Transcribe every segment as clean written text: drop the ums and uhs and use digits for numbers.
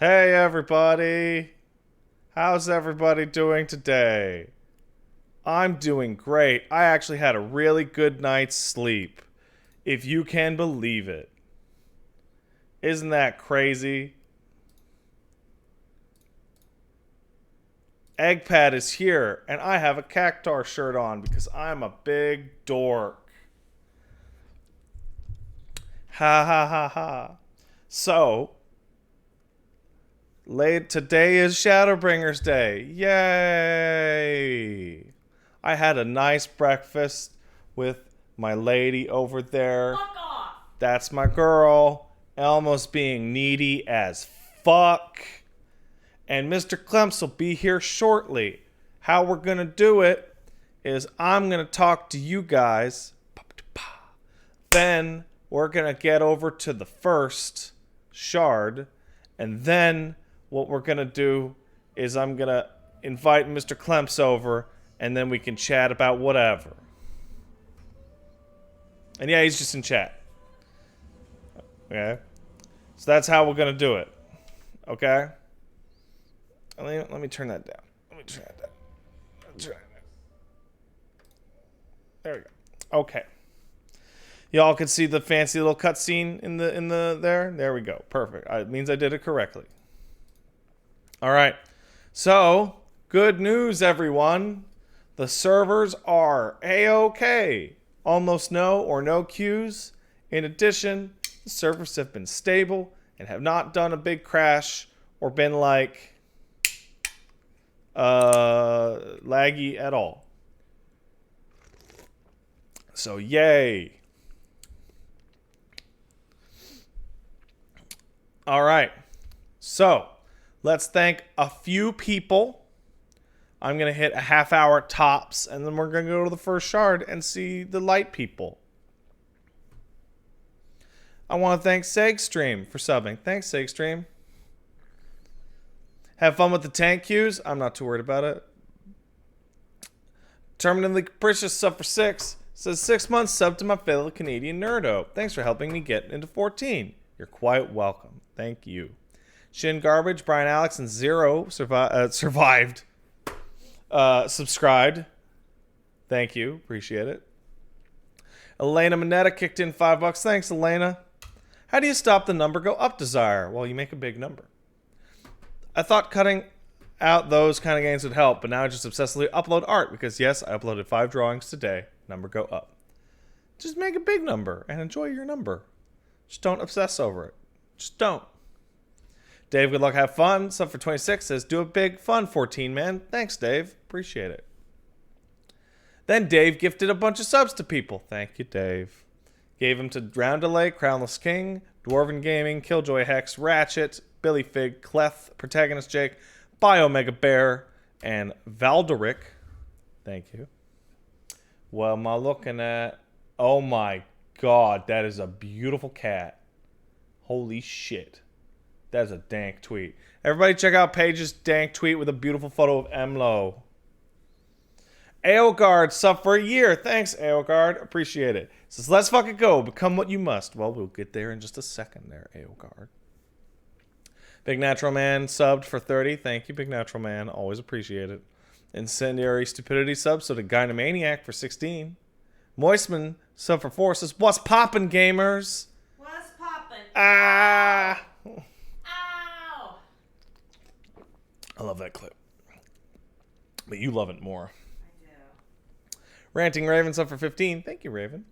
Hey everybody! How's everybody doing today? I'm doing great. I actually had a really good night's sleep, if you can believe it. Isn't that crazy? Eggpad is here, and I have a Cactar shirt on because I'm a big dork. Ha ha ha ha. So, today is Shadowbringers Day. Yay! I had a nice breakfast with my lady over there. Fuck off! That's my girl. Elmo's being needy as fuck. And Mr. Clemps will be here shortly. How we're gonna do it is I'm gonna talk to you guys. Then we're gonna get over to the first shard. And then what we're gonna do is I'm gonna invite Mr. Clemps over, and then we can chat about whatever. And yeah, he's just in chat. Okay? So that's how we're gonna do it. Okay? Let me turn that down. Let me turn that down. There we go. Okay. Y'all can see the fancy little cutscene in the there. There we go. Perfect. It means I did it correctly. All right. So, good news, everyone. The servers are A-OK. Almost no or no queues. In addition, the servers have been stable and have not done a big crash or been like laggy at all. So, yay. All right. So, let's thank a few people. I'm going to hit a half hour tops, and then we're going to go to the first shard and see the light people. I want to thank Segstream for subbing. Thanks, Segstream. Have fun with the tank queues. I'm not too worried about it. Terminally Capricious sub for 6. Says 6 months sub to my fellow Canadian nerdo. Thanks for helping me get into 14. You're quite welcome. Thank you. Shin Garbage, Brian Alex, and Zero survived. Subscribed. Thank you. Appreciate it. Elena Minetta kicked in $5. Thanks, Elena. How do you stop the number go up desire? Well, you make a big number. I thought cutting out those kind of games would help, but now I just obsessively upload art because, yes, I uploaded 5 drawings today. Number go up. Just make a big number and enjoy your number. Just don't obsess over it. Just don't. Dave, good luck, have fun. Sub for 26 says, do a big fun 14, man. Thanks, Dave. Appreciate it. Then Dave gifted a bunch of subs to people. Thank you, Dave. Gave them to Round Delay, Crownless King, Dwarven Gaming, Killjoy Hex, Ratchet, Billy Fig, Cleth, Protagonist Jake, Biomega Bear, and Valderic. Thank you. What am I looking at? Oh my god, that is a beautiful cat. Holy shit. That is a dank tweet. Everybody check out Paige's dank tweet with a beautiful photo of Emlo. Aelgard, sub for a year. Thanks, Aelgard. Appreciate it. Says, let's fucking go. Become what you must. Well, we'll get there in just a second there, Aelgard. Big Natural Man subbed for 30. Thank you, Big Natural Man. Always appreciate it. Incendiary Stupidity sub, so to Gynomaniac for 16. Moistman sub for 4 says, what's poppin', gamers? What's poppin'? Ah! Ow! I love that clip. But you love it more. I do. Ranting Raven sub for 15. Thank you, Raven.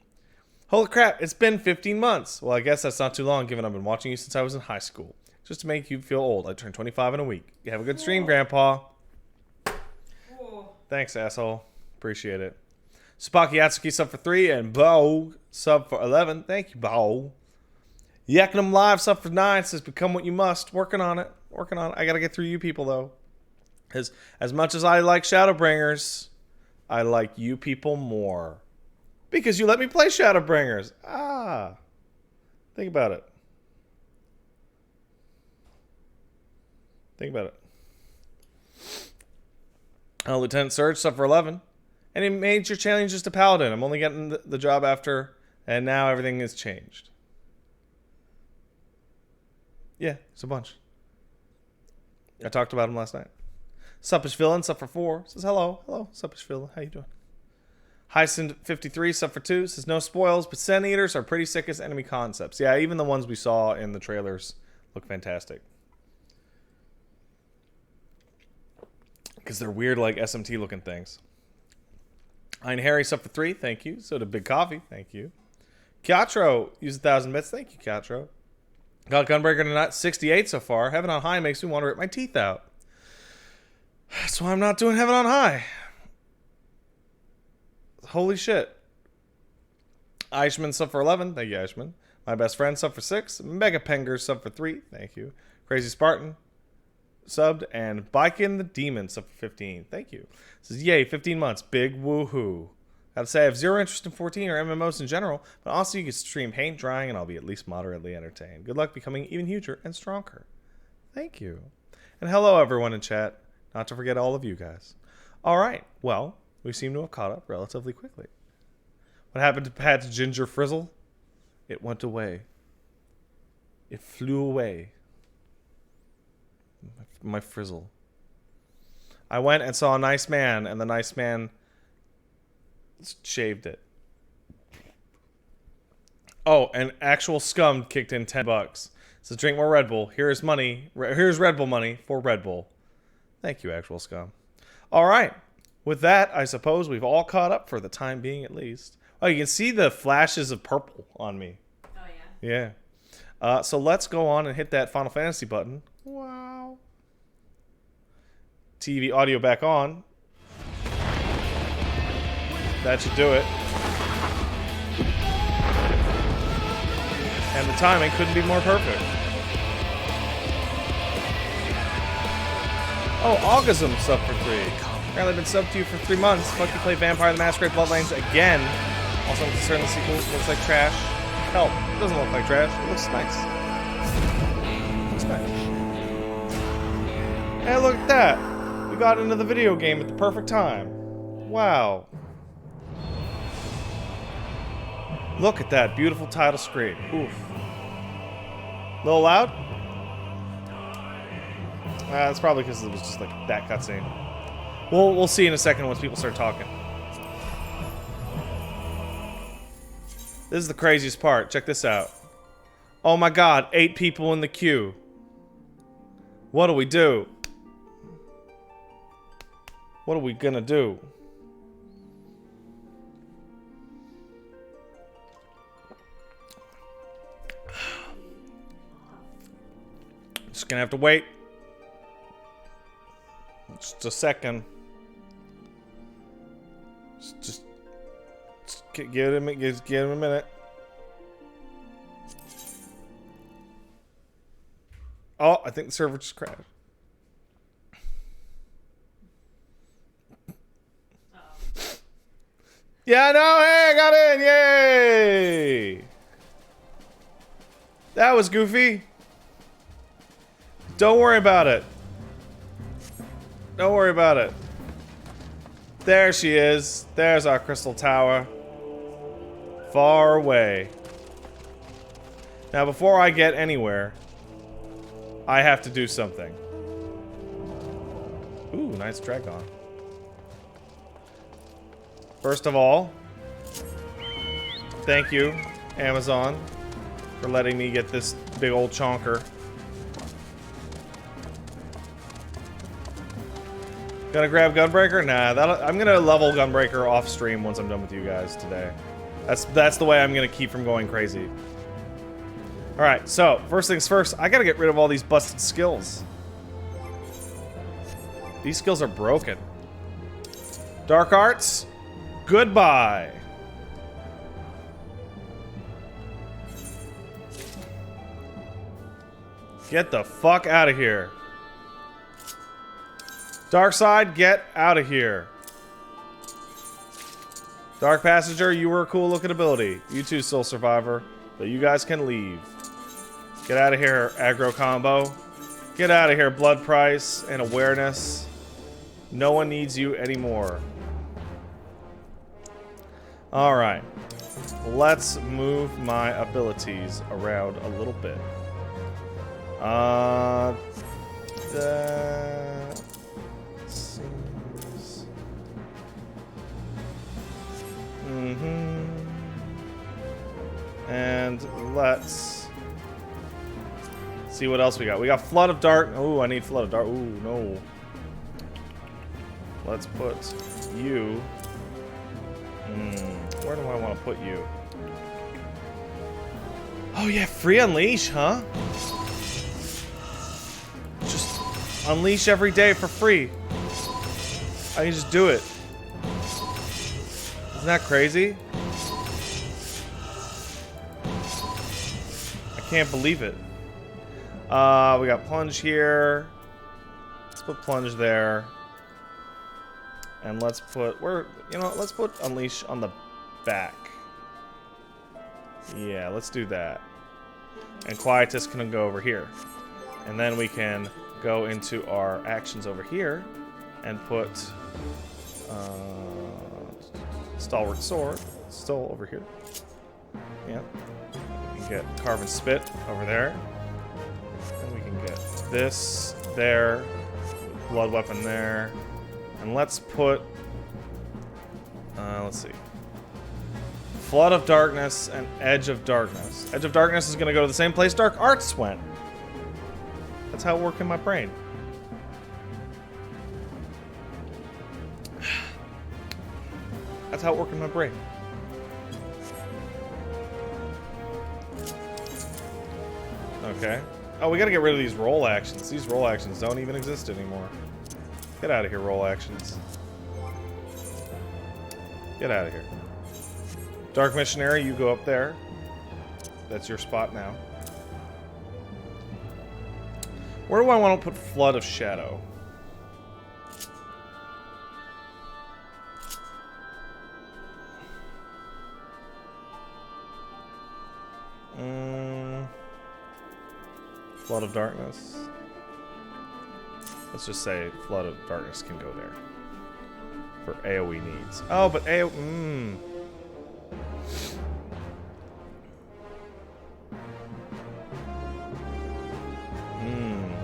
Holy crap, it's been 15 months. Well, I guess that's not too long, given I've been watching you since I was in high school. Just to make you feel old. I turned 25 in a week. You have a good stream, Grandpa. Cool. Thanks, asshole. Appreciate it. Spocky Atsuki sub for 3 and Bo sub for 11. Thank you, Bo. Yaknum Live sub for 9 says become what you must. Working on it. Working on it. I gotta get through you people though. As much as I like Shadowbringers, I like you people more. Because you let me play Shadowbringers. Ah. Think about it. Think about it. Lieutenant Surge, sub for 11. And he made your challenge just a paladin. I'm only getting the job after, and now everything has changed. Yeah, it's a bunch. I talked about him last night. Suppish Villain, sub for 4. Says hello. Hello, Suppish Villain. How you doing? Hyson53, sub for 2. Says no spoils, but Sen Eaters are pretty sick as enemy concepts. Yeah, even the ones we saw in the trailers look fantastic. Because they're weird, like SMT looking things. Ein Harry, sub for 3. Thank you. So did Big Coffee. Thank you. Chakra used 1,000 bits. Thank you, Chakra. Got Gunbreaker tonight. 68 so far. Heaven on High makes me want to rip my teeth out. That's why I'm not doing Heaven on High. Holy shit. Eichmann sub for 11. Thank you, Eichmann. My Best Friend sub for 6. Mega Penger sub for 3. Thank you. Crazy Spartan subbed. And Bikin the Demon sub for 15. Thank you. Says, yay, 15 months. Big woohoo. I'd say I have zero interest in 14 or MMOs in general, but also you can stream paint drying and I'll be at least moderately entertained. Good luck becoming even huger and stronger. Thank you. And hello everyone in chat. Not to forget all of you guys. All right. Well, we seem to have caught up relatively quickly. What happened to Pat's ginger frizzle? It went away. It flew away. My frizzle. I went and saw a nice man, and the nice man shaved it. Oh, and actual scum kicked in $10. Says drink more Red Bull. Here's money. Here's Red Bull money for Red Bull. Thank you, actual scum. All right. With that, I suppose we've all caught up for the time being, at least. Oh, you can see the flashes of purple on me. Oh, yeah? Yeah. So let's go on and hit that Final Fantasy button. Wow. TV audio back on. That should do it. And the timing couldn't be more perfect. Oh, Augism sub for 3. Apparently been subbed to you for 3 months. Fuck you, play Vampire the Masquerade Bloodlines again. Also, I'm concerned the sequel looks like trash. Hell, it doesn't look like trash. It looks nice. It looks nice. Hey, look at that. We got into the video game at the perfect time. Wow. Look at that beautiful title screen. Oof. A little loud? That's probably because it was just like that cutscene. We'll see in a second once people start talking. This is the craziest part. Check this out. Oh my god, 8 people in the queue. What do we do? What are we gonna do? Just gonna have to wait. Just a second. Just give him a minute. Oh, I think the server just crashed. Yeah, no, hey, I got in, yay! That was goofy. Don't worry about it. Don't worry about it. There she is. There's our crystal tower. Far away. Now, before I get anywhere, I have to do something. Ooh, nice dragon. First of all, thank you, Amazon, for letting me get this big old chonker. Gonna grab Gunbreaker? Nah, I'm gonna level Gunbreaker off stream once I'm done with you guys today. That's the way I'm gonna keep from going crazy. Alright, so, first things first, I gotta get rid of all these busted skills. These skills are broken. Dark Arts, goodbye. Get the fuck out of here. Dark Side, get out of here. Dark Passenger, you were a cool looking ability. You too, Soul Survivor. But you guys can leave. Get out of here, Aggro Combo. Get out of here, Blood Price and Awareness. No one needs you anymore. Alright. Let's move my abilities around a little bit. That seems... And let's see what else we got. We got Flood of Dark. Oh, I need Flood of Dark. Ooh, no. Let's put you. Where do I want to put you? Oh yeah, free unleash, huh? Just unleash every day for free. I can just do it. Isn't that crazy? I can't believe it. We got plunge here. Let's put plunge there. And let's put let's put unleash on the back. Yeah, let's do that. And quietus can go over here. And then we can go into our actions over here and put stalwart sword still over here. Yeah. We can get carve and spit over there. And we can get this there. Blood weapon there. And let's put, let's see. Flood of Darkness and Edge of Darkness. Edge of Darkness is going to go to the same place Dark Arts went. That's how it worked in my brain. That's how it worked in my brain. Okay. Oh, we got to get rid of these roll actions. These roll actions don't even exist anymore. Get out of here, roll actions. Get out of here. Dark Missionary, you go up there. That's your spot now. Where do I want to put Flood of Shadow? Flood of Darkness. Let's just say Flood of Darkness can go there. For AoE needs. Oh, but AoE...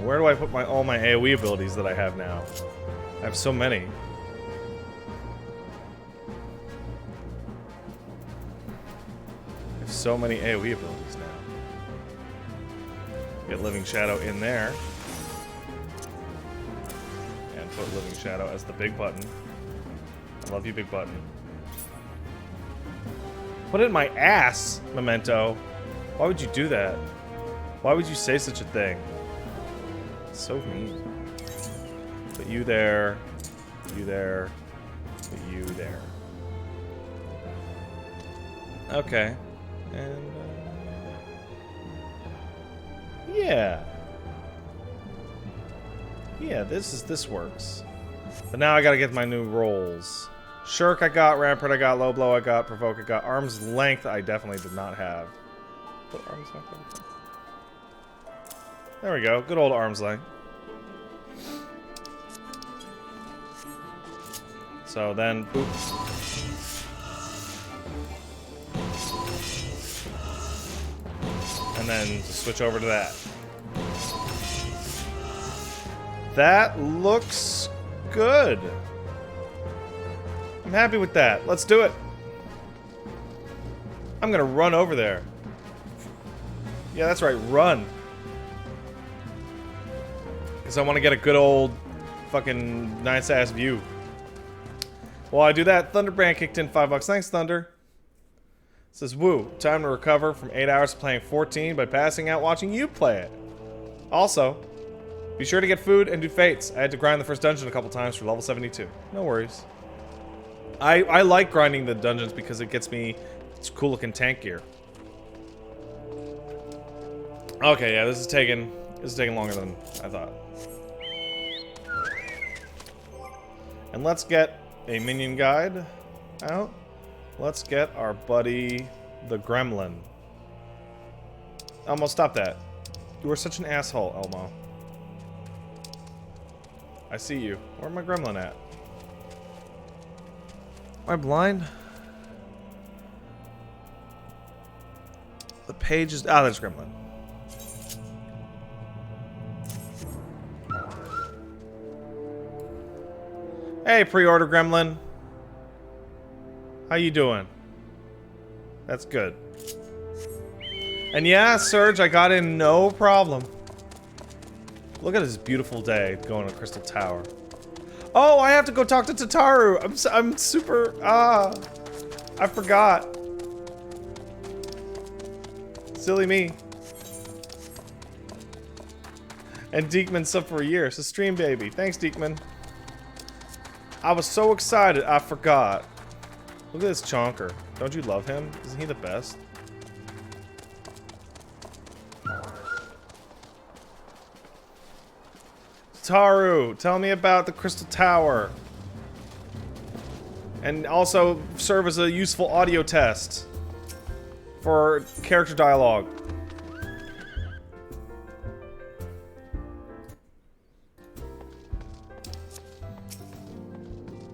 Where do I put all my AoE abilities that I have now? I have so many. I have so many AoE abilities now. Get Living Shadow in there. And put Living Shadow as the big button. I love you, big button. Put it in my ass, Memento. Why would you do that? Why would you say such a thing? So mean. Put you there. You there. Put you there. Okay. And, yeah. Yeah, this works. But now I gotta get my new rolls. Shirk I got, Rampart I got, Low Blow I got, Provoke I got, Arm's Length I definitely did not have. Put Arm's Length over there. There we go. Good old arm's length. So then, boop. And then switch over to that. That looks good. I'm happy with that. Let's do it. I'm gonna run over there. Yeah, that's right. Run. Because I want to get a good old fucking nice ass view. While I do that, Thunderbrand kicked in $5. Thanks, Thunder. It says, woo, time to recover from 8 hours playing 14 by passing out watching you play it. Also, be sure to get food and do fates. I had to grind the first dungeon a couple times for level 72. No worries. I like grinding the dungeons because it gets me cool looking tank gear. Okay, yeah, this is taking longer than I thought. And let's get a minion guide out. Let's get our buddy, the Gremlin. Elmo, stop that. You are such an asshole, Elmo. I see you. Where's my Gremlin at? Am I blind? The page is... Ah, there's Gremlin. Hey, pre-order gremlin. How you doing? That's good. And yeah, Surge, I got in no problem. Look at this beautiful day going to Crystal Tower. Oh, I have to go talk to Tataru. I'm super, I forgot. Silly me. And Deekman sub for a year. So stream baby. Thanks, Deekman. I was so excited, I forgot. Look at this chonker. Don't you love him? Isn't he the best? Taru, tell me about the Crystal Tower. And also serve as a useful audio test for character dialogue.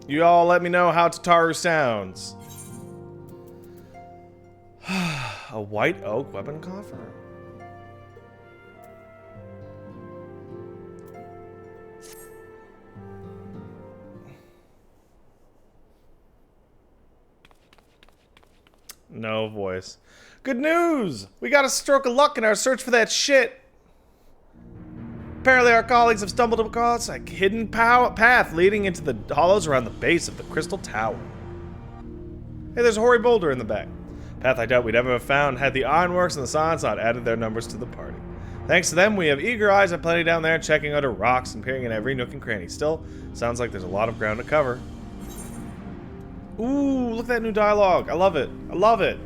You all let me know how Tataru sounds. A white oak weapon coffer. No voice. Good news! We got a stroke of luck in our search for that shit. Apparently our colleagues have stumbled across a hidden path leading into the hollows around the base of the Crystal Tower. Hey, there's a hoary boulder in the back. Path I doubt we'd ever have found had the ironworks and the Silence not added their numbers to the party. Thanks to them, we have eager eyes aplenty down there, checking under rocks and peering in every nook and cranny. Still, sounds like there's a lot of ground to cover. Ooh, look at that new dialogue. I love it. I love it.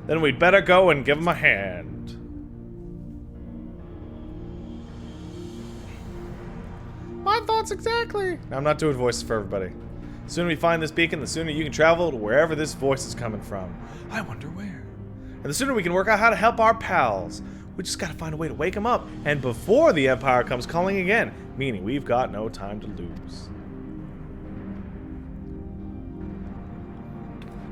Then we'd better go and give him a hand. My thoughts exactly. I'm not doing voices for everybody. The sooner we find this beacon, the sooner you can travel to wherever this voice is coming from. I wonder where. And the sooner we can work out how to help our pals. We just gotta find a way to wake them up. And before the Empire comes calling again. Meaning we've got no time to lose.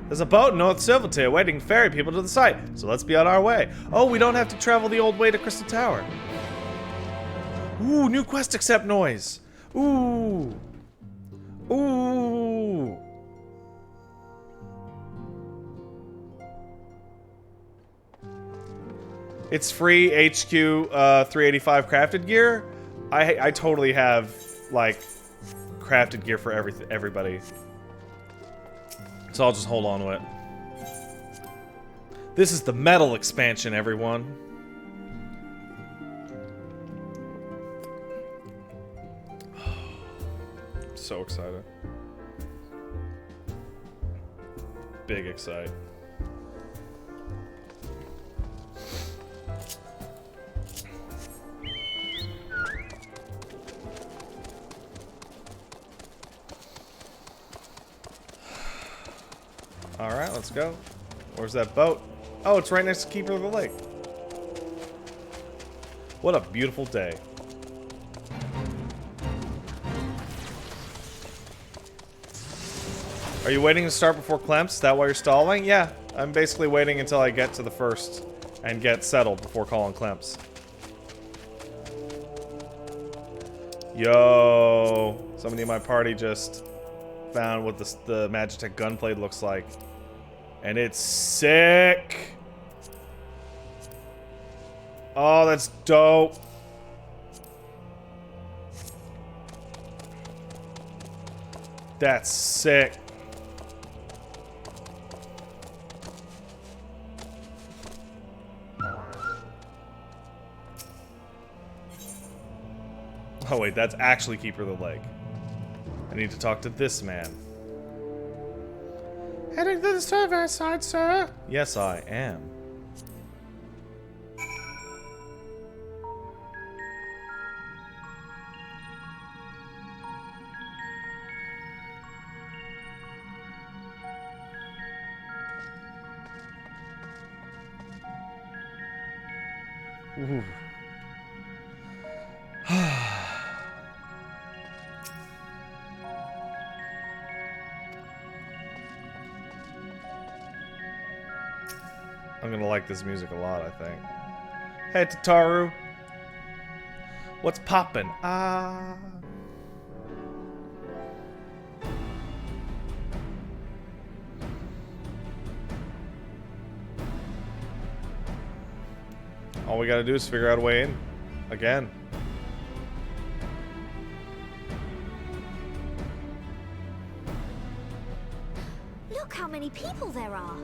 There's a boat in North Silvertier waiting to ferry people to the site. So let's be on our way. Oh, we don't have to travel the old way to Crystal Tower. Ooh, new quest accept noise. Ooh. Ooh. It's free HQ 385 crafted gear. I totally have like crafted gear for everybody. So I'll just hold on to it. This is the metal expansion, everyone. So excited. Big excite. Alright, let's go. Where's that boat? Oh, it's right next to Keeper of the Lake. What a beautiful day. Are you waiting to start before Clemps? Is that why you're stalling? Yeah, I'm basically waiting until I get to the first and get settled before calling Clemps. Yo, somebody in my party just found what the Magitech gunblade looks like. And it's sick! Oh, that's dope. That's sick. Oh wait, that's actually Keeper of the Lake. I need to talk to this man. Heading to the survey side, sir. Yes, I am. Ooh. I'm gonna like this music a lot, I think. Hey, Tataru. What's poppin'? Ah. All we gotta do is figure out a way in. Again. Look how many people there are.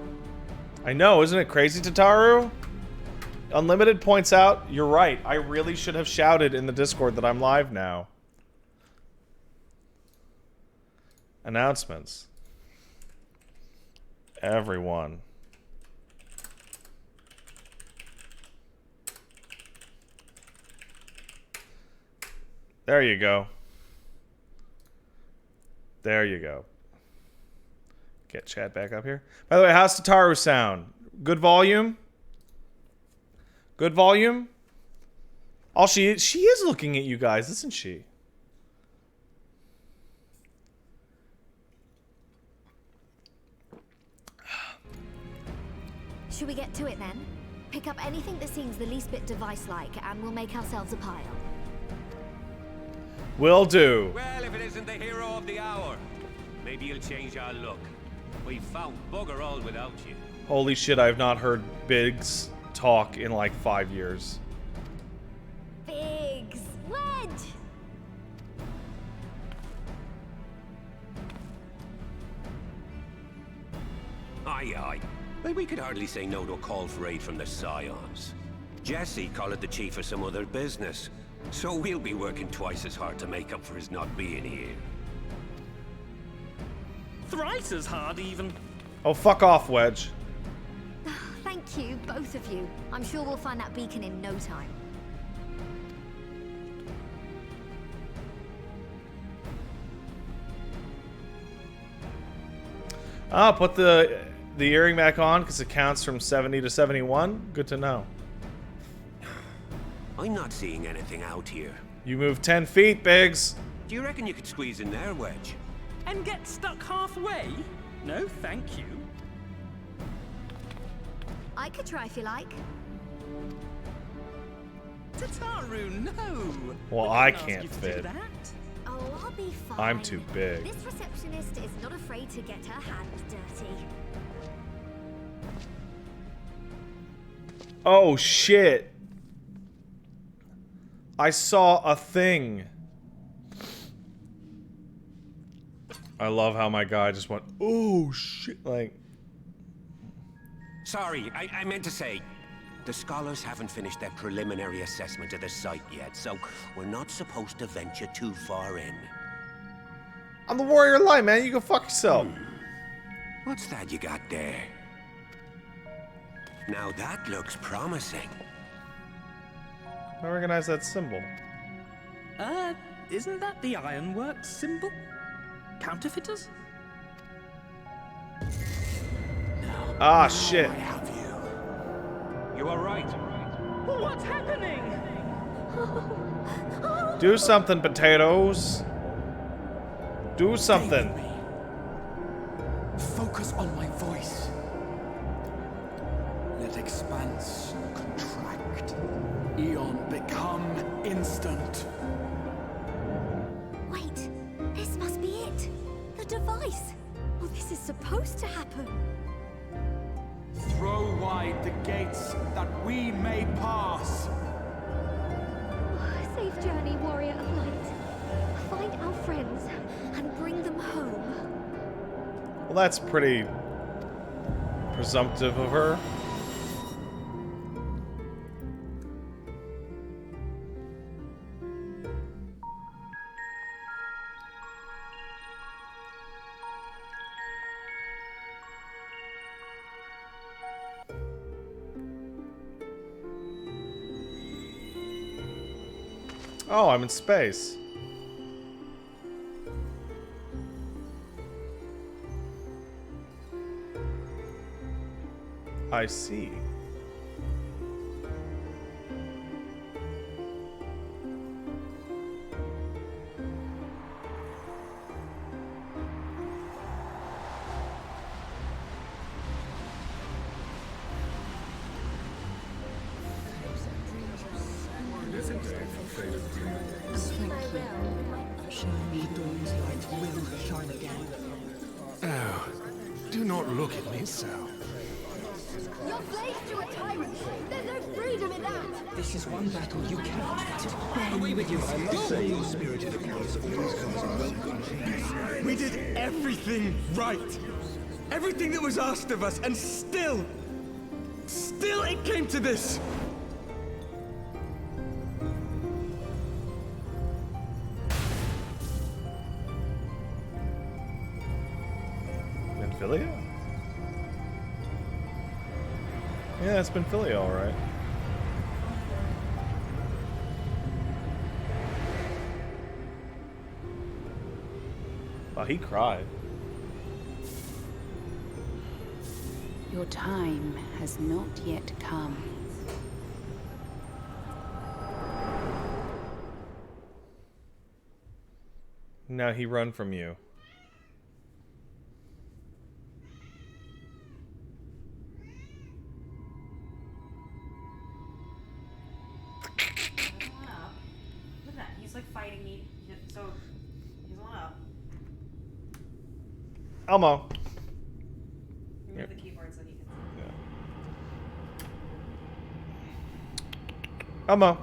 I know, isn't it crazy, Tataru? Unlimited points out, you're right. I really should have shouted in the Discord that I'm live now. Announcements. Everyone. There you go. There you go. Get chat back up here. By the way, how's Tataru sound? Good volume? Good volume? Oh, she is looking at you guys, isn't she? Should we get to it then? Pick up anything that seems the least bit device-like, and we'll make ourselves a pile. Will do. Well, if it isn't the hero of the hour, maybe you'll change our look. We've found bugger all without you. Holy shit, I have not heard Biggs talk in like 5 years. Biggs! Wedge! Aye, aye. Well, we could hardly say no to a call for aid from the Scions. Jesse called it the chief of some other business. So we'll be working twice as hard to make up for his not being here. Thrice as hard, even. Oh, fuck off, Wedge. Thank you, both of you. I'm sure we'll find that beacon in no time. Ah, put the earring back on because it counts from 70 to 71. Good to know. I'm not seeing anything out here. You moved 10 feet, Biggs. Do you reckon you could squeeze in there, Wedge? And get stuck halfway? No, thank you. I could try if you like. Tataru, no! Well, I I didn't ask can't you to do fit. that. Oh, I'll be fine. I'm too big. This receptionist is not afraid to get her hands dirty. Oh, shit. I saw a thing. I love how my guy just went, oh, shit. Like, Sorry, I meant to say, the scholars haven't finished their preliminary assessment of the site yet, so we're not supposed to venture too far in. I'm the warrior of light, man. You can fuck yourself. What's that you got there? Now that looks promising. I recognize that symbol. Isn't that the Ironworks symbol? Counterfeiters? Ah, shit. You are right. What's happening? Do something, potatoes. Do something. Focus on my voice. Let expanse contract. Eon become instant. Wait, this must be it. The device. Well, this is supposed to happen. Throw wide the gates that we may pass. Safe journey, warrior of light. Find our friends and bring them home. Well, that's pretty presumptive of her. Oh, I'm in space. I see. so. You're slaves to a tyrant. There's no freedom in that. This is one battle you cannot fight. Away with you. We did everything right. Everything that was asked of us, and still it came to this. Benfilia? Yeah, it's Benfilia, all right. Oh, he cried. Your time has not yet come. Now he run from you. Up. Look at that. He's like fighting me. So he's on up. Elmo. Remove the keyboard so he can see. Yeah. Elmo.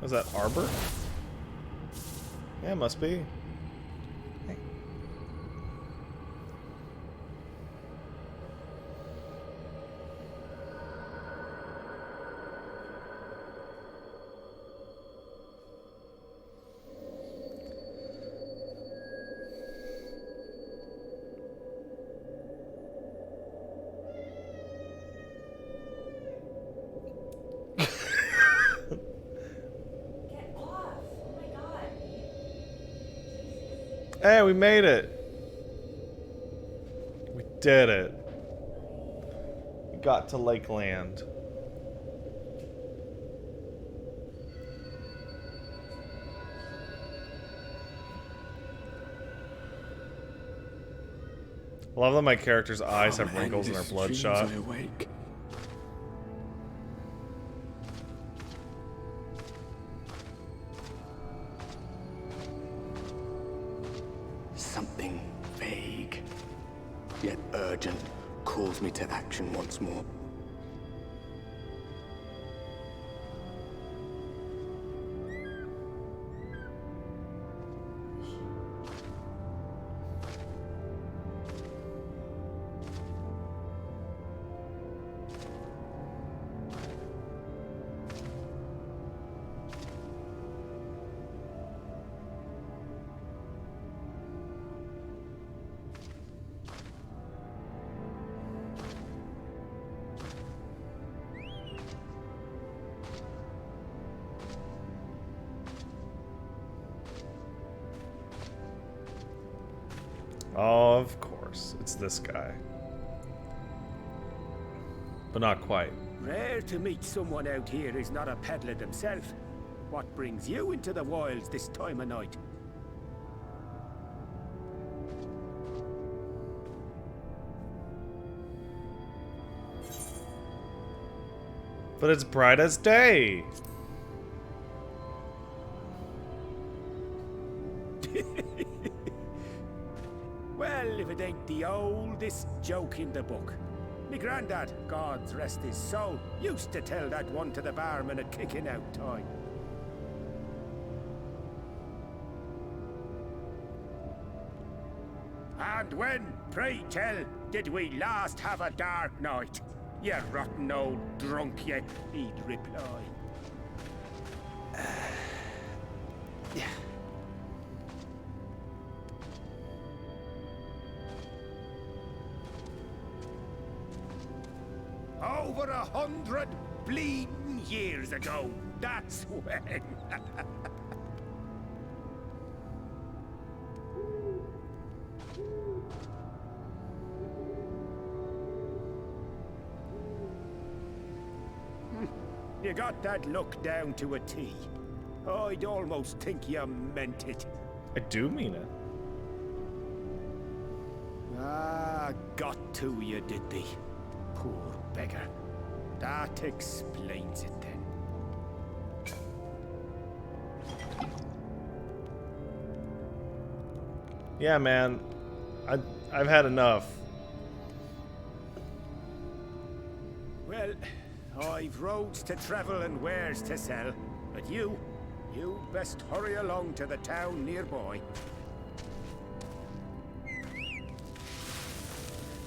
Was that Arbor? Yeah, it must be. Hey. Get off! Oh my god. Hey, we made it. We did it. We got to Lakeland. I love that my character's eyes have wrinkles and are bloodshot. I awake. Something vague, yet urgent, calls me to action once more. Oh, of course. It's this guy. But not quite. Rare to meet someone out here who's not a peddler themselves. What brings you into the wilds this time of night? But it's bright as day. Well, if it ain't the oldest joke in the book. Me granddad, God's rest his soul, used to tell that one to the barman at kicking out time. And when, pray tell, did we last have a dark night? You rotten old drunk, you, he'd reply. Over 100 bleeding years ago, that's when. You got that look down to a T. I'd almost think you meant it. I do mean it. Ah, got to you, did they? Poor beggar. That explains it then. Yeah, man. I've had enough. Well, I've roads to travel and wares to sell, but you best hurry along to the town nearby.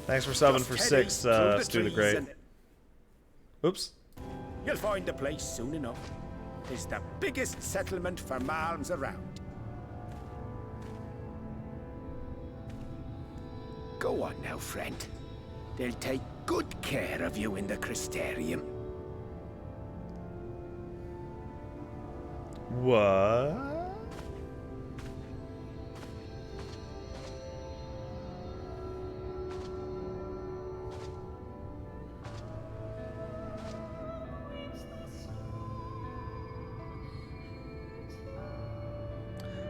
Thanks for subbing Just for head 6, east through the Stu the trees Great. and Oops. you'll find the place soon enough. It's the biggest settlement for malms around. Go on now, friend. They'll take good care of you in the Crystarium. What?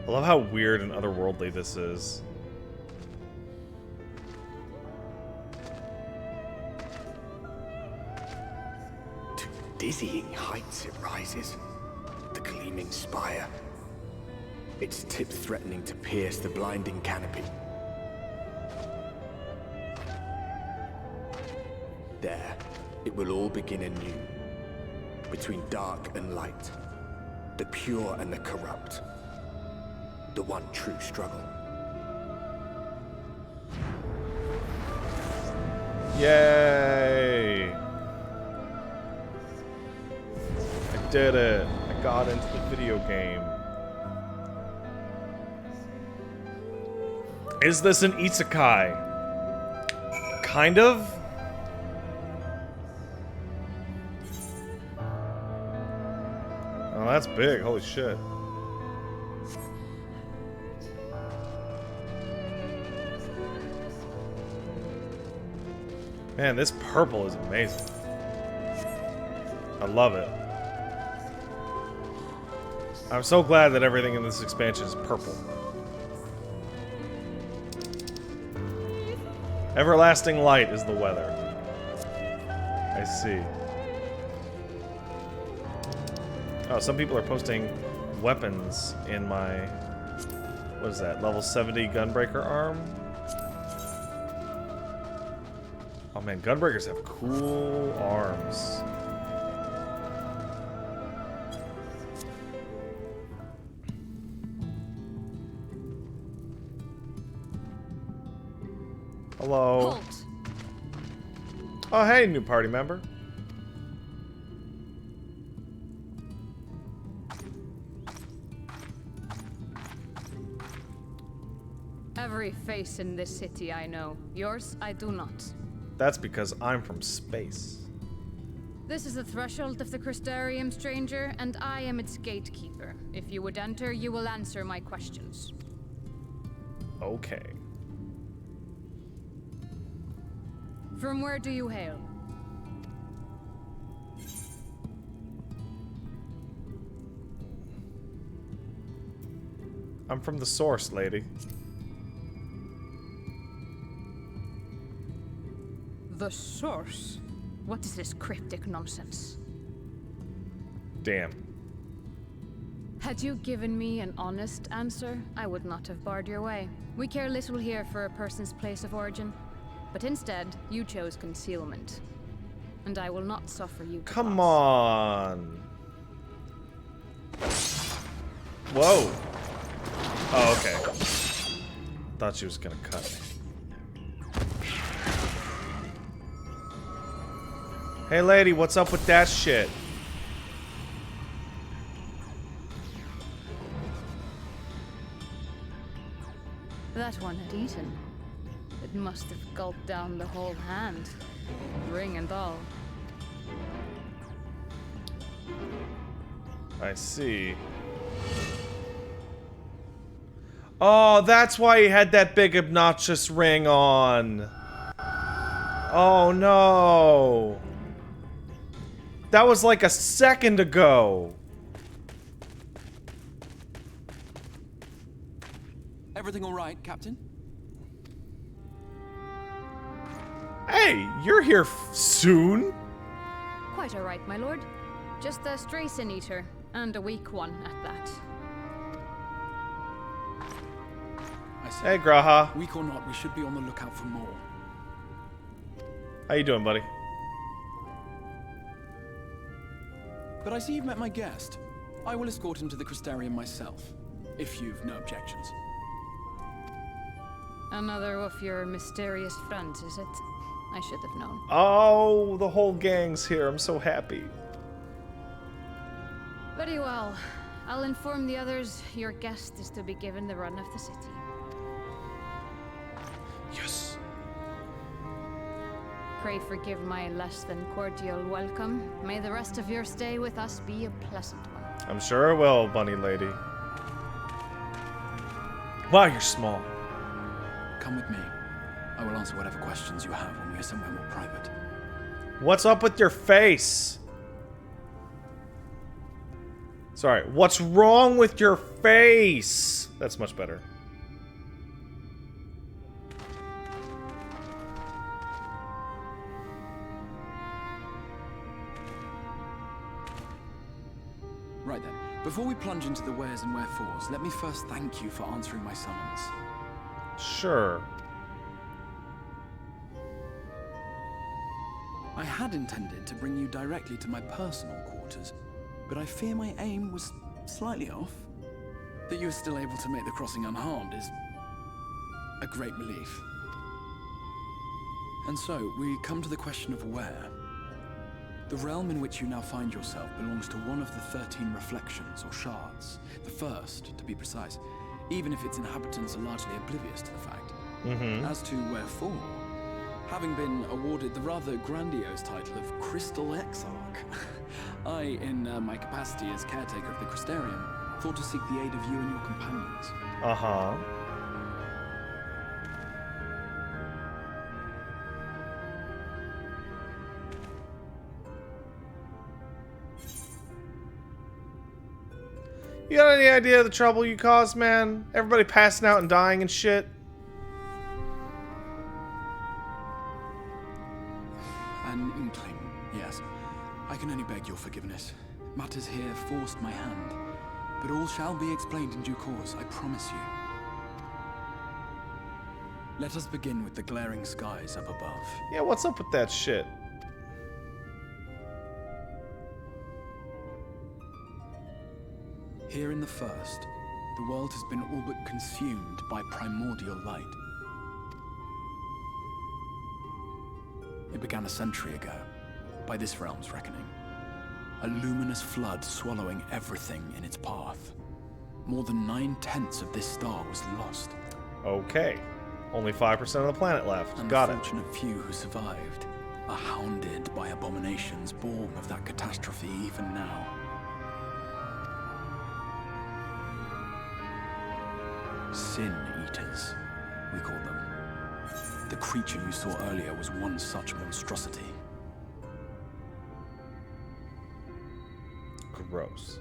I love how weird and otherworldly this is. To dizzying heights it rises. The gleaming spire. Its tip threatening to pierce the blinding canopy. There, it will all begin anew. Between dark and light. The pure and the corrupt. The one true struggle. Yay! I did it. I got into the video game. Is this an isekai? Kind of? Oh, that's big. Holy shit. Man, this purple is amazing. I love it. I'm so glad that everything in this expansion is purple. Everlasting light is the weather. I see. Oh, some people are posting weapons in my... What is that? Level 70 Gunbreaker arm? Oh man, Gunbreakers have cool arms. Hello. Halt. Oh hey, new party member. Every face in this city I know. Yours, I do not. That's because I'm from space. This is the threshold of the Crystarium, stranger, and I am its gatekeeper. If you would enter, you will answer my questions. Okay. From where do you hail? I'm from the source, lady. The source? What is this cryptic nonsense? Damn. Had you given me an honest answer, I would not have barred your way. We care little here for a person's place of origin. But instead, you chose concealment. And I will not suffer you to Come pass. on. Whoa. Oh, okay. Thought she was gonna cut me. Hey lady, what's up with that shit? That one had eaten. It must have gulped down the whole hand. Ring and all. I see. Oh, that's why he had that big obnoxious ring on. Oh no. That was like a second ago. Everything all right, Captain? Hey, you're here soon? Quite all right, my lord. Just a stray sin eater, and a weak one at that. I Jesse. Hey, Graha. Weak or not, we should be on the lookout for more. How you doing, buddy? But I see you've met my guest. I will escort him to the Crystarium myself, if you've no objections. Another of your mysterious friends, is it? I should have known. Oh, the whole gang's here. I'm so happy. Very well. I'll inform the others your guest is to be given the run of the city. Yes. Pray forgive my less than cordial welcome. May the rest of your stay with us be a pleasant one. I'm sure it will, bunny lady. Wow, you're small. Come with me. I will answer whatever questions you have when we are somewhere more private. What's up with your face? Sorry, what's wrong with your face? That's much better. Right then, before we plunge into the wheres and wherefores, let me first thank you for answering my summons. Sure. I had intended to bring you directly to my personal quarters, but I fear my aim was slightly off. That you are still able to make the crossing unharmed is a great relief. And so, we come to the question of where. The realm in which you now find yourself belongs to one of the 13 reflections, or shards. The first, to be precise, even if its inhabitants are largely oblivious to the fact. As to wherefore, having been awarded the rather grandiose title of Crystal Exarch, I, in my capacity as caretaker of the Crystarium, thought to seek the aid of you and your companions. Uh-huh. You got any idea of the trouble you caused, man? Everybody passing out and dying and shit? An inkling, yes. I can only beg your forgiveness. Matters here forced my hand. But all shall be explained in due course, I promise you. Let us begin with the glaring skies up above. Yeah, what's up with that shit? Here in the first, the world has been all but consumed by primordial light. It began a century ago, by this realm's reckoning. A luminous flood swallowing everything in its path. More than 9/10 of this star was lost. Okay. Only 5% of the planet left. And Got the it. fortunate few who survived are hounded by abominations born of that catastrophe even now. Sin Eaters, we call them. The creature you saw earlier was one such monstrosity. Gross.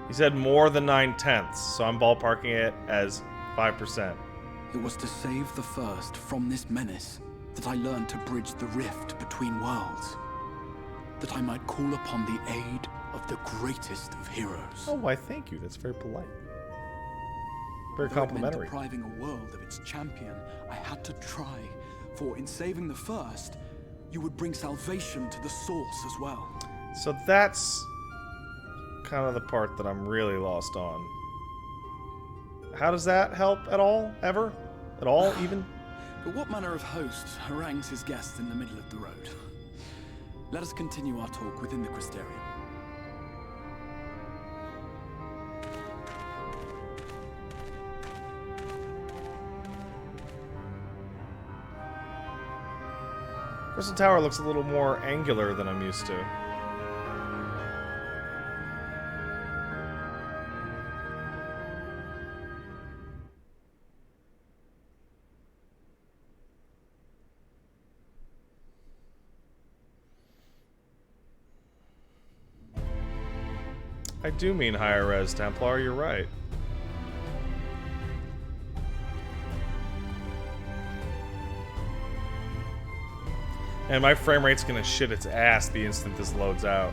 He said more than 9/10, so I'm ballparking it as 5%. It was to save the first from this menace that I learned to bridge the rift between worlds. That I might call upon the aid of the greatest of heroes. Oh, why thank you. That's very polite. Very Though complimentary. it meant depriving a world of its champion, I had to try. For in saving the first, you would bring salvation to the source as well. So that's kind of the part that I'm really lost on. How does that help at all? Ever? At all, even? But what manner of host harangues his guests in the middle of the road? Let us continue our talk within the Crystarium. Crystal Tower looks a little more angular than I'm used to. I do mean higher res, Templar, you're right. And my frame rate's gonna shit its ass the instant this loads out.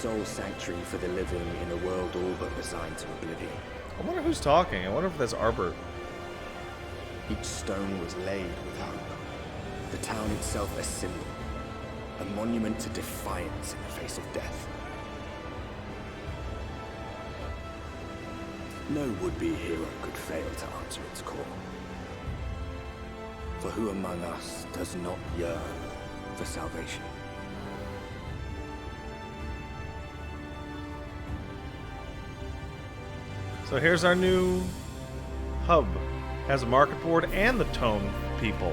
sole sanctuary for the living in a world all but resigned to oblivion. I wonder who's talking. I wonder if that's Arbor. Each stone was laid with hope. The town itself a symbol, a monument to defiance in the face of death. No would-be hero could fail to answer its call. For who among us does not yearn for salvation? So here's our new hub. Has a market board and the tome people.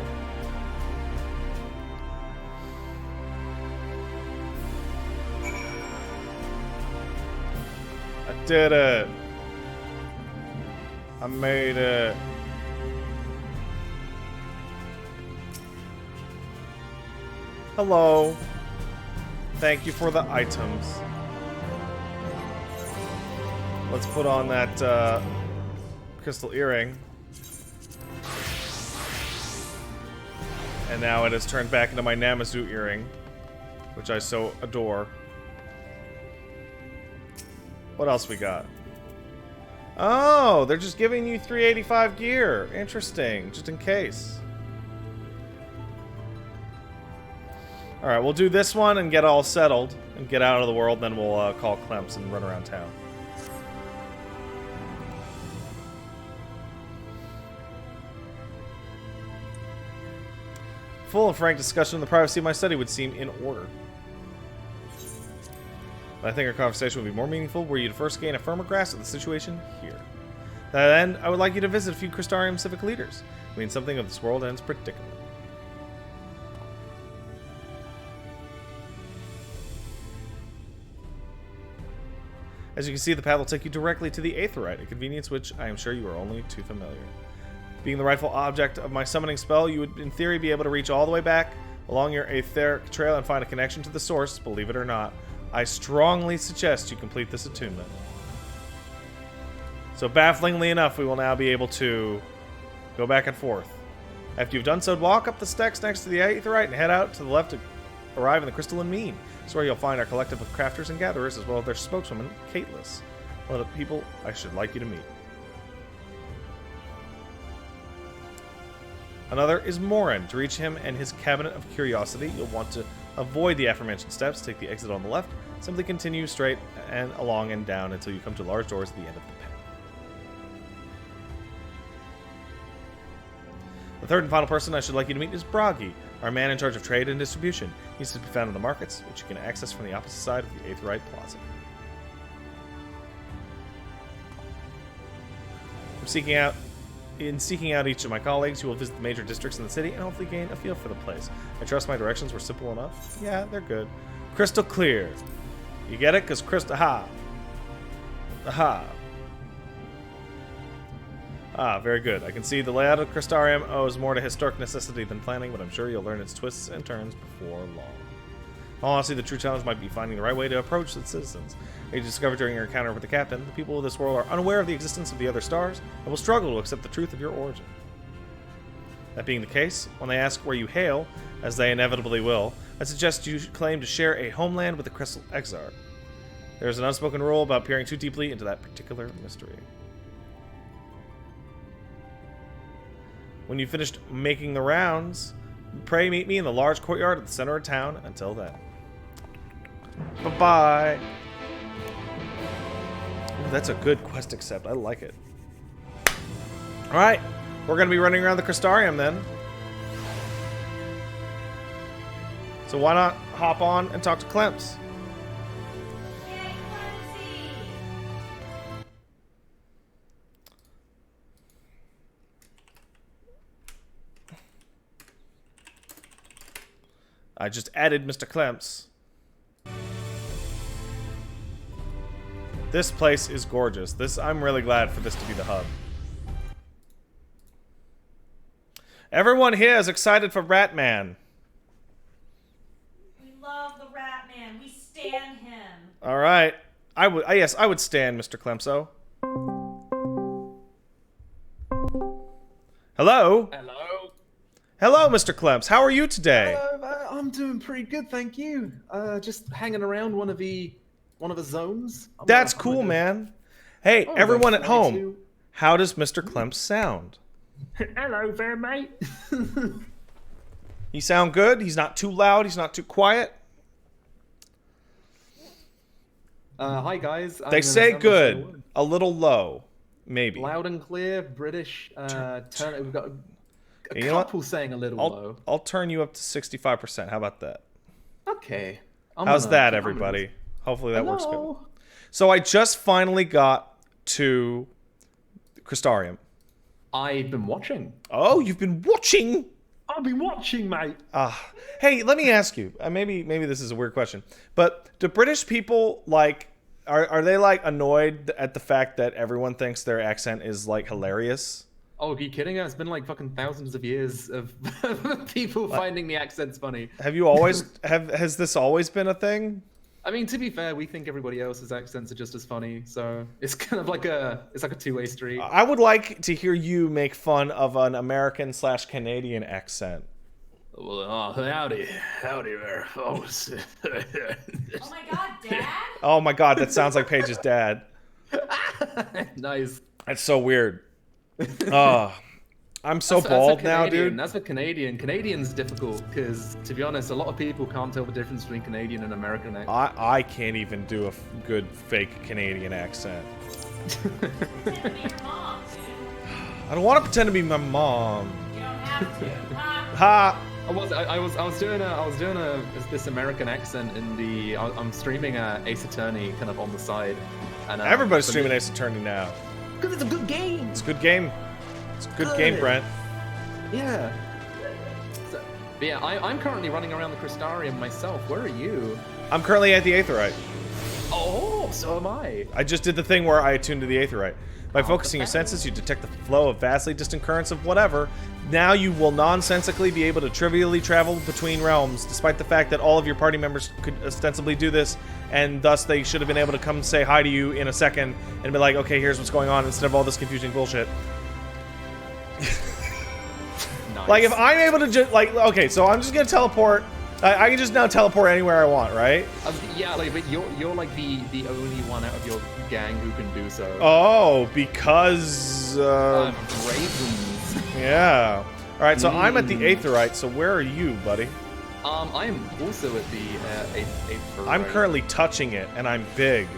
I did it. I made it. Hello. Thank you for the items. Let's put on that crystal earring. And now it has turned back into my Namazu earring, which I so adore. What else we got? Oh, they're just giving you 385 gear. Interesting, just in case. Alright, we'll do this one and get all settled and get out of the world, then we'll call Clemps and run around town. Full and frank discussion in the privacy of my study would seem in order. But I think our conversation would be more meaningful were you to first gain a firmer grasp of the situation here. To that end, I would like you to visit a few Crystarium civic leaders who mean something of this world and its predicament. As you can see, the path will take you directly to the Aetheryte, a convenience which I am sure you are only too familiar. Being the rightful object of my summoning spell, you would in theory be able to reach all the way back along your etheric trail and find a connection to the source, believe it or not. I strongly suggest you complete this attunement. So bafflingly enough, we will now be able to go back and forth. After you've done so, walk up the steps next to the Aetheryte and head out to the left to arrive in the Crystalline Mean. It's where you'll find our collective of crafters and gatherers, as well as their spokeswoman, Caitlus, one of the people I should like you to meet. Another is Morin. To reach him and his cabinet of curiosity, you'll want to avoid the aforementioned steps, take the exit on the left, simply continue straight and along and down until you come to large doors at the end of the path. The third and final person I should like you to meet is Bragi, our man in charge of trade and distribution. He's to be found in the markets, which you can access from the opposite side of the Aetheryte Plaza. In seeking out each of my colleagues, you will visit the major districts in the city and hopefully gain a feel for the place. I trust my directions were simple enough. Yeah, they're good. Crystal clear. You get it? Because crystal... Aha. Aha. Ah, very good. I can see the layout of Crystarium owes more to historic necessity than planning, but I'm sure you'll learn its twists and turns before long. Honestly, the true challenge might be finding the right way to approach its citizens. As you discovered during your encounter with the captain, the people of this world are unaware of the existence of the other stars and will struggle to accept the truth of your origin. That being the case, when they ask where you hail, as they inevitably will, I suggest you claim to share a homeland with the Crystal Exarch. There is an unspoken rule about peering too deeply into that particular mystery. When you've finished making the rounds, pray meet me in the large courtyard at the center of town. Until then. Bye-bye. Ooh, that's a good quest accept. I like it. Alright. We're going to be running around the Crystarium then. So why not hop on and talk to Clemps? I just added Mr. Clemps. This place is gorgeous. I'm really glad for this to be the hub. Everyone here is excited for Ratman. We love the Ratman. We stan him. All right. Yes, I would stand Mr. Clemso. Hello. Hello. Hello, Mr. Clemps. How are you today? I'm doing pretty good, thank you. Just hanging around one of the one of the zones. That's cool, man. Hey, Oh, everyone at they're home, 42. how does Mr. Clemps sound? Hello there, mate. He sound good? He's not too loud, he's not too quiet? Hi guys. They say good, a little low, maybe. Loud and clear, British. We've got a You know what? couple saying a little low. I'll turn you up to 65%. How about that? Okay. How's that, everybody? Hopefully that works good. Hello. So I just finally got to Crystarium. I've been watching. Oh, you've been watching? I've been watching, mate. Hey, let me ask you. Maybe this is a weird question, but do British people like are they like annoyed at the fact that everyone thinks their accent is like hilarious? Oh, are you kidding? It's been like fucking thousands of years of people finding the accents funny. Have you always has this always been a thing? I mean, to be fair, we think everybody else's accents are just as funny, so it's kind of like a two-way street. I would like to hear you make fun of an American/Canadian accent. Well, howdy there, folks. Oh my god, Dad? Oh my god, that sounds like Paige's dad. Nice. That's so weird. I'm so That's bald for now, Canadian. dude. That's for Canadian. Canadian's difficult because, to be honest, a lot of people can't tell the difference between Canadian and American accent. I can't even do a good fake Canadian accent. I don't want to pretend to be my mom. You don't have to. Ha! I was doing this American accent in the. I'm streaming Ace Attorney kind of on the side. And Everybody's streaming Ace Attorney now. Because it's a good game. It's a good game. It's a good game, Brent. Yeah. So, but yeah, I'm currently running around the Crystarium myself. Where are you? I'm currently at the Aetheryte. Oh, so am I. I just did the thing where I attuned to the Aetheryte. By focusing your senses, you detect the flow of vastly distant currents of whatever. Now you will nonsensically be able to trivially travel between realms, despite the fact that all of your party members could ostensibly do this, and thus they should have been able to come say hi to you in a second and be like, okay, here's what's going on, instead of all this confusing bullshit. Nice. Like, if I'm able to just, like, okay, so I'm just gonna teleport. I can just now teleport anywhere I want, right? Yeah, like, but you're like the only one out of your gang who can do so. Oh, because Ravens. Yeah. All right, so I'm at the Aetheryte. So where are you, buddy? I am also at the Aetheryte. I'm currently touching it, and I'm big.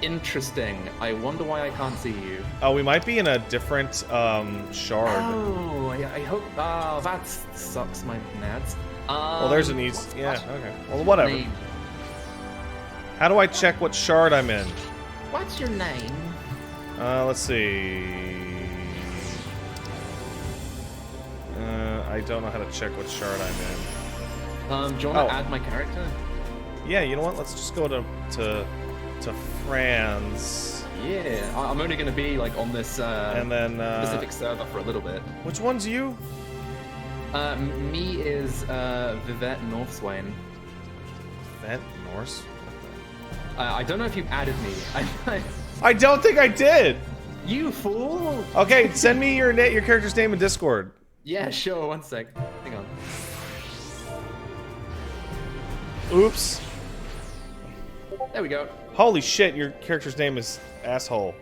Interesting. I wonder why I can't see you. Oh, we might be in a different shard. Oh, I hope. Oh, that sucks, my nads. Well, there's an easy. Yeah. Okay. Well, whatever. Name? How do I check what shard I'm in? What's your name? Let's see. I don't know how to check what shard I'm in. Do you want to add my character? Yeah. You know what? Let's just go to France. Yeah, I'm only going to be like on this and then specific server for a little bit. Which one's you? Me is Vivette Northswain. Vivette Norse? I don't know if you added me. I don't think I did. You fool! Okay, send me your character's name in Discord. Yeah, sure. 1 sec. Hang on. Oops. There we go. Holy shit, your character's name is asshole.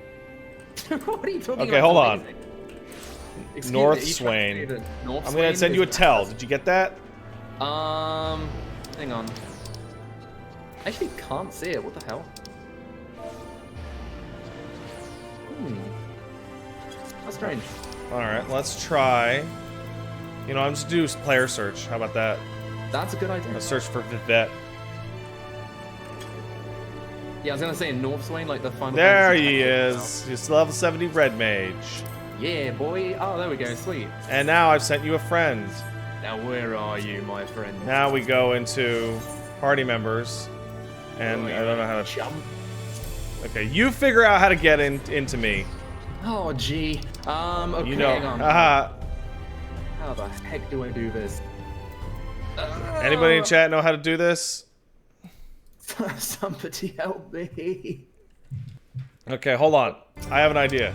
What are you talking about? Okay, hold on. North North Swain. I'm gonna send you a tell. Did you get that? Hang on. I actually can't see it. What the hell? That's strange. All right, let's try. You know, I'm just do player search. How about that? That's a good idea. Let's search for Vivette. Yeah, I was gonna say Northswain, like the final. There Fantasy he character is. He's level 70 red mage. Yeah, boy. Oh, there we go. Sweet. And now I've sent you a friend. Now where are you, my friend? Now we go into party members, and I don't know how to jump. Okay, you figure out how to get into me. Oh, gee. Okay, You know. hang on. Haha. How the heck do I do this? Anybody in chat know how to do this? Somebody help me. Okay, hold on. I have an idea.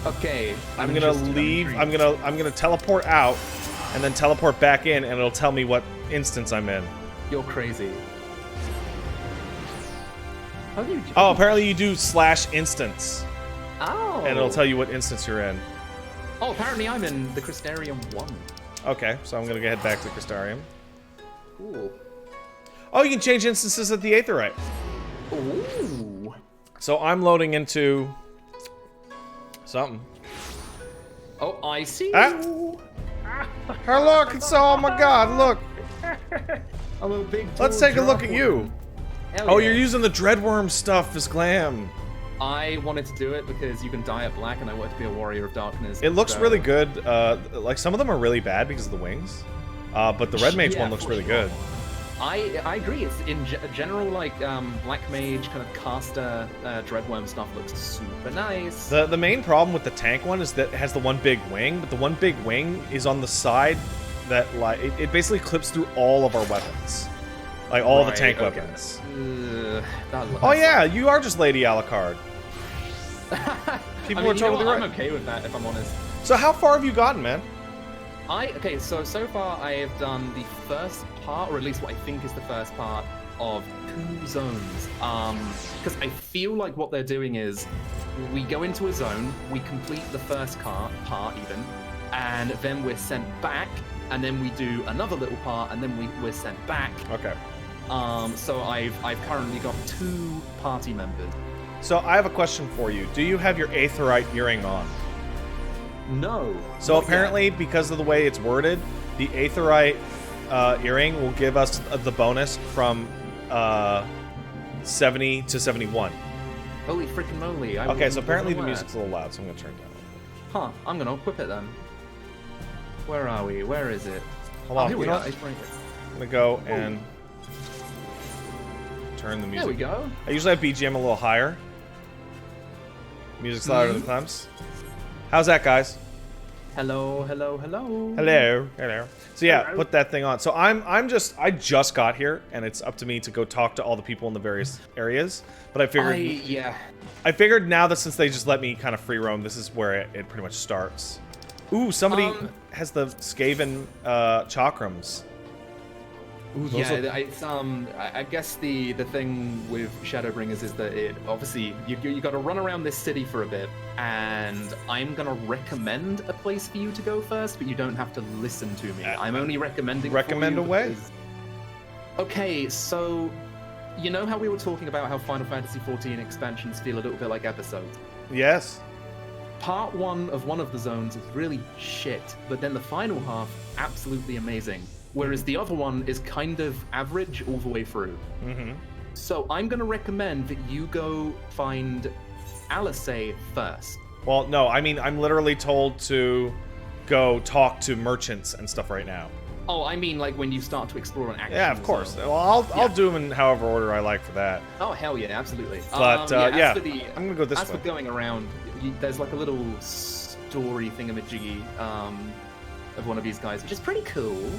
Okay. I'm gonna leave. I'm gonna teleport out, and then teleport back in, and it'll tell me what instance I'm in. You're crazy. How do you? Oh, apparently you do /instance. Oh. And it'll tell you what instance you're in. Oh, apparently I'm in the Crystarium 1. Okay, so I'm gonna head back to Crystarium. Cool. Oh, you can change instances at the Aetherite. Ooh. So I'm loading into something. Oh, I see. Ah. Her look, it's oh my god, look. I'm a big. Let's take a look at you. Hell Oh, yeah. you're using the Dreadworm stuff as glam. I wanted to do it because you can dye it black, and I wanted to be a warrior of darkness. It looks so- really good. Like some of them are really bad because of the wings, but the Red Mage Yeah, one looks for really sure. good. I agree. It's in general like black mage kind of caster dreadworm stuff looks super nice. The main problem with the tank one is that it has the one big wing, but the one big wing is on the side that like it basically clips through all of our weapons, like all the tank okay. weapons. Oh yeah, you are just Lady Alucard. People are totally right. I'm okay with that if I'm honest. So how far have you gotten, man? Okay, so far I have done the first part, or at least what I think is the first part of 2 zones. Because I feel like what they're doing is we go into a zone, we complete the first part even, and then we're sent back, and then we do another little part, and then we're sent back. Okay. So I've currently got 2 party members. So I have a question for you. Do you have your Aetherite earring on? No. So apparently, because of the way it's worded, the Aetherite earring will give us the bonus from 70 to 71. Holy freaking moly. Okay, so apparently the wasn't aware. music's a little loud, so I'm going to turn it down. Huh, I'm gonna equip it then. Where are we? Where is it? Hold on, here we you know are. what? It's right here. I'm going to go and turn the music. There we go. I usually have BGM a little higher. Music's louder than thumbs. How's that, guys? Hello, hello, hello. Hello, hello. So yeah, put that thing on. So I just got here, and it's up to me to go talk to all the people in the various areas. But I figured, I figured now that since they just let me kind of free roam, this is where it pretty much starts. Ooh, somebody has the Skaven chakrams. Ooh, those Yeah, it's I guess the thing with Shadowbringers is that it obviously you got to run around this city for a bit, and I'm gonna recommend a place for you to go first, but you don't have to listen to me. I'm only recommending. Recommend for a you way. because- Okay, so you know how we were talking about how Final Fantasy XIV expansions feel a little bit like episodes. Yes. Part 1 of one of the zones is really shit, but then the final half absolutely amazing. Whereas the other one is kind of average all the way through. Mm-hmm. So I'm going to recommend that you go find Alisei first. Well, no, I mean, I'm literally told to go talk to merchants and stuff right now. Oh, I mean like when you start to explore an actual Yeah, of course. zone. Well, I'll do them in however order I like for that. Oh, hell yeah, absolutely. But, as yeah, for the, I'm gonna go this as way. for going around, there's like a little story thingamajiggy of one of these guys, which is pretty cool.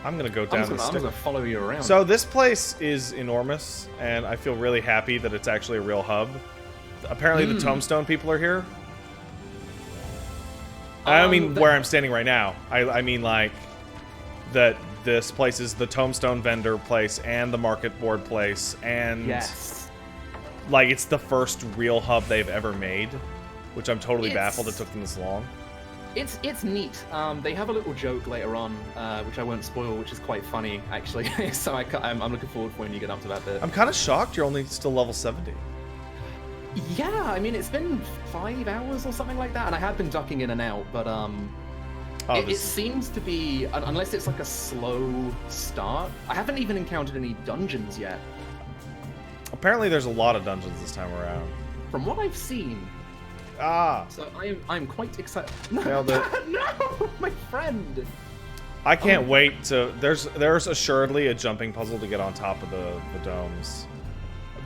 I'm gonna go I'm down just gonna follow you around. So this place is enormous, and I feel really happy that it's actually a real hub. Apparently the Tombstone people are here. I don't mean where I'm standing right now. I mean like that this place is the Tombstone vendor place and the market board place, and yes, like it's the first real hub they've ever made, which I'm totally baffled it took them this long. It's neat. They have a little joke later on, which I won't spoil, which is quite funny actually. So I'm looking forward for when you get up to that bit. I'm kind of shocked you're only still level 70. Yeah, I mean it's been 5 hours or something like that, and I have been ducking in and out, but it seems to be, unless it's like a slow start. I haven't even encountered any dungeons yet. Apparently there's a lot of dungeons this time around. From what I've seen. So I'm quite excited. No, Nailed it. no, my friend. I can't wait to. There's assuredly a jumping puzzle to get on top of the domes.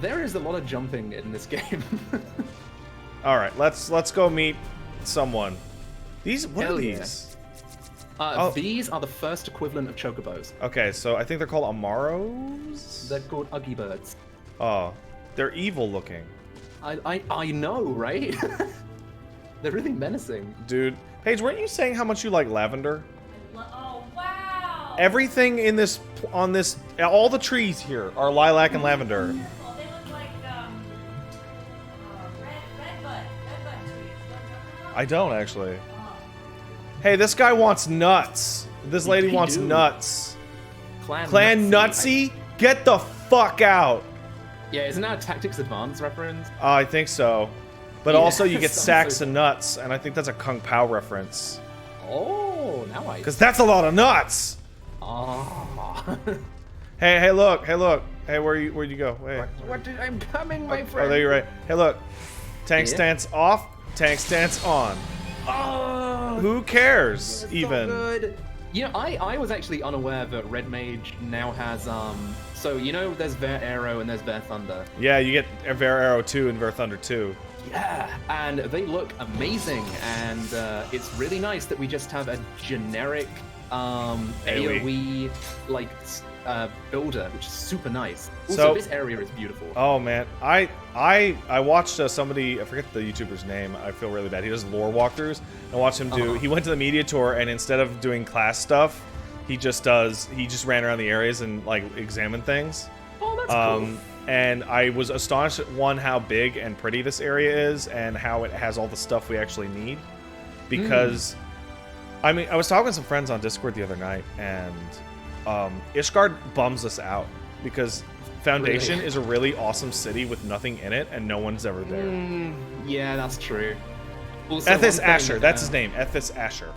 There is a lot of jumping in this game. All right, let's go meet someone. What Hell are yeah. these? These are the first equivalent of chocobos. Okay, so I think they're called Amaros. They're called Uggy Birds. Oh, they're evil looking. I know, right? They're really menacing. Dude, Paige, weren't you saying how much you like lavender? Oh, wow! Everything in this on this, all the trees here are lilac and lavender. They look like redbud trees. I don't actually. Hey, this guy wants nuts. This lady wants nuts. Clan Nutsy? Get the fuck out. Yeah, isn't that a Tactics Advance reference? I think so. But Yeah, also you get sounds sacks so- and nuts, and I think that's a Kung Pao reference. Oh, now I... Because that's a lot of nuts! Oh. Hey, look. Hey, where'd you go? Hey. I'm coming, my Oh, friend. there you're right. Hey, look. Tank Yeah. stance off, tank stance on. Oh, Who cares, that's even? So good. You know, I was actually unaware that Red Mage now has, so, you know, there's Ver Arrow and there's Ver Thunder. Yeah, you get Ver Arrow 2 and Ver Thunder 2. Yeah, and they look amazing, and it's really nice that we just have a generic AoE like builder, which is super nice. Also, So- this area is beautiful. Oh man, I watched somebody, I forget the YouTuber's name. I feel really bad. He does lore walkthroughs. I watched him do. He went to the media tour, and instead of doing class stuff, he just ran around the areas and like examined things. Oh, that's cool. And I was astonished at one, how big and pretty this area is, and how it has all the stuff we actually need. Because, I mean, I was talking to some friends on Discord the other night, and Ishgard bums us out because Foundation is a really awesome city with nothing in it, and no one's ever there. Yeah, that's true. Also, Ethis one thing, Asher, that's his name. Ethis Asher.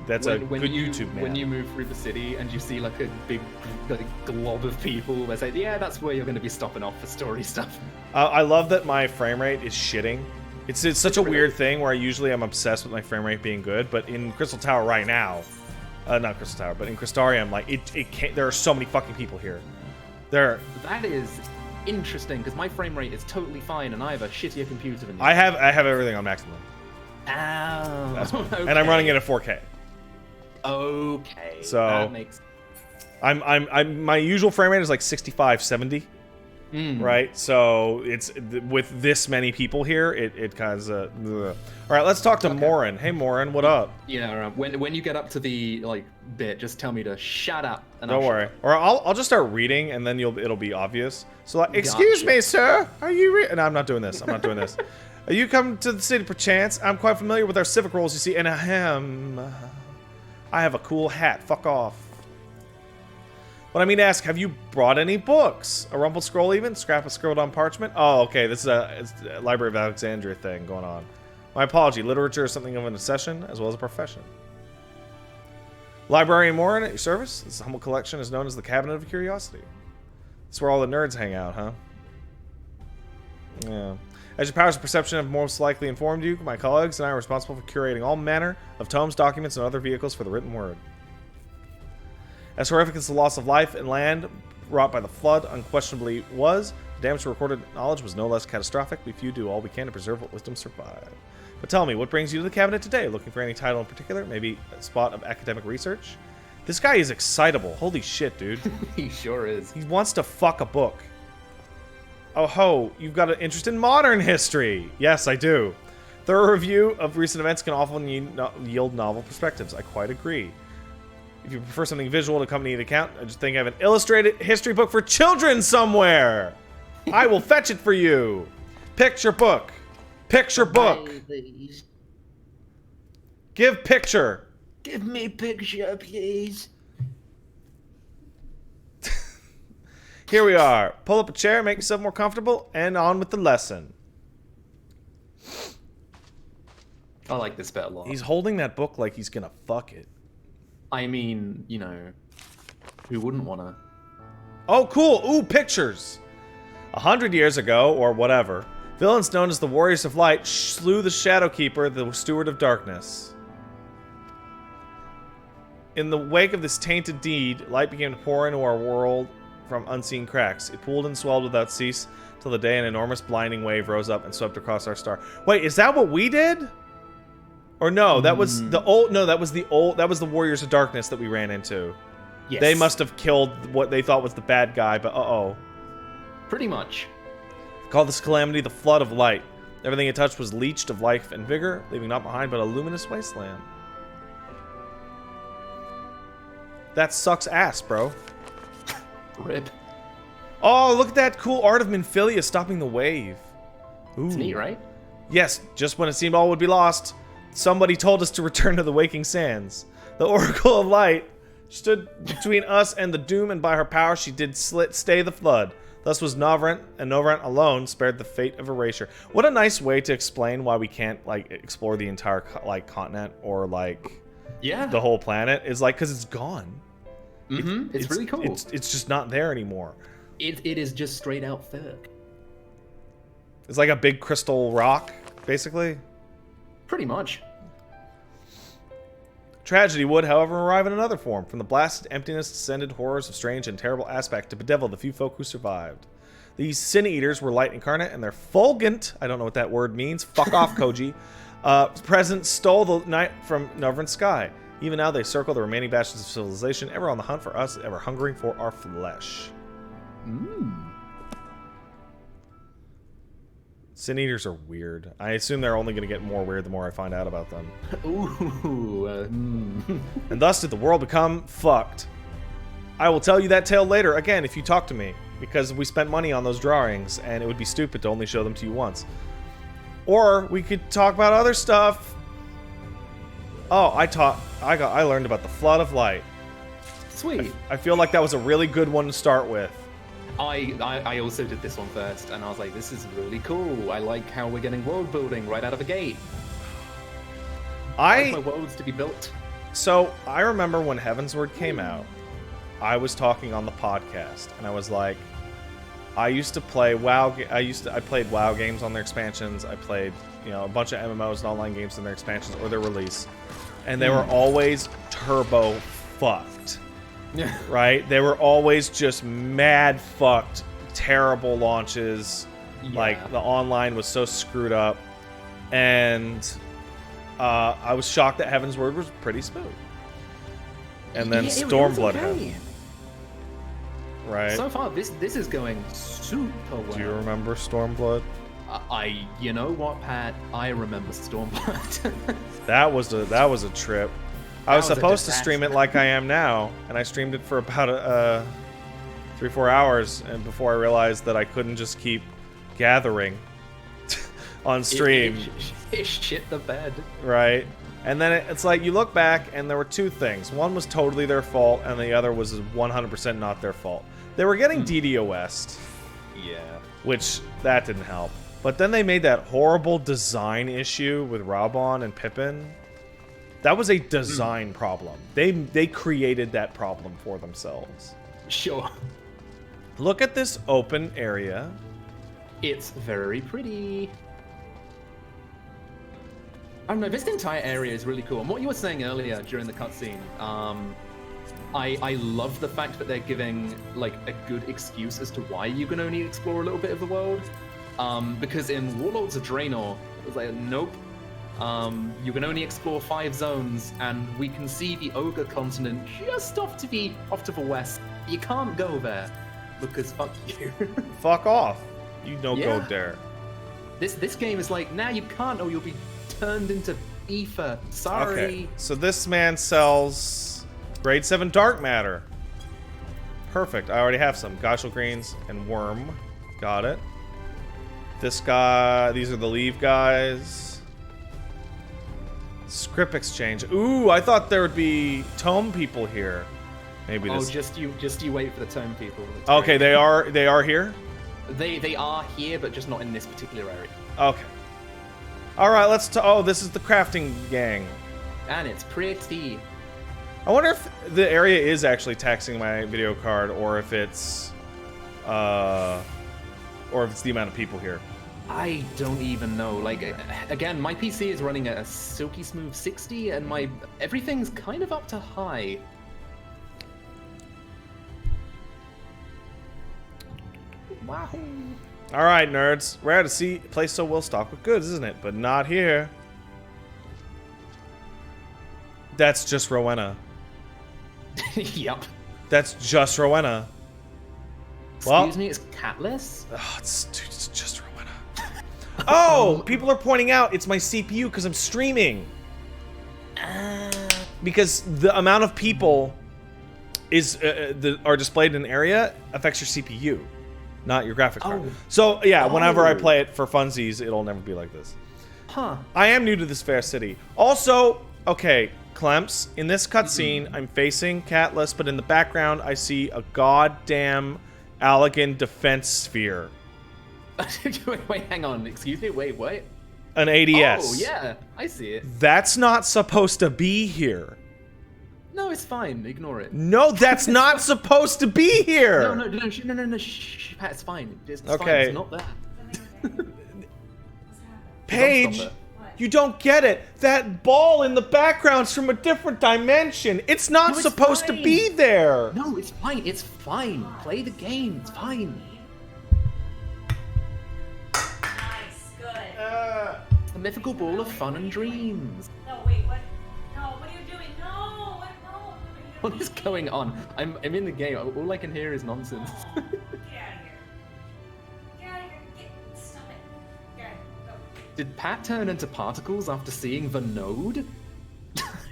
That's a good YouTube man. When you move through the city and you see like a big like, glob of people, they say, yeah, that's where you're going to be stopping off for story stuff. I love that my frame rate is shitting. It's such a weird thing where usually I'm obsessed with my frame rate being good, but in Crystal Tower right now, not Crystal Tower, but in Crystarium, like it can't. There are so many fucking people here. That is interesting because my frame rate is totally fine and I have a shittier computer than you. I have everything on maximum. Oh, okay. And I'm running it at 4K. Okay. So that makes. I'm my usual frame rate is like 65, 70. Right, so it's with this many people here, it kind of. All right, let's talk to Morin. Hey, Morin, what up? Yeah, when you get up to the like bit, just tell me to shut up. And Don't I'll worry, shut up. or I'll just start reading, and then it'll be obvious. So like, excuse me, sir, are you? No, I'm not doing this. I'm not doing this. Are you come to the city perchance? I'm quite familiar with our civic roles, you see, and I have a cool hat. Fuck off. What I mean to ask, have you brought any books? A rumpled scroll even? Scrap of scribbled on parchment? Oh, okay, this is it's a Library of Alexandria thing going on. My apology, literature is something of an obsession as well as a profession. Librarian Morin at your service? This humble collection is known as the Cabinet of Curiosity. It's where all the nerds hang out, huh? Yeah. As your powers of perception have most likely informed you, my colleagues and I are responsible for curating all manner of tomes, documents, and other vehicles for the written word. As horrific as the loss of life and land wrought by the flood unquestionably was, the damage to recorded knowledge was no less catastrophic. We few do all we can to preserve what wisdom survived. But tell me, what brings you to the cabinet today? Looking for any title in particular? Maybe a spot of academic research? This guy is excitable. Holy shit, dude. He sure is. He wants to fuck a book. Oh ho, you've got an interest in modern history. Yes, I do. Thorough review of recent events can often yield novel perspectives. I quite agree. If you prefer something visual to accompany the account, I just think I have an illustrated history book for children somewhere. I will fetch it for you. Picture book. Picture book. Please. Give picture. Give me picture, please. Here we are. Pull up a chair, make yourself more comfortable, and on with the lesson. I like this bit a lot. He's holding that book like he's gonna fuck it. I mean, you know, who wouldn't wanna? Oh, cool. Ooh, pictures. 100 years ago, or whatever, villains known as the Warriors of Light slew the Shadowkeeper, the Steward of Darkness. In the wake of this tainted deed, light began to pour into our world from unseen cracks. It pooled and swelled without cease till the day an enormous blinding wave rose up and swept across our star. Wait, is that what we did? Or no, that was the old. No, that was the old. That was the Warriors of Darkness that we ran into. Yes. They must have killed what they thought was the bad guy, but uh-oh. Pretty much. Called this calamity the Flood of Light. Everything it touched was leached of life and vigor, leaving naught behind but a luminous wasteland. That sucks ass, bro. Rip. Oh, look at that cool art of Minfilia stopping the wave. Ooh. It's neat, right? Yes, just when it seemed all would be lost, somebody told us to return to the waking sands. The Oracle of Light stood between us and the doom, and by her power she did stay the flood. Thus was Novrent, and Novrent alone spared the fate of erasure. What a nice way to explain why we can't, like, explore the entire, like, continent or, like, the whole planet. Is like, because it's gone. It's really cool. It's just not there anymore. It is just straight out Ferg. It's like a big crystal rock, basically. Pretty much. Tragedy would, however, arrive in another form. From the blasted emptiness descended horrors of strange and terrible aspect to bedevil the few folk who survived. These sin eaters were light incarnate, and their fulgent, I don't know what that word means, fuck off, Koji, presence stole the night from Novrent's sky. Even now they circle the remaining bastions of civilization, ever on the hunt for us, ever hungering for our flesh. Sin eaters are weird. I assume they're only going to get more weird the more I find out about them. And thus did the world become fucked. I will tell you that tale later, again, if you talk to me. Because we spent money on those drawings, and it would be stupid to only show them to you once. Or we could talk about other stuff. Oh, I learned about the Flood of Light. Sweet. I feel like that was a really good one to start with. I also did this one first, and I was like, this is really cool. I like how we're getting world building right out of the gate. I like my worlds to be built. So, I remember when Heavensward came out, I was talking on the podcast, and I was like, I used to play WoW. I played WoW games on their expansions. I played, a bunch of MMOs and online games on their expansions or their release, and they were always turbo fucked. Right? They were always just mad fucked, terrible launches. Like, the online was so screwed up. And I was shocked that Heavensward was pretty smooth. And then Stormblood happened. Right? So far, this is going super well. Do you remember Stormblood? You know what, Pat? I remember Stormblood. That was a trip. I was supposed to stream it like I am now, and I streamed it for about 3-4 hours, and before I realized that I couldn't just keep gathering on stream. It shit the bed. Right. And then it's like, you look back, and there were two things. One was totally their fault, and the other was 100% not their fault. They were getting DDoS'd. Yeah. Which, that didn't help. But then they made that horrible design issue with Raubon and Pippin. That was a design problem. They created that problem for themselves. Sure. Look at this open area. It's very pretty. I don't know, this entire area is really cool. And what you were saying earlier during the cutscene, I love the fact that they're giving like a good excuse as to why you can only explore a little bit of the world. Because in Warlords of Draenor, it was like, nope. You can only explore 5 zones, and we can see the Ogre continent just off to the west. You can't go there because fuck you. Fuck off. You don't go there. This game is like, nah, you can't, or you'll be turned into ether. Sorry. Okay, so this man sells grade 7 dark matter. Perfect. I already have some. Goshel greens and worm. Got it. This guy. These are the leave guys. Script exchange. Ooh, I thought there would be tome people here. Maybe this. Oh, just you wait for the tome people. Okay, they are here. They are here, but just not in this particular area. Okay. All right, let's. Oh, this is the crafting gang. And it's pretty. I wonder if the area is actually taxing my video card, or if it's the amount of people here. I don't even know. Like, again, my PC is running at a silky smooth 60, and everything's kind of up to high. Wow. All right, nerds. Rare to see a place so well stocked with goods, isn't it? But not here. That's just Rowena. Yep. That's just Rowena. Excuse me, it's Catless? Oh, it's just Rowena. Oh, people are pointing out it's my CPU because I'm streaming. Because the amount of people are displayed in an area affects your CPU, not your graphics card. So yeah, whenever I play it for funsies, it'll never be like this. Huh. I am new to this fair city. Also, okay, Clemps, in this cutscene, I'm facing Catless, but in the background, I see a goddamn Allegan defense sphere. Wait, hang on. Excuse me? Wait, what? An ADS. Oh, yeah. I see it. That's not supposed to be here. No, it's fine. Ignore it. No, that's not supposed to be here. No. Shh, Pat, it's fine. It's fine. Okay. It's not there. Paige, you don't get it. That ball in the background's from a different dimension. It's not supposed to be there. No, it's fine. It's fine. Play the game. It's fine. Nice, good. A mythical ball of fun and dreams. No, wait, what? No, what are you doing? No, what? No. What is going on? I'm in the game. All I can hear is nonsense. Get out of here. Get out of here. Stop it. Get out of here. Go. Did Pat turn into particles after seeing the node?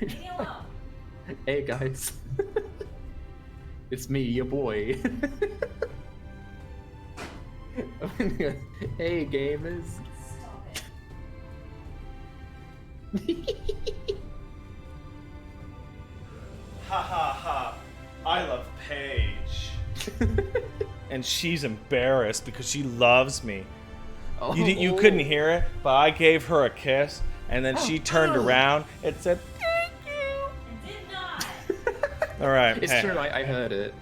Leave me alone. Hey guys. It's me, your boy. Hey gamers. Stop Ha ha ha. I love Paige. And she's embarrassed because she loves me. Oh. You couldn't hear it, but I gave her a kiss, and then she turned around and said, "Thank you." It did not. All right. It's hey. true, I heard it.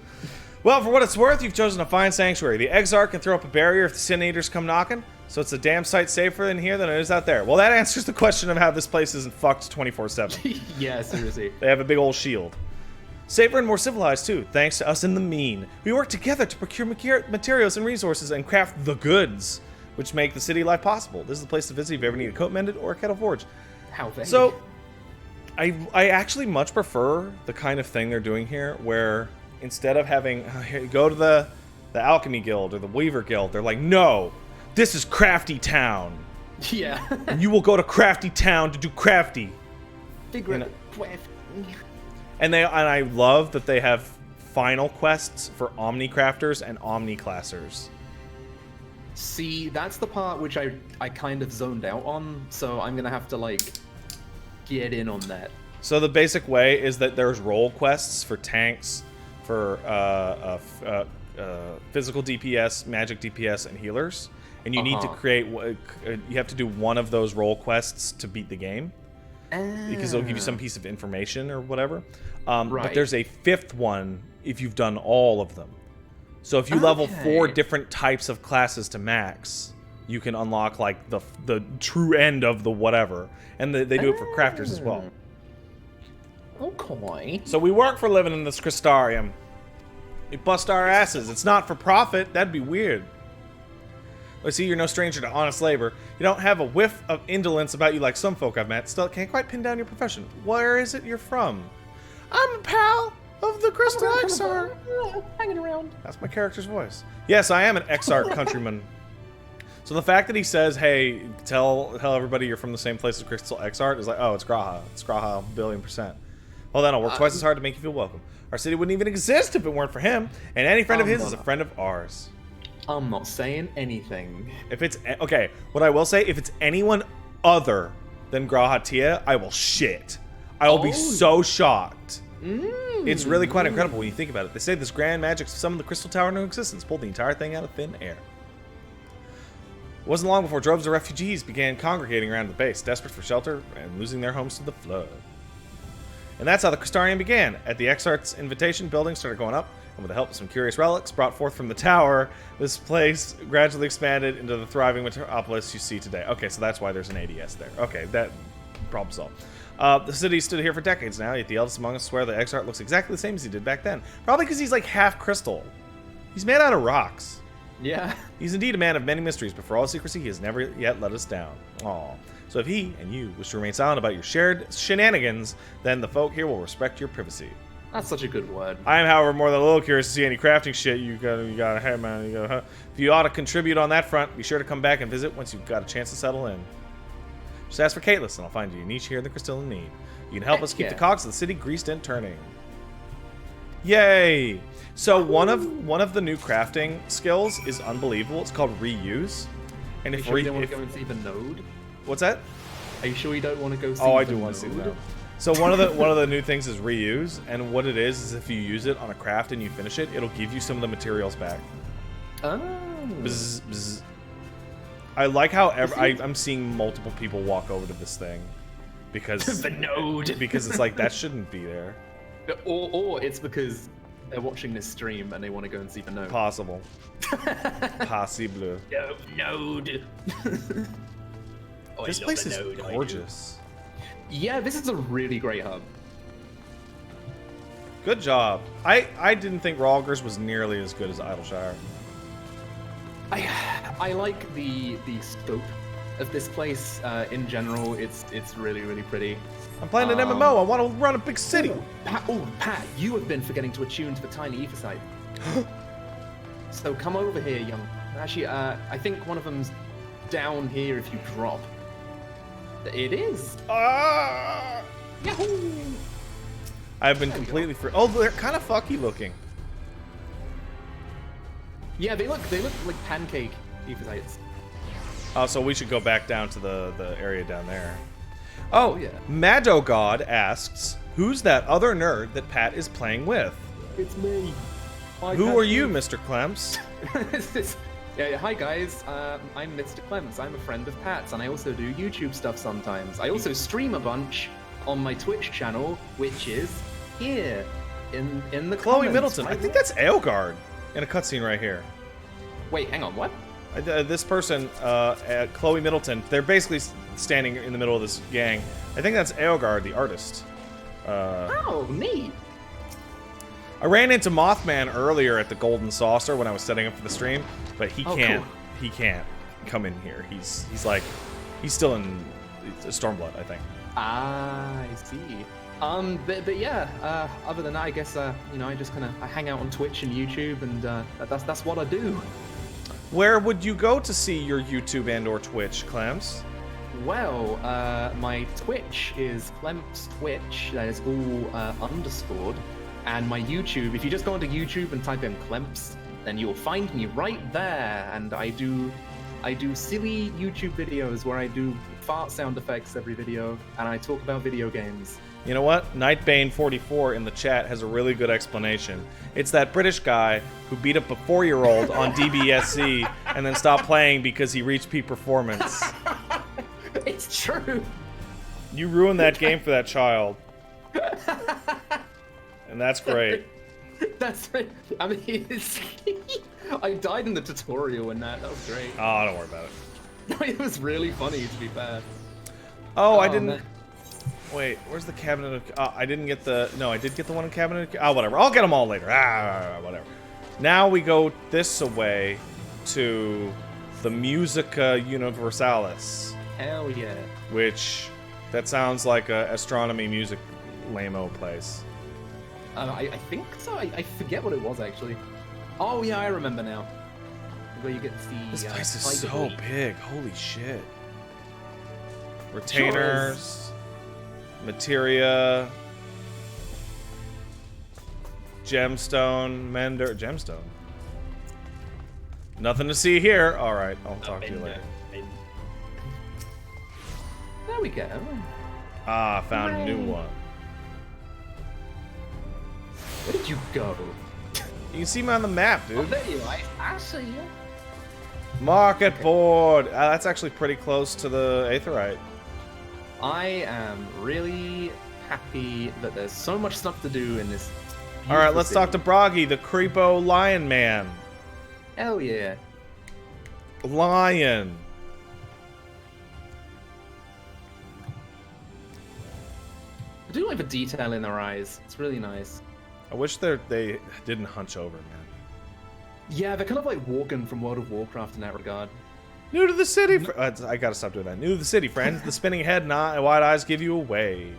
Well, for what it's worth, you've chosen a fine sanctuary. The Exarch can throw up a barrier if the Sin Eaters come knocking, so it's a damn sight safer in here than it is out there. Well, that answers the question of how this place isn't fucked 24/7. Yeah, seriously. They have a big old shield. Safer and more civilized, too, thanks to us in the mean. We work together to procure materials and resources and craft the goods, which make the city life possible. This is the place to visit if you ever need a coat mended or a kettle forged. How vague. So, I actually much prefer the kind of thing they're doing here, where instead of having go to the Alchemy Guild or the Weaver Guild, they're like, no, this is Crafty Town. Yeah. And you will go to Crafty Town to do crafty. And I love that they have final quests for Omnicrafters and Omniclassers. See, that's the part which I kind of zoned out on, so I'm gonna have to, like, get in on that. So the basic way is that there's role quests for tanks, for physical DPS, magic DPS, and healers. And you need to create, you have to do one of those role quests to beat the game. Because it'll give you some piece of information or whatever. But there's a fifth one if you've done all of them. So if you level 4 different types of classes to max, you can unlock like the true end of the whatever. And they do it for crafters as well. Okay. So we work for a living in this Crystarium. We bust our asses. It's not for profit. That'd be weird. I see you're no stranger to honest labor. You don't have a whiff of indolence about you like some folk I've met. Still, can't quite pin down your profession. Where is it you're from? I'm a pal of the Crystal Exarch. Hanging around. That's my character's voice. Yes, I am an Exarch countryman. So the fact that he says, hey, tell everybody you're from the same place as Crystal Exarch is like, oh, it's Graha. It's Graha, $1,000,000,000. Well, then I'll work twice as hard to make you feel welcome. Our city wouldn't even exist if it weren't for him. And any friend of his is a friend of ours. I'm not saying anything. If it's okay, what I will say, if it's anyone other than Graha Tia, I will shit. I will be so shocked. It's really quite incredible when you think about it. They say this grand magic summoned the Crystal Tower into existence, pulled the entire thing out of thin air. It wasn't long before droves of refugees began congregating around the base, desperate for shelter and losing their homes to the flood. And that's how the Crystarium began. At the Exarch's invitation, buildings started going up, and with the help of some curious relics brought forth from the tower, this place gradually expanded into the thriving metropolis you see today. Okay, so that's why there's an ADS there. Okay, that problem solved. The city stood here for decades now, yet the eldest among us swear the Exarch looks exactly the same as he did back then. Probably because he's like half crystal. He's made out of rocks. Yeah. He's indeed a man of many mysteries, but for all secrecy, he has never yet let us down. Aw. So if he and you wish to remain silent about your shared shenanigans, then the folk here will respect your privacy. That's such a good word. I am, however, more than a little curious to see any crafting shit you got ahead, man. If you ought to contribute on that front, be sure to come back and visit once you've got a chance to settle in. Just ask for Caitlus, and I'll find you a niche here in the Crystalline Need. You can help us keep the cogs of the city greased and turning. Yay! So one of the new crafting skills is unbelievable. It's called reuse. And Are you sure you don't want to go and see the node? What's that? Are you sure you don't want to go see Oh, I the do want to see node? the node. So one of the new things is reuse, and what it is if you use it on a craft and you finish it, it'll give you some of the materials back. Oh. Bzz, bzz. I like how I'm seeing multiple people walk over to this thing because the node. Because it's like that shouldn't be there. Or it's because they're watching this stream and they want to go and see the node. Possible. Possible. No, node. This place is gorgeous. Yeah, this is a really great hub. Good job. I didn't think Ralgers was nearly as good as Idleshire. I like the scope of this place in general. It's really, really pretty. I'm playing an MMO. I want to run a big city. Pat, you have been forgetting to attune to the tiny ether site. So come over here, young. Actually, I think one of them's down here if you drop. It is. Yahoo! I've been completely free. Oh, they're kind of fucky looking. Yeah, they look like pancake ethersites. Oh, so we should go back down to the area down there. Oh, yeah. Madogod asks, "Who's that other nerd that Pat is playing with?" It's me. Who are you, Mr. Clemps? Yeah, hi guys, I'm Mr. Clements. I'm a friend of Pat's, and I also do YouTube stuff sometimes. I also stream a bunch on my Twitch channel, which is here in the Chloe comments. Middleton. I think that's Aelgard in a cutscene right here. Wait, hang on, what? This person, Chloe Middleton, they're basically standing in the middle of this gang. I think that's Aelgard, the artist. Oh, neat. I ran into Mothman earlier at the Golden Saucer when I was setting up for the stream, but he can't. Cool. He can't come in here. He's still in Stormblood, I think. Ah, I see. But yeah. Other than that, I guess I just I hang out on Twitch and YouTube, and that's what I do. Where would you go to see your YouTube and/or Twitch, Clems? Well, my Twitch is Clemps Twitch. That is all underscored. And my YouTube, if you just go onto YouTube and type in Clemps, then you'll find me right there. And I do silly YouTube videos where I do fart sound effects every video, and I talk about video games. You know what? Nightbane44 in the chat has a really good explanation. It's that British guy who beat up a 4-year-old on DBSC and then stopped playing because he reached peak performance. It's true. You ruined that game for that child. And that's great. That's right. I mean, I died in the tutorial and that was great. Oh, don't worry about it. It was really funny, to be fair. Oh, I didn't... man. Wait, where's the cabinet of... I didn't get the... No, I did get the one in cabinet of... Oh, whatever. I'll get them all later. Whatever. Now we go this way to the Musica Universalis. Hell yeah. Which... That sounds like a astronomy music lame-o place. I think so. I forget what it was, actually. Oh, yeah, I remember now. Where you get to see... This place is so Tiger. big. Holy shit. Retainers. Materia. Gemstone. Mender. Gemstone. Nothing to see here. Alright, I'll talk to you later. There we go. Ah, found a new one. Where did you go? You can see me on the map, dude. Oh, there you are. I see you. Market board. That's actually pretty close to the Aetherite. I am really happy that there's so much stuff to do in this. All right, let's talk to Broggy, the creepo lion man. Hell yeah. Lion. I do like the detail in their eyes. It's really nice. I wish they didn't hunch over, man. Yeah, they're kind of like Worgen from World of Warcraft in that regard. New to the city. I gotta stop doing that. New to the city, friends. The spinning head and wide eyes give you away.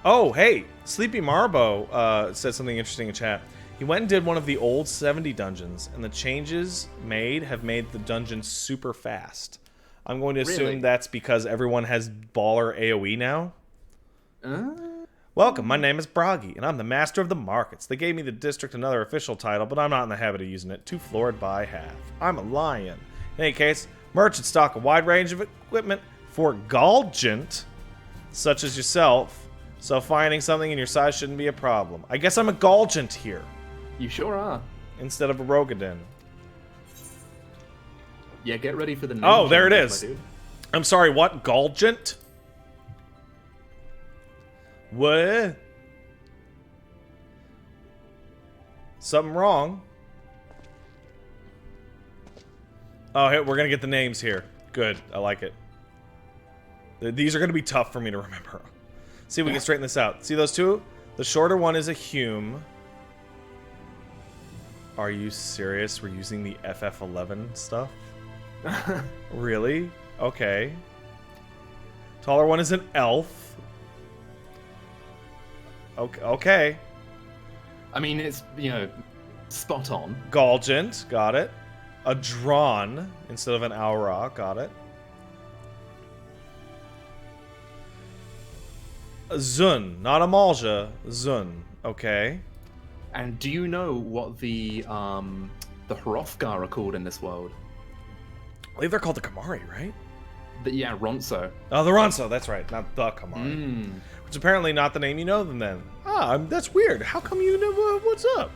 Oh, hey, Sleepy Marbo said something interesting in chat. He went and did one of the old 70 dungeons, and the changes made have made the dungeon super fast. I'm going to assume that's because everyone has baller AoE now. Welcome, my name is Bragi, and I'm the master of the markets. They gave me the district another official title, but I'm not in the habit of using it. Too florid by half. I'm a lion. In any case, merchants stock a wide range of equipment for Galgant, such as yourself, so finding something in your size shouldn't be a problem. I guess I'm a Galgant here. You sure are. Instead of a Rogadin. Yeah, get ready for the Oh, there it changes, is. my dude. I'm sorry, what? Galgant? What? Something wrong. Oh, hey, we're gonna get the names here. Good, I like it. These are gonna be tough for me to remember. See if we can straighten this out. See those two? The shorter one is a Hume. Are you serious? We're using the FF11 stuff? Really? Okay. Taller one is an elf. Okay. I mean, it's, you know, spot on. Galgant, got it. A Drawn instead of an Aura, got it. A Zun, not a Malja, Zun, okay. And do you know what the Hrothgar are called in this world? I believe they're called the Kamari, right? Yeah, Ronso. Oh, the Ronso, that's right, not the Kamari. Which is apparently not the name you know them then. Ah, that's weird. How come you know what's up?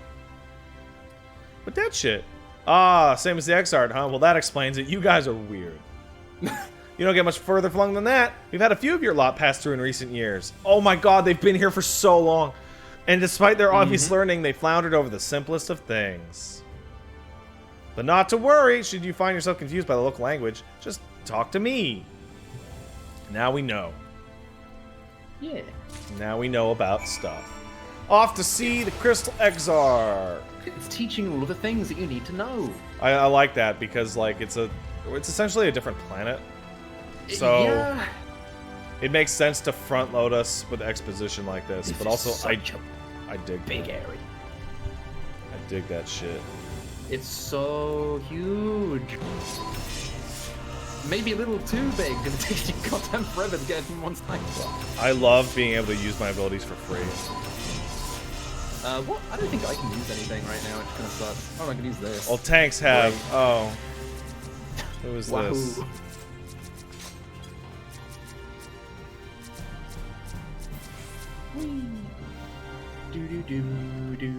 With that shit. Ah, same as the X-Art, huh? Well, that explains it. You guys are weird. You don't get much further flung than that. We've had a few of your lot pass through in recent years. Oh my god, they've been here for so long. And despite their obvious learning, they floundered over the simplest of things. But not to worry, should you find yourself confused by the local language, just talk to me. Now we know. Yeah. Now we know about stuff. Off to see the Crystal Exarch. It's teaching all of the things that you need to know. I like that because like it's essentially a different planet. So yeah. It makes sense to front load us with exposition like this, but also I dig big that. area. I dig that shit. It's so huge. Maybe a little too big because it takes you goddamn forever to get from one side. I love being able to use my abilities for free. What? I don't think I can use anything right now, which kind of sucks. Oh, I can use this. Well, tanks have. Wait. Oh. Who is Wahoo. this? Do do do do.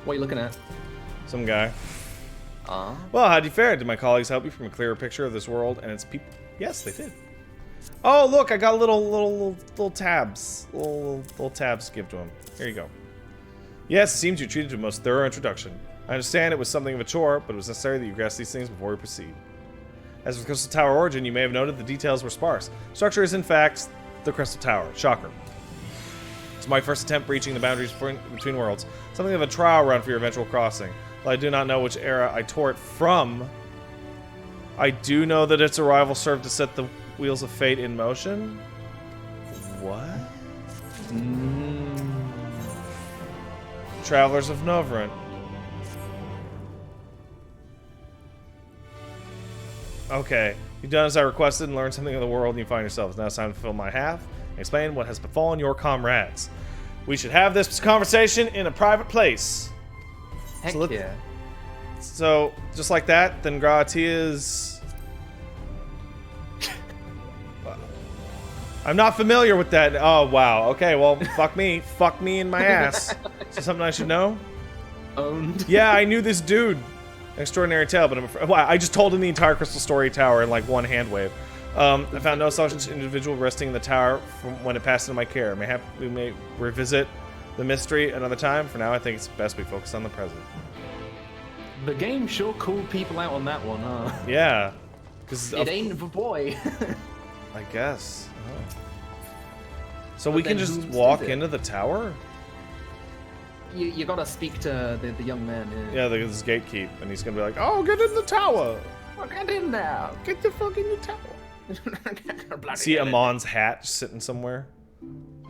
What are you looking at? Some guy. Ah. Well, how'd you fare? Did my colleagues help you from a clearer picture of this world and its people? Yes, they did. Oh, look, I got little tabs. Little tabs to give to him. Here you go. Yes, it seems you treated to a most thorough introduction. I understand it was something of a chore, but it was necessary that you grasp these things before we proceed. As for the Crystal Tower origin, you may have noted the details were sparse. Structure is, in fact, the Crystal Tower, Chakra. It's my first attempt breaching the boundaries between worlds. Something of a trial run for your eventual crossing. Though I do not know which era I tore it from, I do know that its arrival served to set the wheels of fate in motion. What? Travelers of Novrent. Okay, you've done as I requested and learned something of the world you find yourselves. Now it's time to fill my half and explain what has befallen your comrades. We should have this conversation in a private place. Heck yeah. So, just like that, then Gratia's... I'm not familiar with that. Oh, wow. Okay, well, fuck me. Fuck me in my ass. Is that something I should know? Owned. Yeah, I knew this dude. Extraordinary tale, but I'm afraid... Well, I just told him the entire Crystal Story Tower in like one hand wave. I found no such individual resting in the tower from when it passed into my care. We may revisit the mystery another time. For now, I think it's best we focus on the present. The game sure called people out on that one, huh? Yeah. Cause it ain't the boy. I guess. Oh. So But we can then just who walk says it? into the tower? You gotta speak to the young man. Yeah, this gatekeep, and he's gonna be like, "Oh, get in the tower! Oh, get in there! Get the fuck in the tower!" See Amon's hat just sitting somewhere.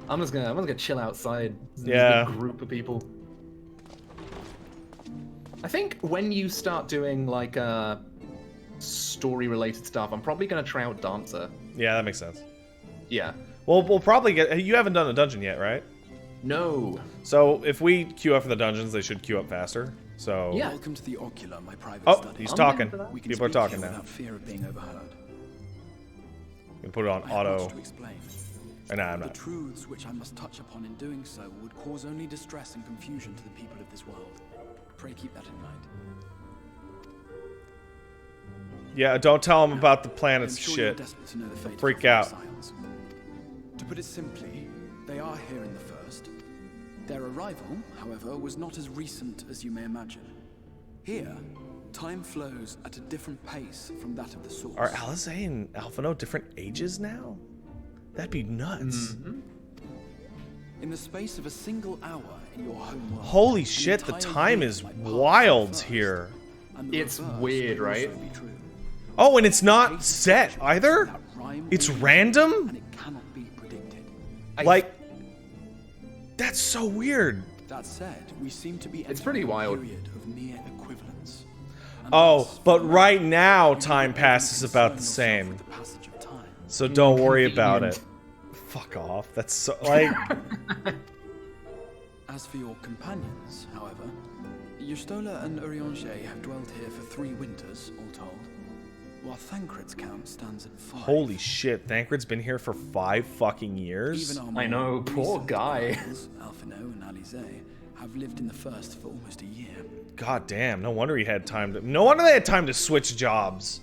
I'm just gonna chill outside. Yeah. This big group of people. I think when you start doing like story-related stuff, I'm probably gonna try out Dancer. Yeah, that makes sense. Yeah. Well, we'll probably get... You haven't done a dungeon yet, right? No. So if we queue up for the dungeons, they should queue up faster. So... Yeah. Welcome to the Ocular, my private Oh, study. he's talking. We can People are speak talking here now. without fear of being overheard. You can put it on I have auto. much to explain. Nah, I'm The not. truths which I must touch upon in doing so would cause only distress and confusion to the people of this world. Pray keep that in mind. Yeah, don't tell him about the planets I'm sure you're shit. desperate to know the fate of Freak our out. scions. To put it simply, they are here in the first. Their arrival, however, was not as recent as you may imagine. Here, time flows at a different pace from that of the source. Are Alizé and Alphino different ages now? That'd be nuts. In the space of a single hour in your home world. Holy shit, the time is wild here. It's weird, right? Oh, and it's not set either? It's random? Like, that's so weird. That said, we seem to be It's pretty wild. period of near equivalence. Oh, but right now time passes about the same. So don't worry about it. Fuck off. That's so, like... As for your companions, however, Yustola and Urianger have dwelled here for 3 winters, all told, while Thancred's count stands at 5. Holy shit, Thancred's been here for 5 fucking years? Even our I know, poor recent guy. arrivals, Alphino and Alizé, have lived in the first for almost a year. God damn, no wonder he had time to... No wonder they had time to switch jobs.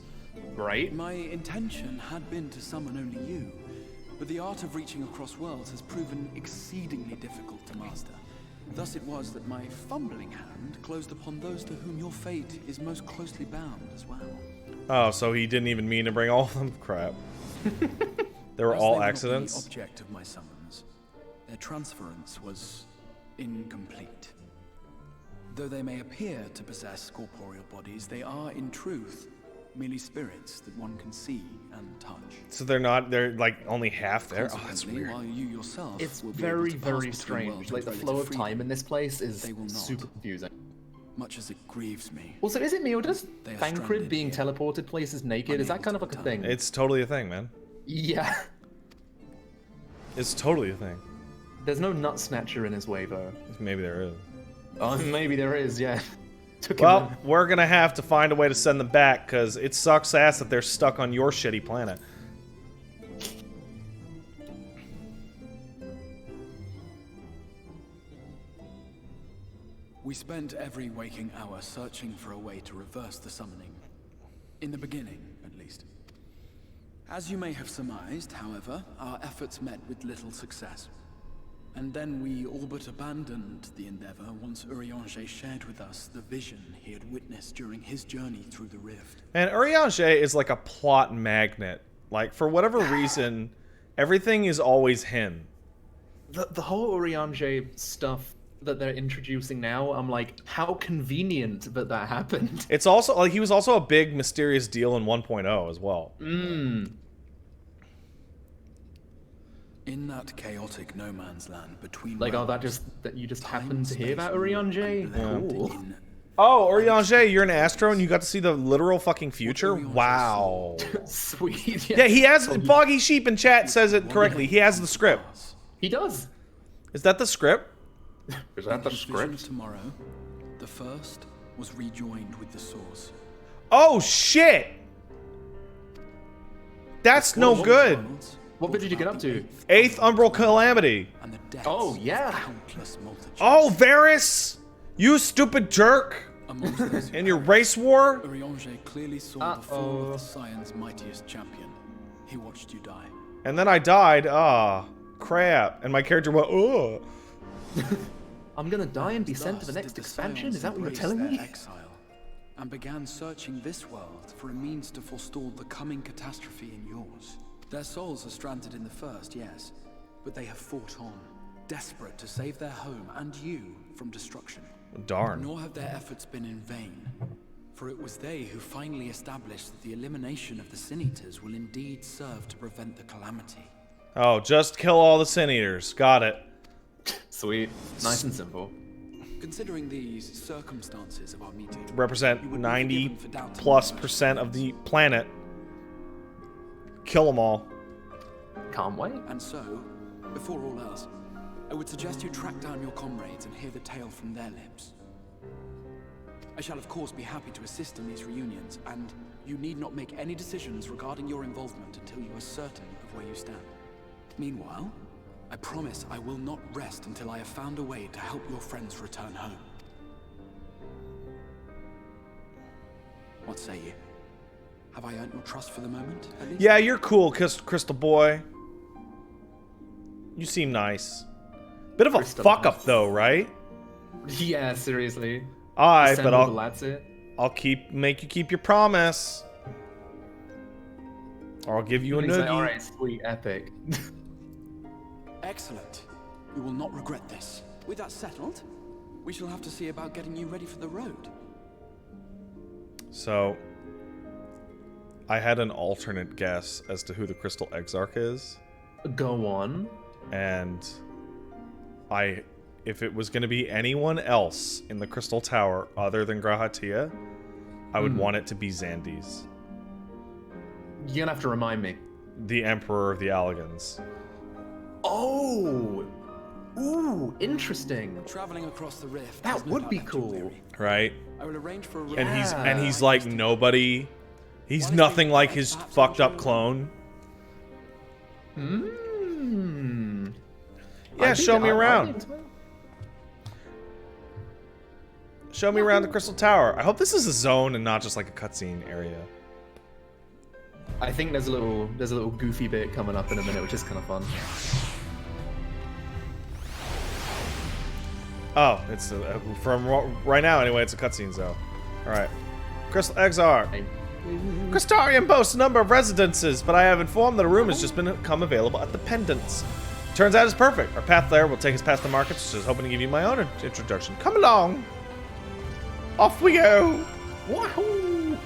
Right? My intention had been to summon only you, but the art of reaching across worlds has proven exceedingly difficult to master. Thus it was that my fumbling hand closed upon those to whom your fate is most closely bound as well. Oh, so he didn't even mean to bring all of them? Crap. They were As all they were not accidents? the object of my summons, their transference was incomplete. Though they may appear to possess corporeal bodies, they are, in truth, merely spirits that one can see and touch. So they're like only half there? Oh, that's Consequently, weird. while you yourself It's will be very, able to pass very between strange. worlds Like, the with flow of freedom, time in this place is they will not. super confusing. Much as it grieves me. Also, is it me or does They are Thancred stranded being here, teleported places naked, is that kind of like a thing? It's totally a thing, man. Yeah. It's totally a thing. There's no nut snatcher in his way, though. Maybe there is. Oh, maybe there is, yeah. Took him Well, a- we're gonna have to find a way to send them back, because it sucks ass that they're stuck on your shitty planet. We spent every waking hour searching for a way to reverse the summoning. In the beginning, at least. As you may have surmised, however, our efforts met with little success. And then we all but abandoned the endeavor once Urianger shared with us the vision he had witnessed during his journey through the rift. And Urianger is like a plot magnet. Like, for whatever reason, everything is always him. The whole Urianger stuff that they're introducing now, I'm like, how convenient that that happened. It's also, like, he was also a big mysterious deal in 1.0 as well. In that chaotic no man's land between Like, oh, realms, that you just happened to hear about Urianger? Cool. Oh, Urianger, you're an astro and you got to see the literal fucking future? Wow. Sweet. Yeah, he has, Boggy Sheep in chat says it correctly. He has the script. He does. Is that the script? Is that the his vision of tomorrow, the first was rejoined with the source. Oh, shit! That's no good. What bit did you get up to? 8th Umbral Calamity. And the deaths Oh, yeah. of countless multitudes. Oh, Varys! You stupid jerk! Amongst those In your race war? Urianger clearly saw the fall of the Scion's mightiest champion. He watched you die. And then I died. Ah, crap. And my character went, ugh. I'm gonna die and be sent to the Thus next did the expansion? Scions Is that what you're embrace telling their me? exile, and began searching this world for a means to forestall the coming catastrophe in yours. Their souls are stranded in the first, yes, but they have fought on, desperate to save their home and you from destruction. Darn. Nor have their efforts been in vain, for it was they who finally established that the elimination of the Sin Eaters will indeed serve to prevent the calamity. Oh, just kill all the Sin Eaters. Got it. Sweet. Nice and simple. Considering these circumstances of our meeting, Represent you would be 90 forgiven for doubting plus my % of the planet. Kill them all. Can't wait. And so, before all else, I would suggest you track down your comrades and hear the tale from their lips. I shall of course be happy to assist in these reunions, and you need not make any decisions regarding your involvement until you are certain of where you stand. Meanwhile, I promise I will not rest until I have found a way to help your friends return home. What say you? Have I earned your trust for the moment, at least? Yeah, you're cool, Crystal Boy. You seem nice. Bit of a fuck up though, right? Yeah, seriously. Alright, but Assemble the lads here. I'll make you keep your promise. Or I'll give you a He's like, noogie. alright, sweet, epic. Excellent. You will not regret this. With that settled, we shall have to see about getting you ready for the road. So, I had an alternate guess as to who the Crystal Exarch is. Go on. And if it was going to be anyone else in the Crystal Tower other than Grahatia, I would want it to be Xandes. You're gonna have to remind me. The Emperor of the Alligans. Oh! Ooh, interesting. Traveling across the rift. That would be cool. Right? I will arrange for a And he's like nobody. He's nothing like his fucked up clone. Yeah, show me around. Show me around the Crystal Tower. I hope this is a zone and not just like a cutscene area. I think there's a little goofy bit coming up in a minute, which is kind of fun. Oh, it's from right now anyway. It's a cutscene zone. All right, Crystal Exarch. Crystarium boasts a number of residences, but I have informed that a room has just become available at the Pendants. Turns out it's perfect. Our path there will take us past the markets, so I was hoping to give you my own introduction. Come along. Off we go. Wahoo!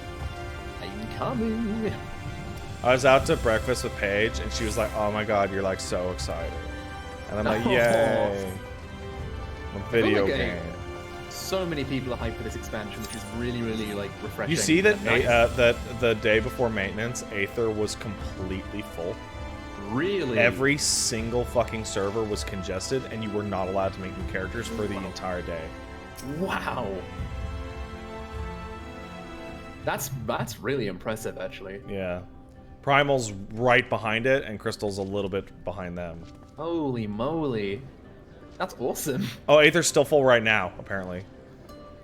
I'm coming. I was out to breakfast with Paige, and she was like, "Oh my god, you're like so excited," and I'm like, "Yay!" A video game. So many people are hyped for this expansion, which is really, really like refreshing. You see that that the day before maintenance, Aether was completely full. Really? Every single fucking server was congested, and you were not allowed to make new characters for the entire day. Wow. That's really impressive, actually. Yeah. Primal's right behind it, and Crystal's a little bit behind them. Holy moly. That's awesome. Oh, Aether's still full right now, apparently.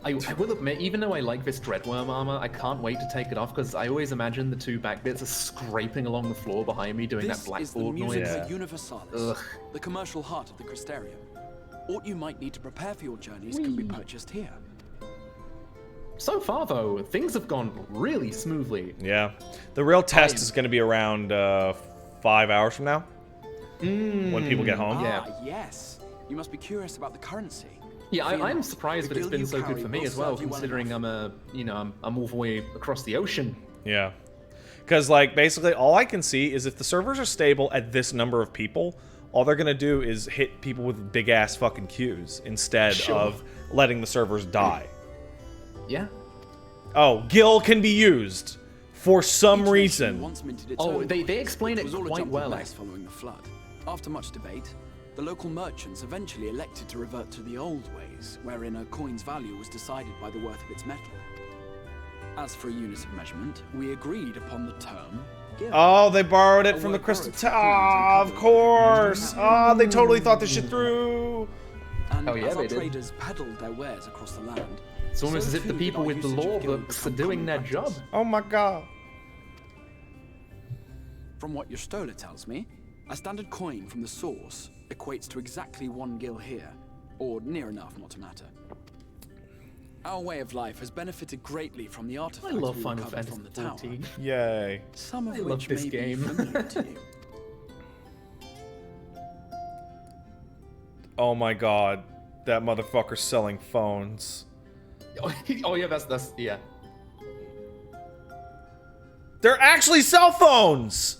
I will admit, even though I like this Dreadworm armor, I can't wait to take it off, because I always imagine the two back bits are scraping along the floor behind me doing that blackboard noise. This is the Universalis, the commercial heart of the Crystarium. What you might need to prepare for your journeys can be purchased here. So far, though, things have gone really smoothly. Yeah. The real test is going to be around 5 hours from now. When people get home. Ah, yes. You must be curious about the currency. Yeah, I'm surprised that it's been so good for me as well, considering I'm all the way across the ocean. Yeah. Because, like, basically all I can see is if the servers are stable at this number of people, all they're going to do is hit people with big-ass fucking queues instead of letting the servers die. Yeah. Oh, Gil can be used for some reason. Oh, they explain it quite well. Following the flood. After much debate, the local merchants eventually elected to revert to the old ways, wherein a coin's value was decided by the worth of its metal. As for a unit of measurement, we agreed upon the term Gil. Oh, they borrowed it from the Crystal Tower. Of course. Oh, they totally thought this shit through. And oh yeah, as our they did. traders peddled their wares across the land, it's almost as if the people with the law books are doing their job. Oh my god. From what your stola tells me, a standard coin from the source equates to exactly 1 gil here, or near enough not to matter. Our way of life has benefited greatly from the artifacts we recovered from the tower. Yay. Some of I which love this may game. be familiar to you. Oh my god. That motherfucker's selling phones. Oh yeah, that's yeah. They're actually cell phones!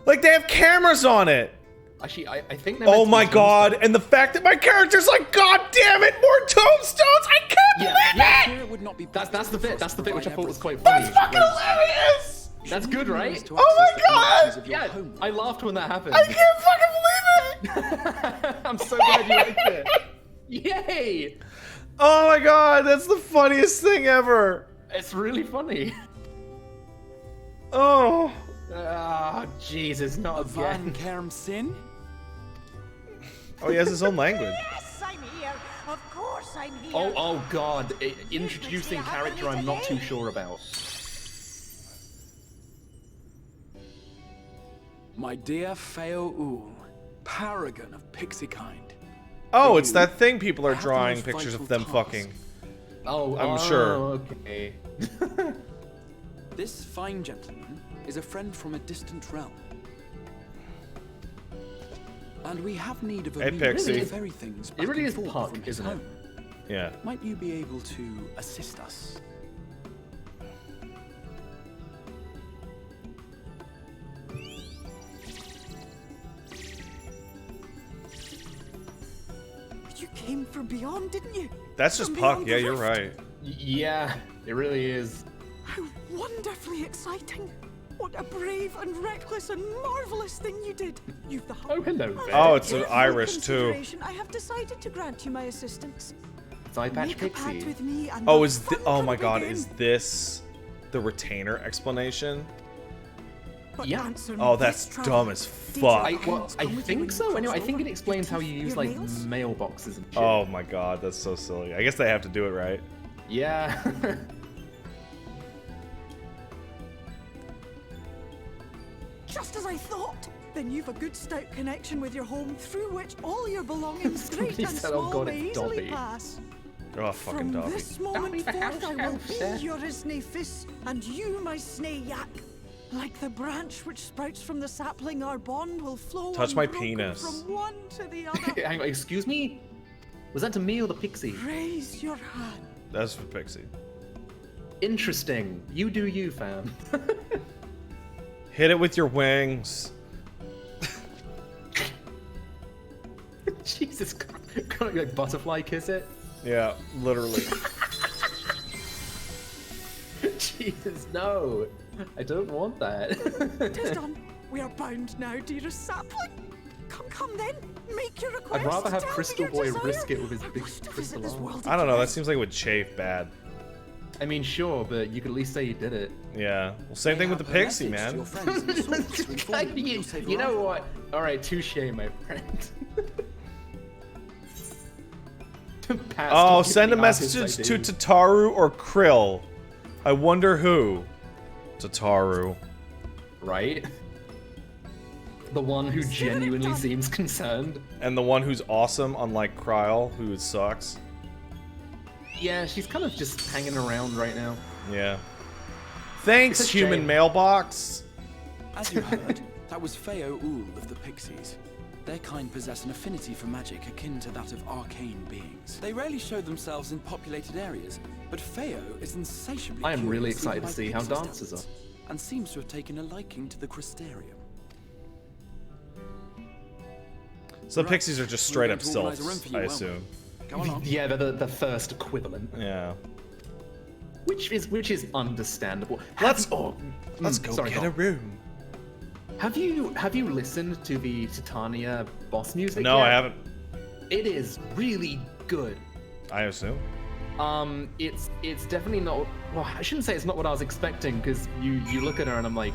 Like, they have cameras on it! Actually, I think. Oh my god! And the fact that my character's like, God damn it, more tombstones! I can't believe it! It would not be That's the bit. That's the bit which I thought was quite funny. That's fucking hilarious! That's good, right? Oh my god! Yeah, I laughed when that happened. I can't fucking believe it! I'm so glad you liked it. Yay! Oh my god, that's the funniest thing ever. It's really funny. Oh. Ah, Jesus, not again. Van Kerm Sin? Oh, he has his own language. Yes, I'm here. Of course I'm here. Oh god, introducing character I'm not too sure about. My dear Feo Ul, paragon of pixie kind. Oh, it's that thing people are drawing pictures of them fucking. Oh, I'm sure. Okay. This fine gentleman is a friend from a distant realm. And we have need of a Hey, means Pixie. to ferry things back It really and is forth Puck, from his isn't it? home. Yeah. Might you be able to assist us? You came from beyond, didn't you? That's just From Puck. beyond Yeah, the you're rift. right. Yeah, it really is. How wonderfully exciting! What a brave and reckless and marvelous thing you did! You've the Oh, hello, Ben. Oh, it's an Careful Irish too. consideration, I have decided to grant you my assistance. It's Eye Patch Make a pact Pixie. with me and Oh, the is fun oh can my god, begin. is this the retainer explanation? But Yeah. answer me Oh, this, that's traveler. dumb as Did fuck. your Well, hands I come with you think when so. you Anyway, I crossed think it over? explains how you Your use like nails? mailboxes and shit. Oh my god, that's so silly. I guess they have to do it right. Yeah. Just as I thought! Then you've a good stout connection with your home through which all your belongings, great Somebody and said, "Oh small, God, may it's easily Dobby." pass. Oh, fucking From Dobby. this moment Dobby the forth, I will house be elf. your isne fis, and you my snake yak. Like the branch which sprouts from the sapling, our bond will flow Touch my unbroken penis. from one to the other. Hang on, excuse me? Was that to me or the pixie? Raise your hand. That's for Pixie. Interesting. You do you, fam. Hit it with your wings. Jesus, can't you like butterfly kiss it? Yeah, literally. Jesus, no. I don't want that. It is done. We are bound now, dearest sapling. Come then. Make your request. I'd rather have Tell me Crystal your Boy desire. risk it with his I big wish to crystal visit this arm. world I don't know, again. that seems like it would chafe bad. I mean, sure, but you could at least say you did it. Yeah. Well, same thing with the Pixie, man. You know what? Alright, touche, my friend. Pat, Oh, stop send a giving me artist message to ideas. Tataru or Krill. I wonder who. Tataru. Right? The one who genuinely seems concerned. And the one who's awesome, unlike Kryl, who sucks. Yeah, she's kind of just hanging around right now. Yeah. Thanks, It's a human shame. mailbox. As you heard, that was Feo Ul of the Pixies. Their kind possess an affinity for magic akin to that of arcane beings. They rarely show themselves in populated areas, but Feo is insatiably I am really curious excited to about see how Pixie's dances talents, and seems to have taken a liking to the Crystarium. So the Right. Pixies are just We're straight going up to organise a room sylphs, for you, I won't we? assume. Go along. Yeah, they're the first equivalent. Yeah. Which is understandable. Let's go get a room. Have you listened to the Titania boss music? No, yet? I haven't. It is really good. I assume. It's definitely not. Well, I shouldn't say it's not what I was expecting, because you look at her and I'm like,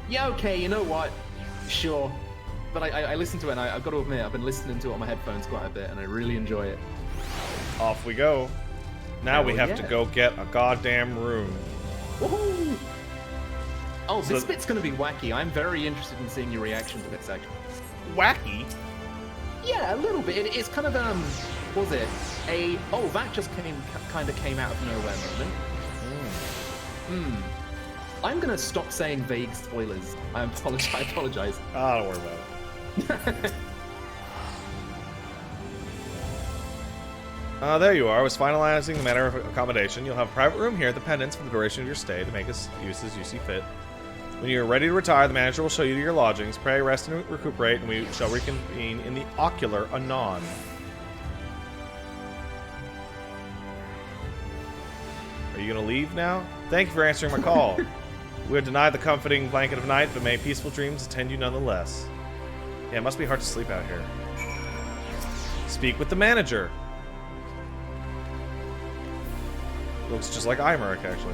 yeah, okay, you know what, sure. But I listened to it and I've got to admit I've been listening to it on my headphones quite a bit and I really enjoy it. Off we go. Now we Hell have to yeah. go get a goddamn room. Woohoo! Oh, this So- bit's gonna be wacky. I'm very interested in seeing your reaction to this section. Wacky? Yeah, a little bit. It's kind of what was it? That just kind of came out of nowhere moment. I'm gonna stop saying vague spoilers. I apologize. Ah, don't worry about it. There you are. I was finalizing the matter of accommodation. You'll have a private room here at the Pendants for the duration of your stay to make as use as you see fit. When you are ready to retire, the manager will show you to your lodgings. Pray, rest, and recuperate, and we shall reconvene in the ocular anon. Are you gonna leave now? Thank you for answering my call. We are denied the comforting blanket of night, but may peaceful dreams attend you nonetheless. Yeah, it must be hard to sleep out here. Speak with the manager. Looks just like Imeric, actually.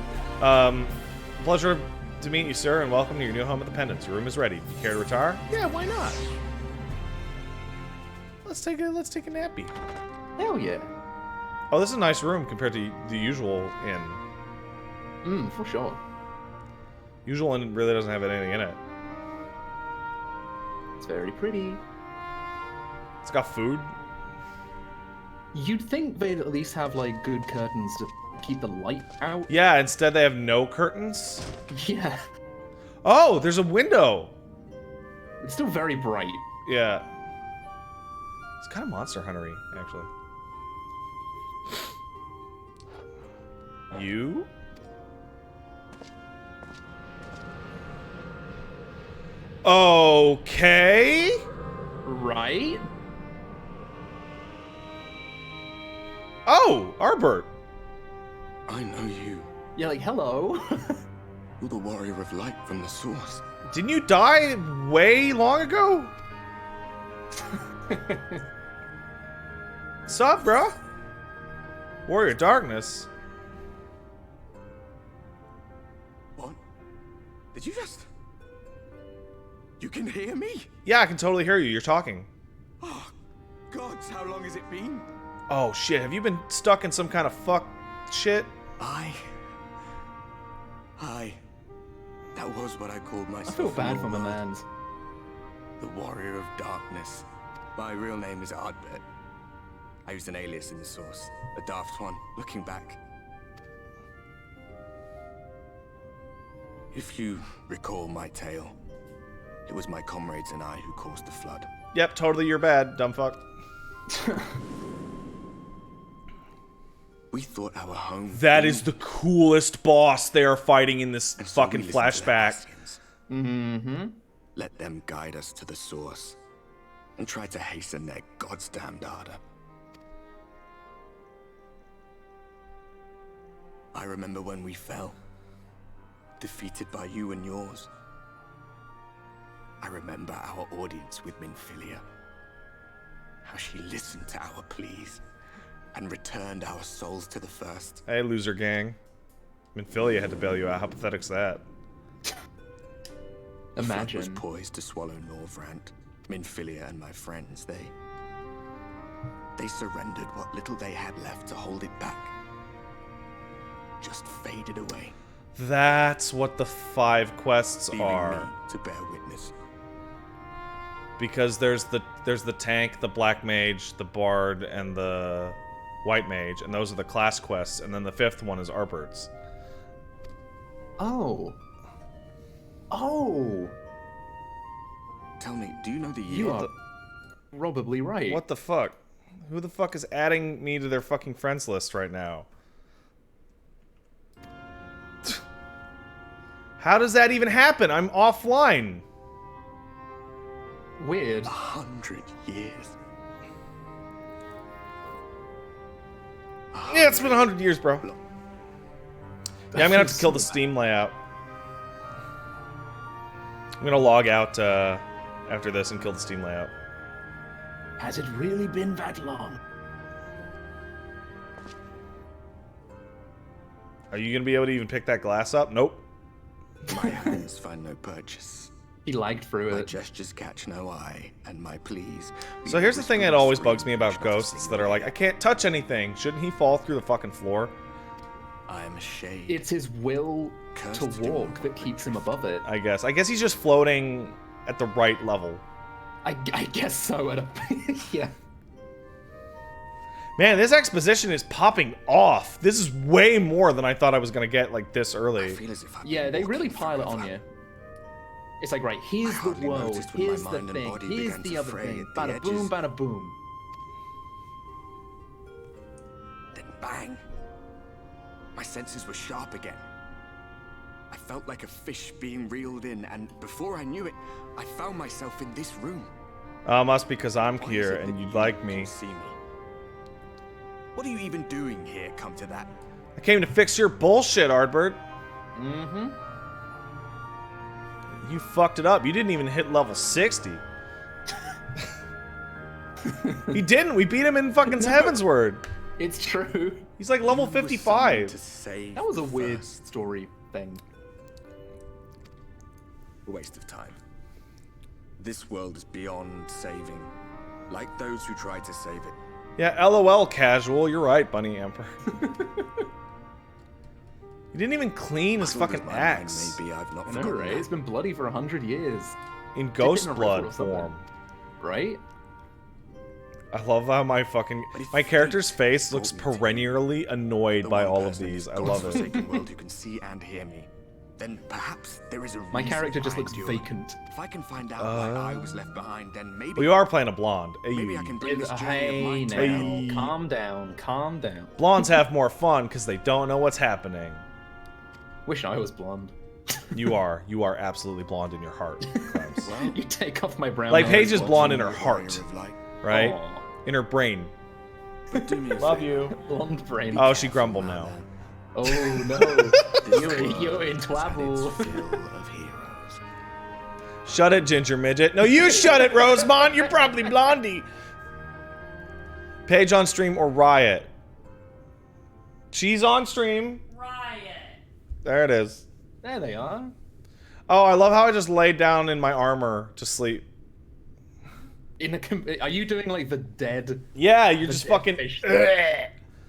Pleasure to meet you, sir, and welcome to your new home at the Pendants. Your room is ready. You care to retire? Yeah, why not? Let's take a nappy. Hell yeah. Oh, this is a nice room compared to the usual inn. For sure. Usual inn really doesn't have anything in it. It's very pretty. It's got food. You'd think they'd at least have, like, good curtains to keep the light out. Yeah, instead they have no curtains. Yeah. Oh, there's a window. It's still very bright. Yeah. It's kind of Monster Hunter-y, actually. You? Okay. Right? Oh, Arbert. I know you. Yeah, like, hello. You're the warrior of light from the source. Didn't you die way long ago? Sup, bro? Warrior of Darkness. What? Did you just... You can hear me? Yeah, I can totally hear you. You're talking. Oh, gods, how long has it been? Oh, shit. Have you been stuck in some kind of fuck shit? That was what I called myself. I feel bad for my mans. The Warrior of Darkness. My real name is Ardbert. I used an alias in the source. A daft one, looking back. If you recall my tale, it was my comrades and I who caused the flood. Yep, totally your bad, dumb fuck. We thought our home... That is the coolest boss they are fighting in this fucking flashback. Let them guide us to the source and try to hasten their god's damned ardor. I remember when we fell, defeated by you and yours. I remember our audience with Minfilia, how she listened to our pleas and returned our souls to the first. Hey, loser gang. Minfilia had to bail you out. How pathetic's that? Imagine. The flood was poised to swallow Norvrant, Minfilia and my friends. They surrendered what little they had left to hold it back. Just faded away. That's what the 5 quests are. Me to bear witness. Because there's the tank, the black mage, the bard, and the white mage, and those are the class quests, and then the 5th one is Arbert's. Oh. Oh. Tell me, do you know the year? You are probably right. What the fuck? Who the fuck is adding me to their fucking friends list right now? How does that even happen? I'm offline. Weird. 100 years. Yeah, it's been 100 years, bro. Yeah, I'm gonna have to kill the Steam layout. I'm gonna log out after this and kill the Steam layout. Has it really been that long? Are you gonna be able to even pick that glass up? Nope. My hands find no purchase. He lagged through it. My gestures catch no eye, and my pleas... So here's the thing that always bugs me about ghosts that are like, I can't touch anything. Shouldn't he fall through the fucking floor? I am a shade. It's his will to walk that keeps him above it. I guess. I guess he's just floating at the right level. I guess so. At a yeah. Man, this exposition is popping off. This is way more than I thought I was gonna get like this early. I feel as if Yeah, they really pile it on you. It's like, right, here's the world, here's the thing, here's the other thing. Bada boom, bada boom. Then bang. My senses were sharp again. I felt like a fish being reeled in, and before I knew it, I found myself in this room. Must be because I'm here and you'd like me. See me. What are you even doing here, come to that? I came to fix your bullshit, Ardbert. Mm-hmm. You fucked it up. You didn't even hit level 60. He didn't. We beat him in fucking Heavensward. It's true. He's like level 55. That was a weird story thing. A waste of time. This world is beyond saving, like those who try to save it. Yeah, LOL, casual. You're right, Bunny Emperor. He didn't even clean his fucking axe. Maybe I've not I know, right? It's been bloody for 100 years. In ghost Dipping a blood river or something. form. Right? I love how my character's face looks perennially annoyed by all of these. I love it. Forsaken world who can see and hear me. Then perhaps there is a My reason character just I looks endure. vacant. If I can find out why I was left behind, then maybe Well, you are playing a blonde. maybe I can bring this journey Hey, of now. mine to Calm down. Calm down. Blondes have more fun because they don't know what's happening. Wish I was blonde. You are. You are absolutely blonde in your heart. You take off my brown Like eyes Paige is watching blonde in me. her heart, right? Aw. In her brain. Do me a Love favor. you. Blonde brain. Oh, she grumbled now. Oh no. you're in trouble. Shut it, Ginger Midget. No, you shut it, Rosemont. You're probably Blondie. Paige on stream or Riot? She's on stream. Riot. There it is. There they are. Oh, I love how I just laid down in my armor to sleep. Are you doing like the dead? Yeah, you're the just dead fucking. fish?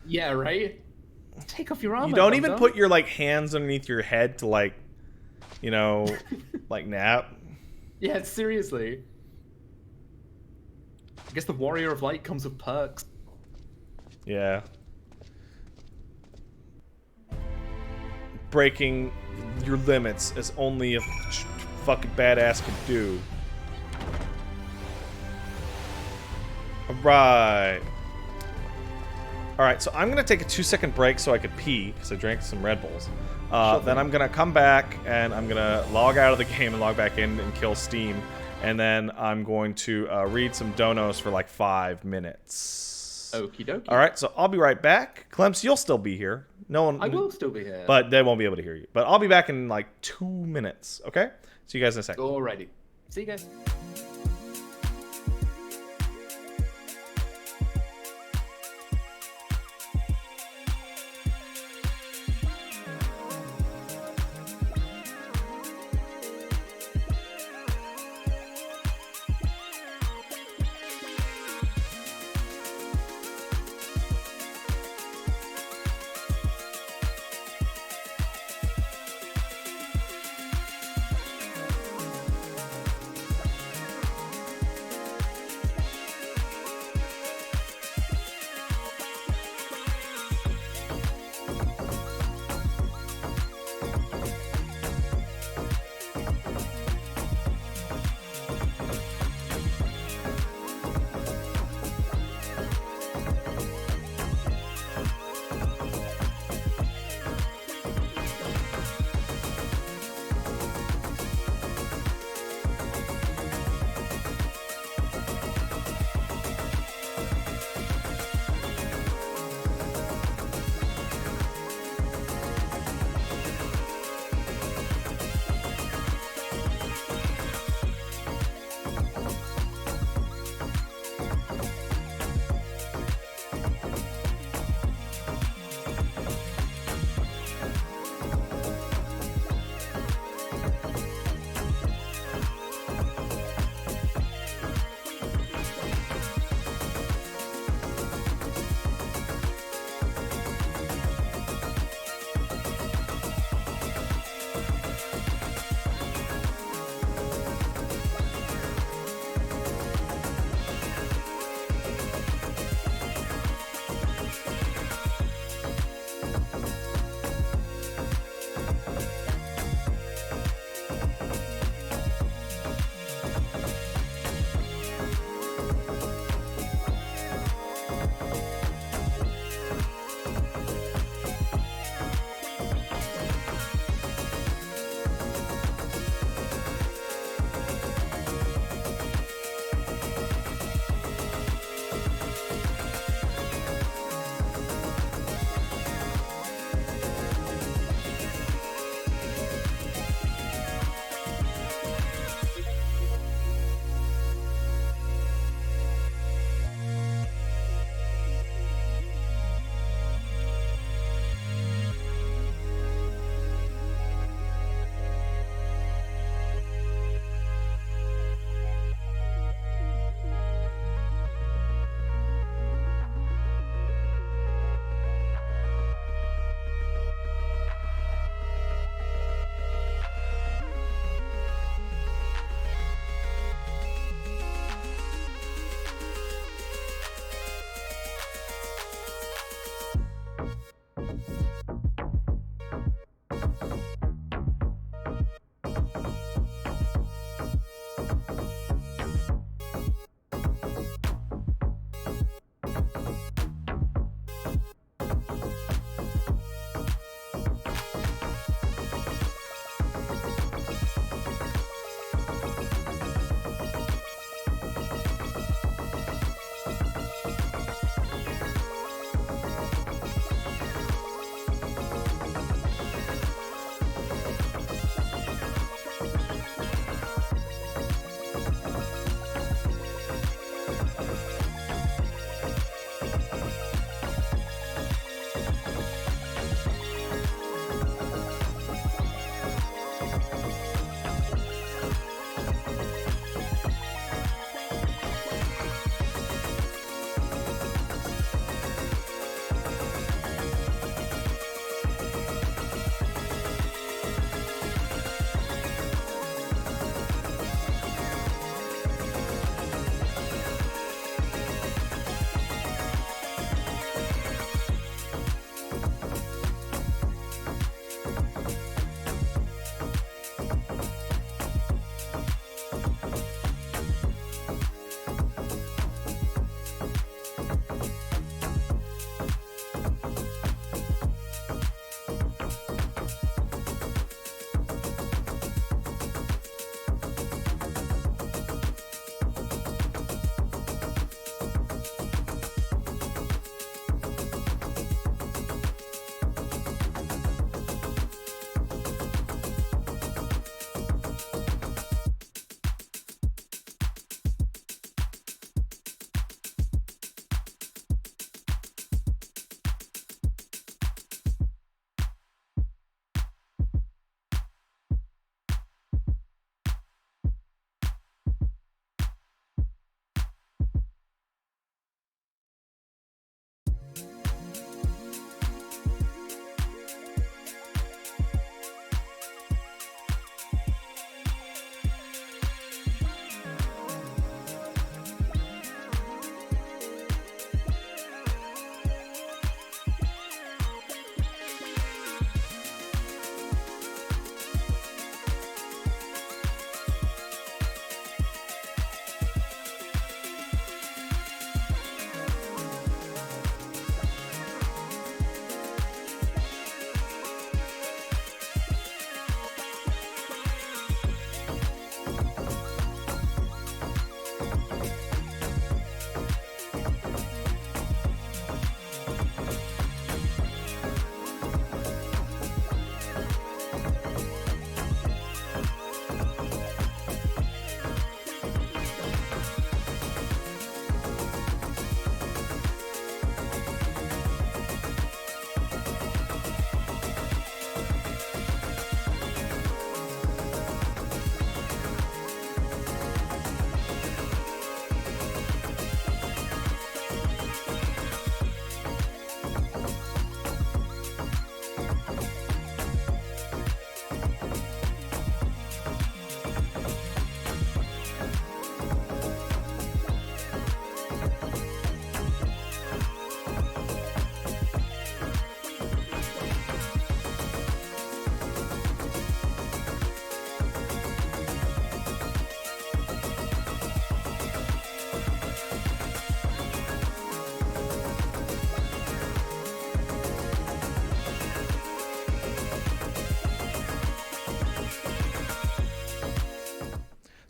Yeah, right. Take off your armor. You don't dum even dum. put your like hands underneath your head to like, you know, like nap. Yeah, seriously. I guess the Warrior of Light comes with perks. Yeah. Breaking your limits as only a fucking badass can do. Alright. Alright, so I'm gonna take a 2-second break so I could pee, because I drank some Red Bulls. Then I'm gonna come back, and I'm gonna log out of the game and log back in and kill Steam. And then I'm going to read some donos for like 5 minutes. Okie dokie. Alright, so I'll be right back. Clemps, you'll still be here. No one. I will still be here. But they won't be able to hear you. But I'll be back in like 2 minutes, okay? See you guys in a second. Alrighty. See you guys.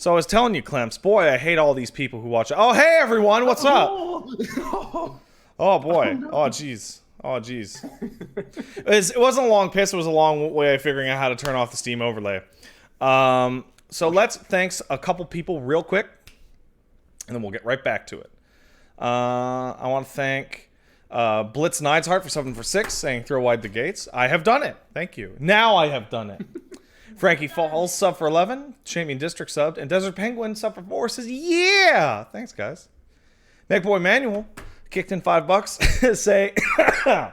So I was telling you, Clemps, boy, I hate all these people who watch. Oh, hey everyone, what's up? Oh boy. Oh jeez. Oh jeez. It wasn't a long piss. It was a long way of figuring out how to turn off the Steam overlay. So let's thanks a couple people real quick, and then we'll get right back to it. I want to thank Blitz Neidshart for 7 for 6, saying throw wide the gates. I have done it. Thank you. Now I have done it. Frankie Falls sub for 11. Champion District subbed. And Desert Penguin sub for 4 says, yeah! Thanks, guys. MechBoy Manual kicked in $5. Say, oh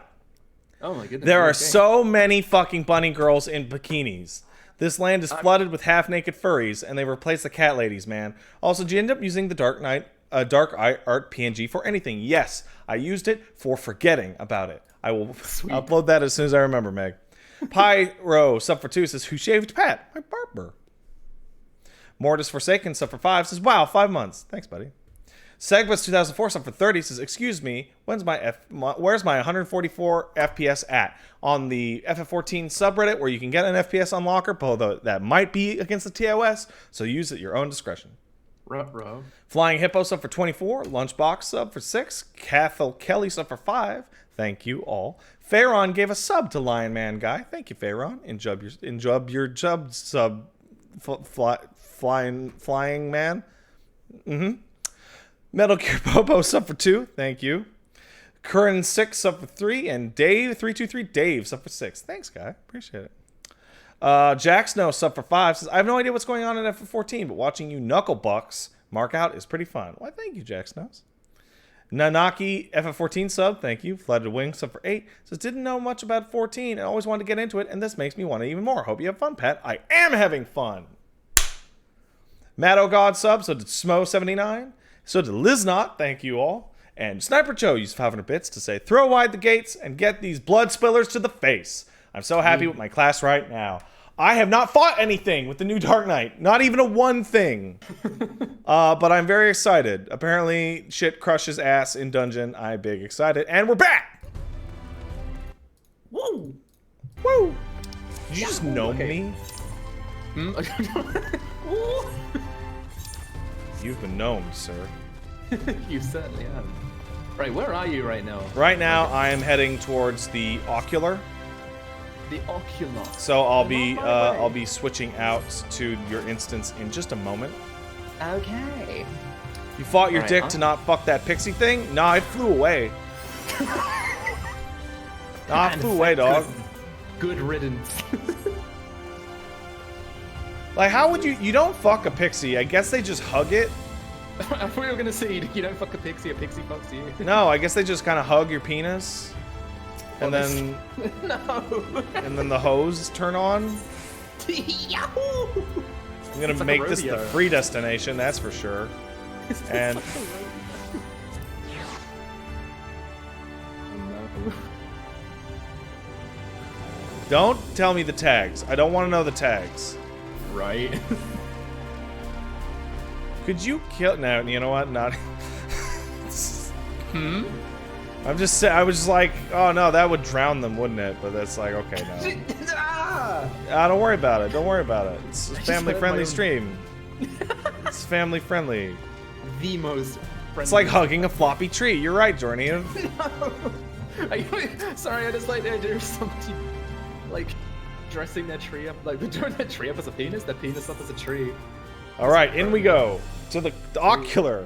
my goodness. there are so many fucking bunny girls in bikinis. This land is flooded with half-naked furries, and they replace the cat ladies, man. Also, did you end up using the Dark Art PNG for anything? Yes, I used it for forgetting about it. I will upload that as soon as I remember, Meg. Pyro sub for 2 says, who shaved Pat? My barber. Mortis Forsaken sub for 5 says, wow, 5 months. Thanks, buddy. Segbus 2004 sub for 30 says, excuse me, where's my 144 FPS at? On the FF14 subreddit where you can get an FPS unlocker, although that might be against the TOS, so use at your own discretion. Ruh-roh. Flying Hippo sub for 24, Lunchbox sub for 6, Cathal Kelly sub for 5. Thank you all. Pharaon gave a sub to Lion Man Guy. Thank you, Pharaon. Enjoy your sub, flying man. Metal Gear Popo sub for 2. Thank you. Curran 6 sub for 3, and Dave323 Dave sub for 6. Thanks, guy. Appreciate it. Jack Snow sub for 5 says, I have no idea what's going on in FF14, but watching you knuckle bucks mark out is pretty fun. Why, thank you, Jack Snows. Nanaki FF14 sub, thank you. Flooded Wing sub for 8 says, didn't know much about 14 and always wanted to get into it, and this makes me want it even more. Hope you have fun, Pat. I am having fun. Matt O'God sub, so did Smo79. So did Liznot, thank you all. And Sniper Joe used 500 bits to say, throw wide the gates and get these blood spillers to the face. I'm so happy with my class right now. I have not fought anything with the new Dark Knight. Not even a one thing. But I'm very excited. Apparently, shit crushes ass in dungeon. I'm big excited. And we're back! Woo! Woo! Did you just gnome me? You've been gnomed, sir. You certainly have. Right, where are you right now? Right now, I am heading towards the Ocular. The Ocular. So I'll be switching out to your instance in just a moment. Okay. You fought your dick to not fuck that pixie thing? Nah, it flew away. Nah, it flew away, dog. Good riddance. Like, how would you don't fuck a pixie. I guess they just hug it. I thought we were gonna say you don't fuck a pixie fucks you. No, I guess they just kind of hug your penis. And then no. And then the hose turn on. Yahoo! I'm gonna make this the free destination, that's for sure. And don't tell me the tags. I don't want to know the tags. Right. Could you kill? No, you know what? Not. I was just like, oh no, that would drown them, wouldn't it? But that's like, okay, no. Don't worry about it. Don't worry about it. It's a family-friendly stream. It's family-friendly. The most friendly. It's like hugging a floppy tree. You're right, Jordan. No. Sorry, I just like the idea of somebody like dressing their tree up, like they're doing their tree up as a penis, their penis up as a tree. All right, in we go to the Ocular.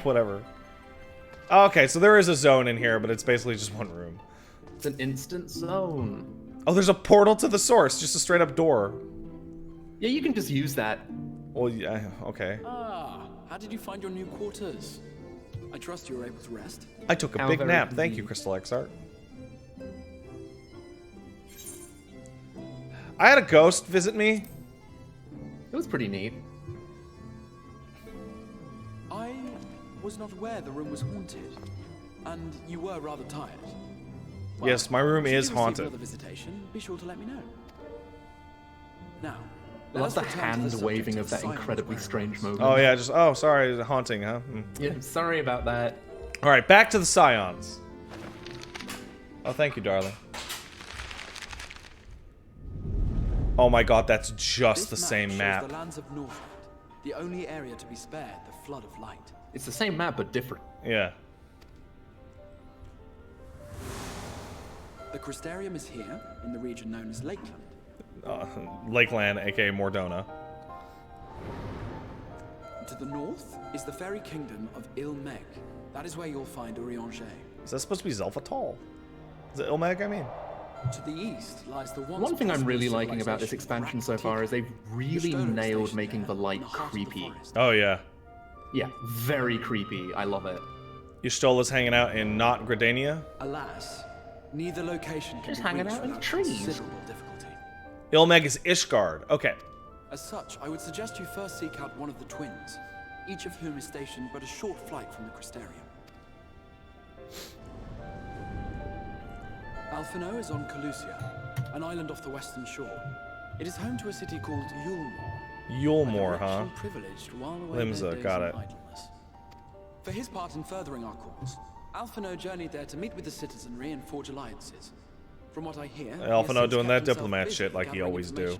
Whatever. Okay, so there is a zone in here, but it's basically just one room. It's an instant zone. Oh, there's a portal to the source, just a straight up door. Yeah, you can just use that. Well, yeah, okay. How did you find your new quarters? I trust you were able to rest. I took a big nap. Thank you, Crystal Xart. I had a ghost visit me. It was pretty neat. I was not aware the room was haunted, and you were rather tired. Well, yes, my room is should you receive haunted. another visitation, be sure to let me know. Now, I love the hand waving of that incredibly strange moment. Oh yeah, just sorry, haunting, huh? Yeah, sorry about that. All right, back to the Scions. Oh, thank you, darling. Oh my God, that's just the same map. The lands of Northland, The only area to be spared, the flood of light. It's the same map, but different. Yeah. The Crystarium is here, in the region known as Lakeland. Lakeland, aka Mordona. To the north is the fairy kingdom of Ilmeg. That is where you'll find Urianger. Is that supposed to be Zelphatal? Is it Ilmeg, I mean? To the east lies the One thing I'm really liking about this expansion so far is they've really nailed making the light creepy. Oh, yeah. Yeah, very creepy. I love it. Ystola's hanging out in not Gridania? Alas, neither location can Just be hanging reached out in without trees. considerable difficulty. Ilmeg is Ishgard. Okay. As such, I would suggest you first seek out one of the twins, each of whom is stationed but a short flight from the Crystarium. Alphino is on Calusia, an island off the western shore. It is home to a city called Yulmore. Yulmore, huh? Privileged while away Limsa, their days got in it. idleness. For his part in furthering our cause, Alphino journeyed there to meet with the citizenry and forge alliances. From what I hear, Alphino doing that diplomat shit like he always do.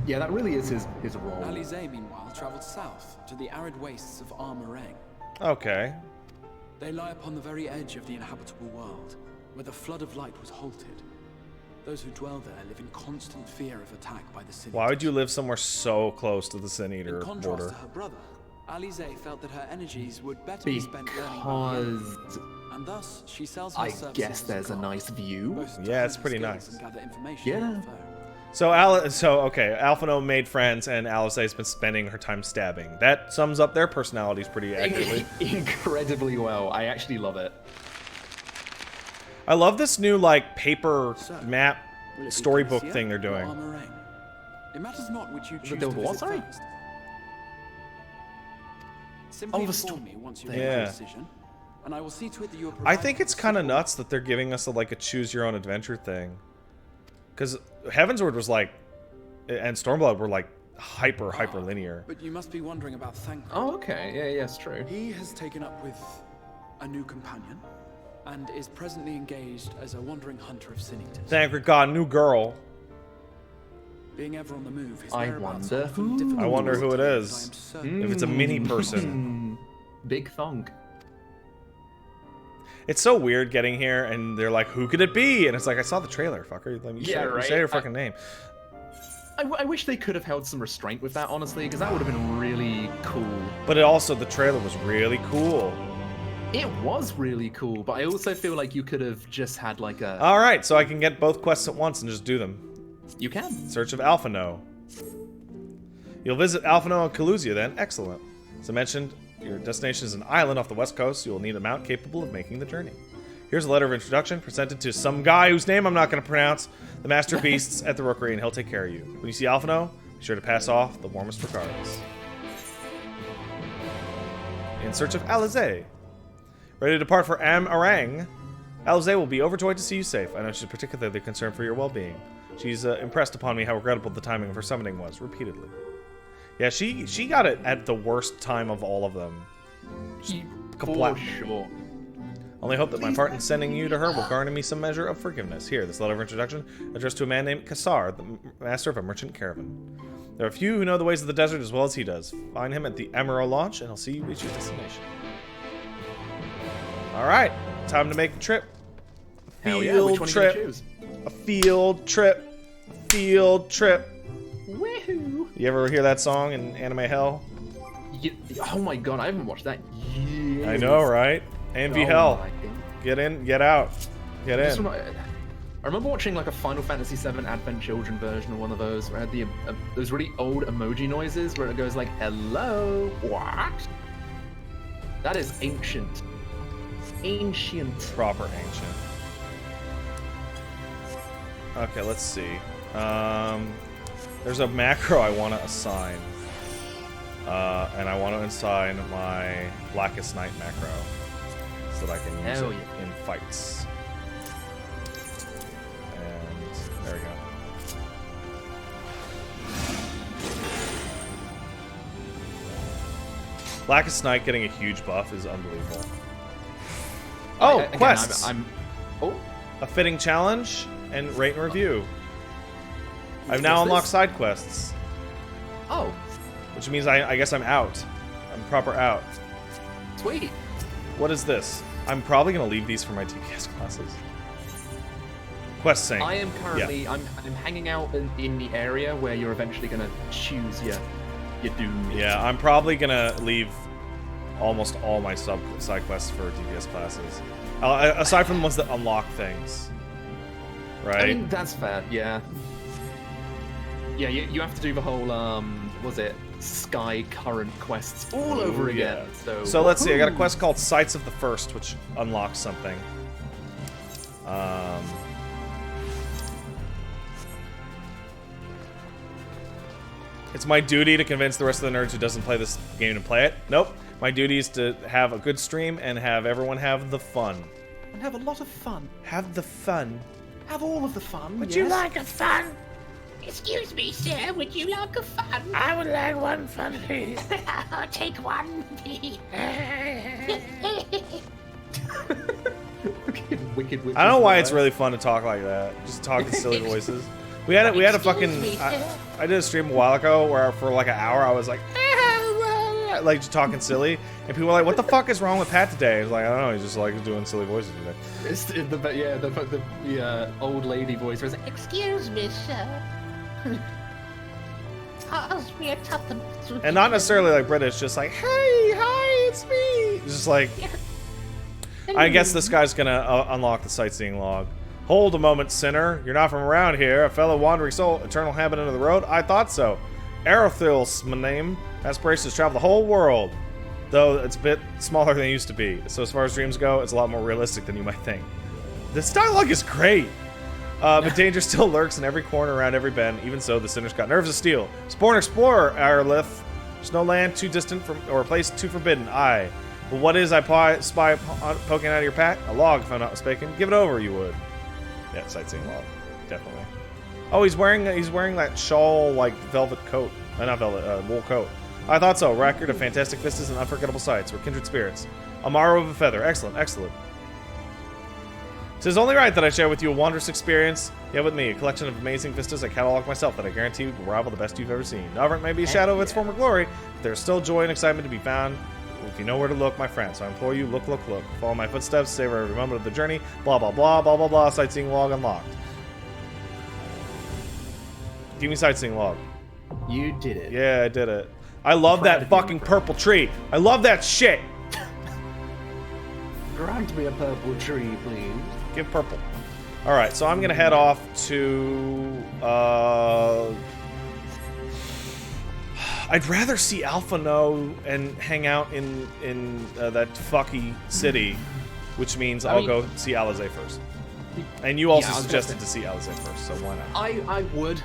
Yeah, that really is his role. Alize, meanwhile, traveled south to the arid wastes of Armorang. Okay. They lie upon the very edge of the inhabitable world, where the flood of light was halted. Those who dwell there live in constant fear of attack by the Sin Why would you live somewhere so close to the Sin Eater In contrast border? to her brother, Alize felt that her energies would better be spent learning Because and thus she sells her I services guess to there's a God, nice view. both to Yeah, it's hone her pretty skills nice. and gather information Yeah. from her. So okay, Alphino made friends, and Alice has been spending her time stabbing. That sums up their personalities pretty accurately. Incredibly well. I actually love it. I love this new like paper map Will it be storybook Calusia thing they're or doing. Armorang? It matters not which you choose the to what, visit sorry? first. Simply Oh, the inform me once you've Yeah. made your decision, and I will see to it that you are I think provided it's kind of nuts that they're giving us a choose your own adventure thing. Because Heavensward was like, and Stormblood were like hyper linear. But you must be wondering about Thancred. Oh, okay. Yeah, it's true. He has taken up with a new companion, and is presently engaged as a wandering hunter of sin eaters. Thancred got a new girl. Being ever on the move, his I whereabouts wonder are often who. difficult I wonder to who it ascertain, is. but I am certain If it's a mini person. Big thunk. It's so weird getting here, and they're like, "Who could it be?" And it's like, I saw the trailer, fucker. Let me Yeah, right. say her fucking name. I wish they could have held some restraint with that, honestly, because that would have been really cool. But it also, the trailer was really cool. It was really cool, but I also feel like you could have just had like a... All right, so I can get both quests at once and just do them. You can. Search of Alphino. You'll visit Alphino and Calusia then. Excellent. As I mentioned, your destination is an island off the west coast. You will need a mount capable of making the journey. Here's a letter of introduction presented to some guy whose name I'm not going to pronounce. The Master Beasts at the Rookery, and he'll take care of you. When you see Alphino, be sure to pass off the warmest regards. In search of Alize. Ready to depart for Armorang. Alize will be overjoyed to see you safe. I know she's particularly concerned for your well-being. She's impressed upon me how regrettable the timing of her summoning was, repeatedly. Yeah, she got it at the worst time of all of them. For sure. Only hope that my part in sending you to her will garner me some measure of forgiveness. Here, this letter of introduction, addressed to a man named Kassar, the master of a merchant caravan. There are a few who know the ways of the desert as well as he does. Find him at the Emerald launch, and he'll see you reach your destination. Alright, time to make the trip. Hell yeah, which one are you gonna choose? A field trip. A field trip. Woohoo! You ever hear that song in Anime Hell? Oh my god, I haven't watched that yet. I know, right? Envy Hell. Get in, get out. Get in. I remember watching like a Final Fantasy VII Advent Children version of one of those where it had the those really old emoji noises where it goes like, hello, what? That is ancient. Ancient. Proper ancient. Okay, let's see. There's a macro I want to assign. And I want to assign my Blackest Night macro so that I can use it in fights. And there we go. Blackest Night getting a huge buff is unbelievable. Oh, Again, quests! Oh. A fitting challenge and rate and review. I've now What's unlocked this? side quests. Oh. Which means I guess I'm out. I'm proper out. Sweet. What is this? I'm probably gonna leave these for my TPS classes. Quest sync. I am currently I'm hanging out in the area where you're eventually gonna choose your doom. Yeah, I'm probably gonna leave almost all my side quests for DPS classes, aside from the ones that unlock things. Right. I mean, that's fair. Yeah. Yeah, you have to do the whole was it Sky Current quests all over again. So let's see. I got a quest called Sights of the First, which unlocks something. It's my duty to convince the rest of the nerds who doesn't play this game to play it. Nope. My duty is to have a good stream and have everyone have the fun. And have a lot of fun. Have the fun. Have all of the fun. Would you like a fun? Excuse me, sir, would you like a fun? I would like one fun, please. I'll take one, please. Wicked. I don't know why it's really fun to talk like that. Just talk in silly voices. We had a fucking. I did a stream a while ago where for like an hour I was like just talking silly, and people were like, "What the fuck is wrong with Pat today?" I was like, "I don't know, he's just like doing silly voices today." It's the old lady voice. Where it's like, Excuse me, sir. Ask me a tuppence. And not necessarily like British, just like, "Hey, hi, it's me." Just like. I guess this guy's gonna unlock the sightseeing log. Hold a moment, sinner. You're not from around here. A fellow wandering soul, eternal inhabitant of the road? I thought so. Aerothil's my name. Aspirations to travel the whole world. Though it's a bit smaller than it used to be. So as far as dreams go, it's a lot more realistic than you might think. This dialogue is great. But danger still lurks in every corner, around every bend. Even so, the sinner's got nerves of steel. Born explorer, Arlith. There's no land too distant from, or a place too forbidden. Aye. But what is I spy poking out of your pack? A log, if I'm not mistaken. Give it over, you would. Yeah, sightseeing log, definitely. Oh, he's wearing that shawl like velvet coat, not velvet, wool coat. I thought so. Record of fantastic vistas and unforgettable sights. We're kindred spirits. A marrow of a feather. Excellent, excellent. 'Tis only right that I share with you a wondrous experience. Yeah, with me, a collection of amazing vistas I catalog myself that I guarantee will rival the best you've ever seen. However, it may be a shadow of its former glory, but there's still joy and excitement to be found. If you know where to look, my friend, so I implore you, look, look, look. Follow my footsteps, savor every moment of the journey. Blah, blah, blah, blah, blah, blah. Sightseeing log unlocked. Give me sightseeing log. You did it. Yeah, I did it. I love that fucking purple tree. I love that shit. Grant me a purple tree, please. Give purple. All right, so I'm gonna head off to. I'd rather see Alpha No and hang out in that fucky city, which means I'll go see Alizé first. And you also suggested to see Alizé first, so why not? I would.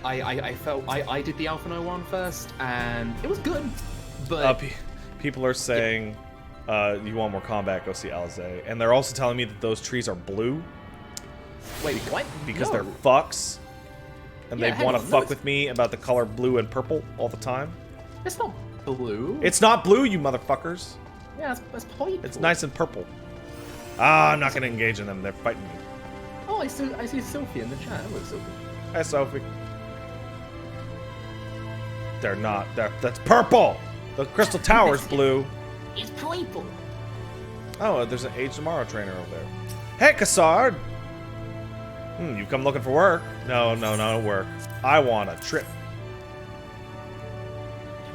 I felt I did the Alpha No one first, and it was good. But people are saying you want more combat, go see Alizé, and they're also telling me that those trees are blue. Wait, what? Because they're fucks. And they want to fuck with me about the color blue and purple all the time. It's not blue. It's not blue, you motherfuckers. Yeah, it's purple. It's nice and purple. I'm not going to engage in them. They're fighting me. Oh, I see Sophie in the chat. Hello, Sophie. Hi, Sophie. They're not. That's purple. The Crystal Tower's blue. It's purple. Oh, there's an Age Tomorrow trainer over there. Hey, Cassard. You've come looking for work? No, work. I want a trip.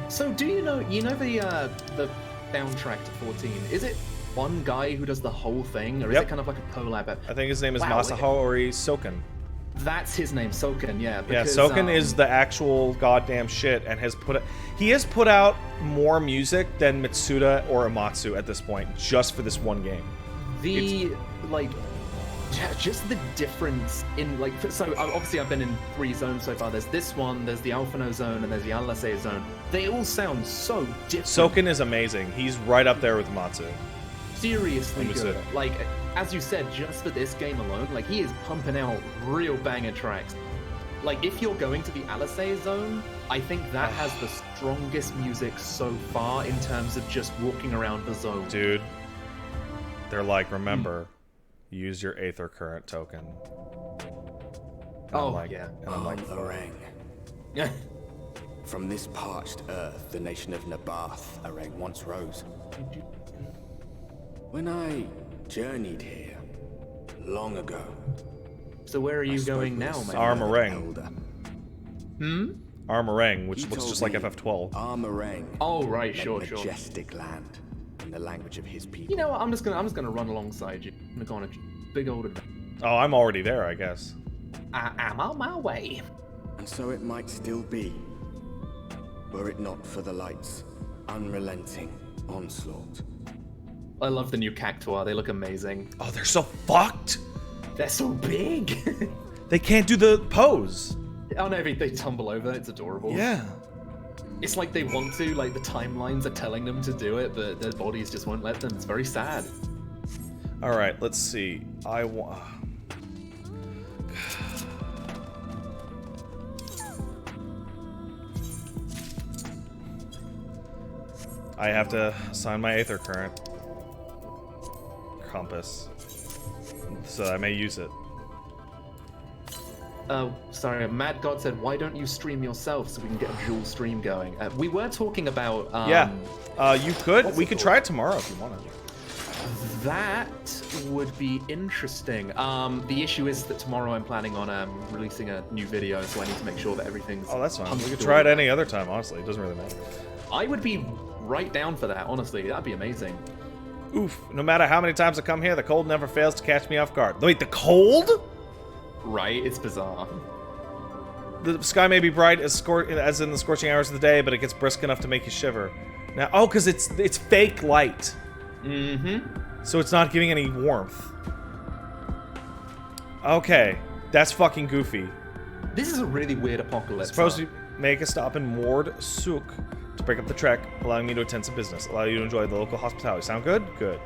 So, do you know the soundtrack to 14? Is it one guy who does the whole thing, or is it kind of like a collab? I think his name is Masahori Soken. That's his name, Soken. Yeah. Because, Soken is the actual goddamn shit, and has put out more music than Mitsuda or Amatsu at this point, just for this one game. Just the difference in, so obviously I've been in 3 zones so far. There's this one, there's the Alpha No zone, and there's the Alizé zone. They all sound so different. Soken is amazing. He's right up there with Matsu. Seriously good. Like, as you said, just for this game alone, he is pumping out real banger tracks. Like, if you're going to the Alizé zone, I think that has the strongest music so far in terms of just walking around the zone. Dude, they're like, remember... Use your Aether Current token. And And I'm like, the ring. Yeah. From this parched earth, the nation of Nabath, Arang, once rose. When I journeyed here, long ago. So where are you going now, man? Armorang. Hmm? Armorang, which looks just like FF12. Armorang. Oh right, sure. Majestic land, in the language of his people. You know what? I'm just gonna run alongside you. I'm gonna go on a big old adventure. Oh, I'm already there, I guess. I am on my way. And so it might still be, were it not for the light's unrelenting onslaught. I love the new cactuar. They look amazing. Oh, they're so fucked. They're so big. They can't do the pose. Oh no, they tumble over. It's adorable. Yeah. It's like they want to, like the timelines are telling them to do it, but their bodies just won't let them. It's very sad. All right, let's see. I want. I have to assign my Aether Current compass, so I may use it. Sorry, Mad God said, why don't you stream yourself so we can get a dual stream going? We were talking about... yeah, you could. We could try it tomorrow if you wanted. That would be interesting. The issue is that tomorrow I'm planning on releasing a new video, so I need to make sure that everything's... Oh, that's fine. We could try it any other time, honestly. It doesn't really matter. I would be right down for that, honestly. That'd be amazing. Oof. No matter how many times I come here, the cold never fails to catch me off guard. Wait, the cold? Right, it's bizarre. The sky may be bright as in the scorching hours of the day, but it gets brisk enough to make you shiver. Now, oh, because it's fake light. Mm-hmm. So it's not giving any warmth. Okay, that's fucking goofy. This is a really weird apocalypse. Supposed to make a stop in Mord Souk to break up the trek, allowing me to attend some business, allow you to enjoy the local hospitality. Sound good? Good.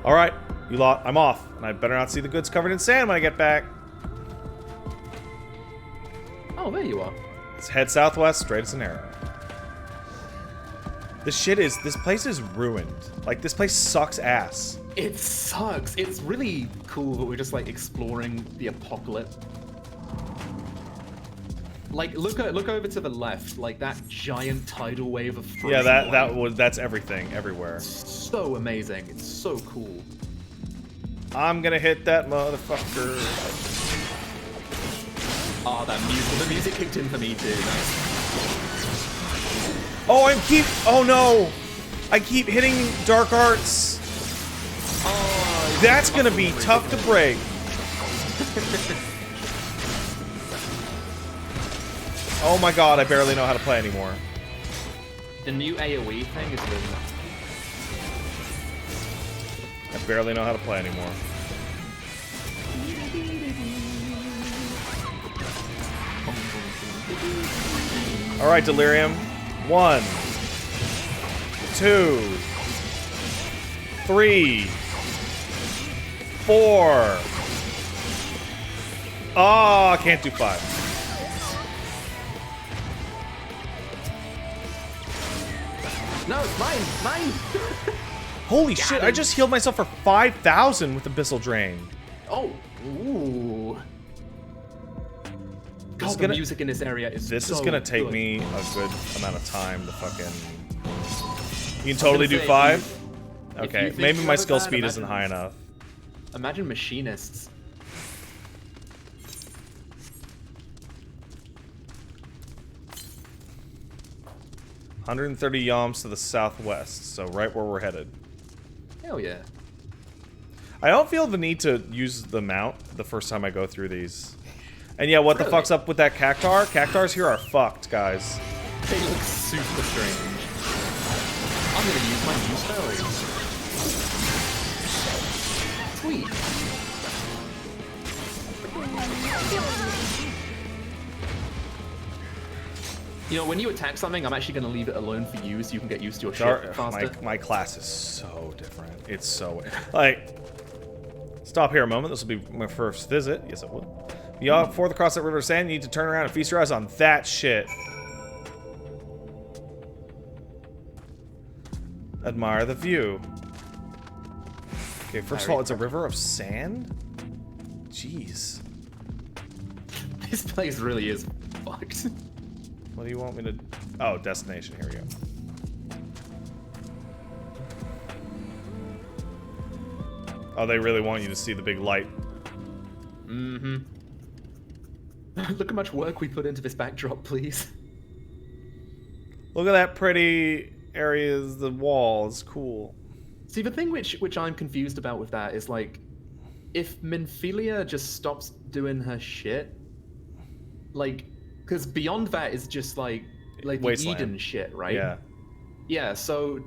All right, you lot, I'm off, and I better not see the goods covered in sand when I get back. Oh, there you are. Let's head southwest, straight as an arrow. This place is ruined. Like, this place sucks ass. It sucks. It's really cool that we're just, like, exploring the apocalypse. Like, look over to the left, like that giant tidal wave of fresh Yeah, that's everything, everywhere. So amazing. It's so cool. I'm gonna hit that motherfucker. Oh, that music. The music kicked in for me too. Nice. Oh no! I keep hitting dark arts. Oh, that's gonna be tough to break. Oh my god, I barely know how to play anymore. The new AoE thing is really nice. I barely know how to play anymore. Alright, Delirium. 1, 2, 3, 4. Oh, I can't do 5. No, mine! Holy shit, I just healed myself for 5,000 with Abyssal Drain. Oh, ooh. God, the music in this area is This so is gonna take good. me a good amount of time to fucking... You can totally do 5? Okay, maybe my skill speed isn't high enough. Imagine machinists. $130 yalms to the southwest, so right where we're headed. Hell yeah. I don't feel the need to use the mount the first time I go through these. And yeah, what the fuck's up with that cactar? Cactars here are fucked, guys. They look super strange. I'm gonna use my new spells. Sweet. You know, when you attack something, I'm actually gonna leave it alone for you so you can get used to your shit faster. My class is so different. It's so... Like... Stop here a moment. This will be my first visit. Yes, it will. Before the cross that river of sand, you need to turn around and feast your eyes on that shit. Admire the view. Okay, first of all, it's a river of sand? Jeez. This place really is fucked. What do you want me to... Oh, destination. Here we go. Oh, they really want you to see the big light. Mm-hmm. Look how much work we put into this backdrop, please. Look at that pretty areas, the wall is cool. See, the thing which I'm confused about with that is, like, if Minfilia just stops doing her shit, like, because beyond that is just, like the Wasteland. Eden shit, right? Yeah. Yeah, so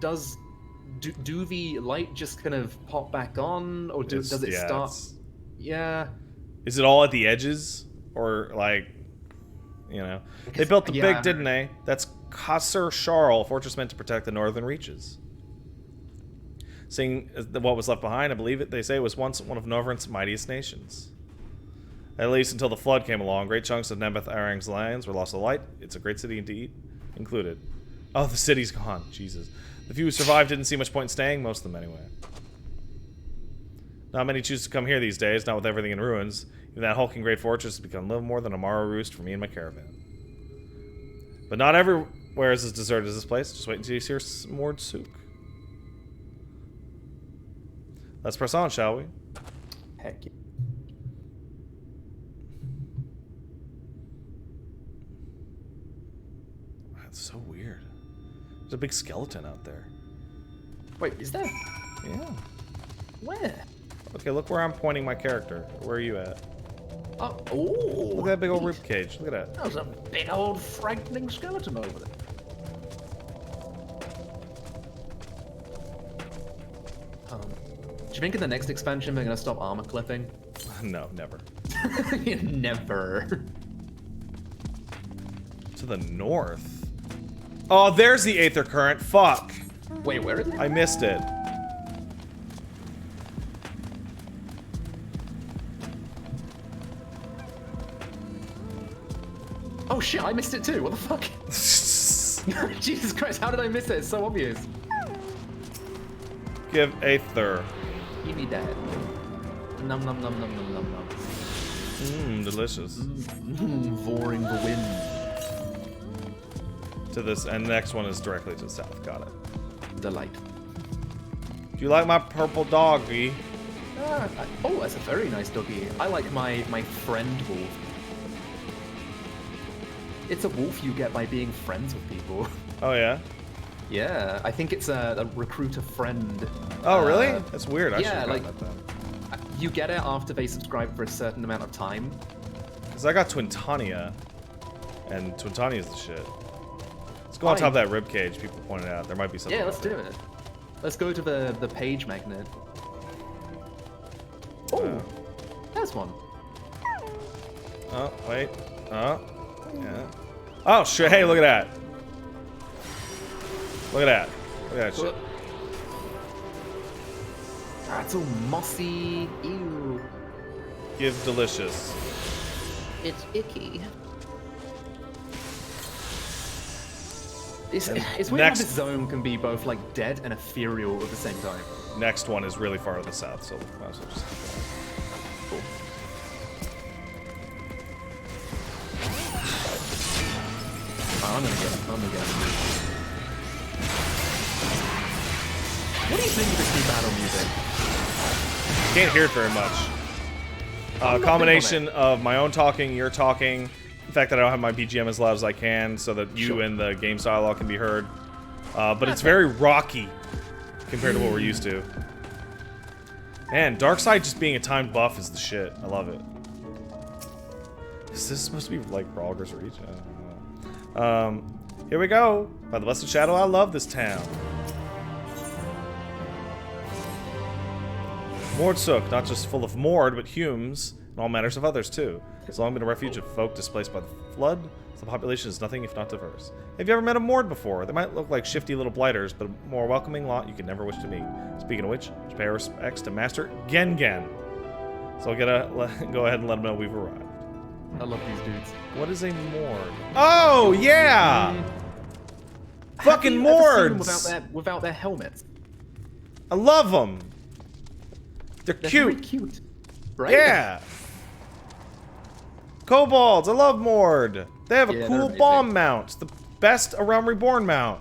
do the light just kind of pop back on, or does it start? Yeah. Is it all at the edges? Or, like, you know? They built the big, didn't they? That's Qasr Sharl, fortress meant to protect the northern reaches. Seeing what was left behind, I believe they say it was once one of Norvrent's mightiest nations. At least until the flood came along, great chunks of Nebeth Arang's lands were lost to light. It's a great city indeed, included. Oh, the city's gone. Jesus. The few who survived didn't see much point in staying, most of them anyway. Not many choose to come here these days, not with everything in ruins. Even that hulking great fortress has become little more than a Morrow roost for me and my caravan. But not everywhere is as deserted as this place. Just wait until you see Mord Sook. Let's press on, shall we? Heck yeah. That's so weird. There's a big skeleton out there. Wait, is there? Yeah. Where? Okay, look where I'm pointing my character. Where are you at? Oh, look at that big old rib cage. Look at that. That was a big old frightening skeleton over there. Do you think in the next expansion they're gonna stop armor clipping? No, never. Never. To the north. Oh, there's the Aether Current. Fuck. Wait, where is it? I missed it. Oh shit, I missed it too. What the fuck? Jesus Christ, how did I miss it? It's so obvious. Give Aether. Give me that. Num num num num num num num. Mmm, delicious. Voring the wind. To this, and the next one is directly to the south. Got it. Delight. Do you like my purple doggy? Oh, that's a very nice doggy. I like my friend wolf. It's a wolf you get by being friends with people. Oh, yeah? Yeah, I think it's a recruiter friend. Oh, really? That's weird. I should yeah, have like, gotten that. you get it after they subscribe for a certain amount of time. Because I got Twintania, and Twintania is the shit. Let's go on top of that ribcage people pointed out. There might be something. Yeah, let's do it. Let's go to the page magnet. Oh, there's one. Oh, wait. Oh, yeah. Oh, shit. Hey, look at that. Look at that. Look at that shit. That's all mossy. Ew. Give delicious. It's icky. It's weird how this zone can be both like dead and ethereal at the same time. Next one is really far to the south, so might as well just keep going. Cool. I'm gonna get him. What do you think of this new battle music? Can't hear it very much. Combination of my own talking, your talking, the fact that I don't have my BGM as loud as I can, so that you and the game's dialogue can be heard. But it's very rocky compared to what we're used to. Man, Darkseid just being a timed buff is the shit. I love it. Is this supposed to be like Ralger's Reach? I don't know. Here we go. By the Blessed Shadow, I love this town. Mord Sook, not just full of Mord, but Humes, and all matters of others too. It's long been a refuge of folk displaced by the flood, so the population is nothing if not diverse. Have you ever met a Mord before? They might look like shifty little blighters, but a more welcoming lot you could never wish to meet. Speaking of which, just pay our respects to Master Gengen. So I'll go ahead and let them know we've arrived. I love these dudes. What is a Mord? Oh, yeah! Fucking Mords! Without their helmets. I love them! They're cute. Very cute. Right? Yeah! Kobolds! I love Mord! They have a cool bomb mount. The Best A Realm Reborn mount.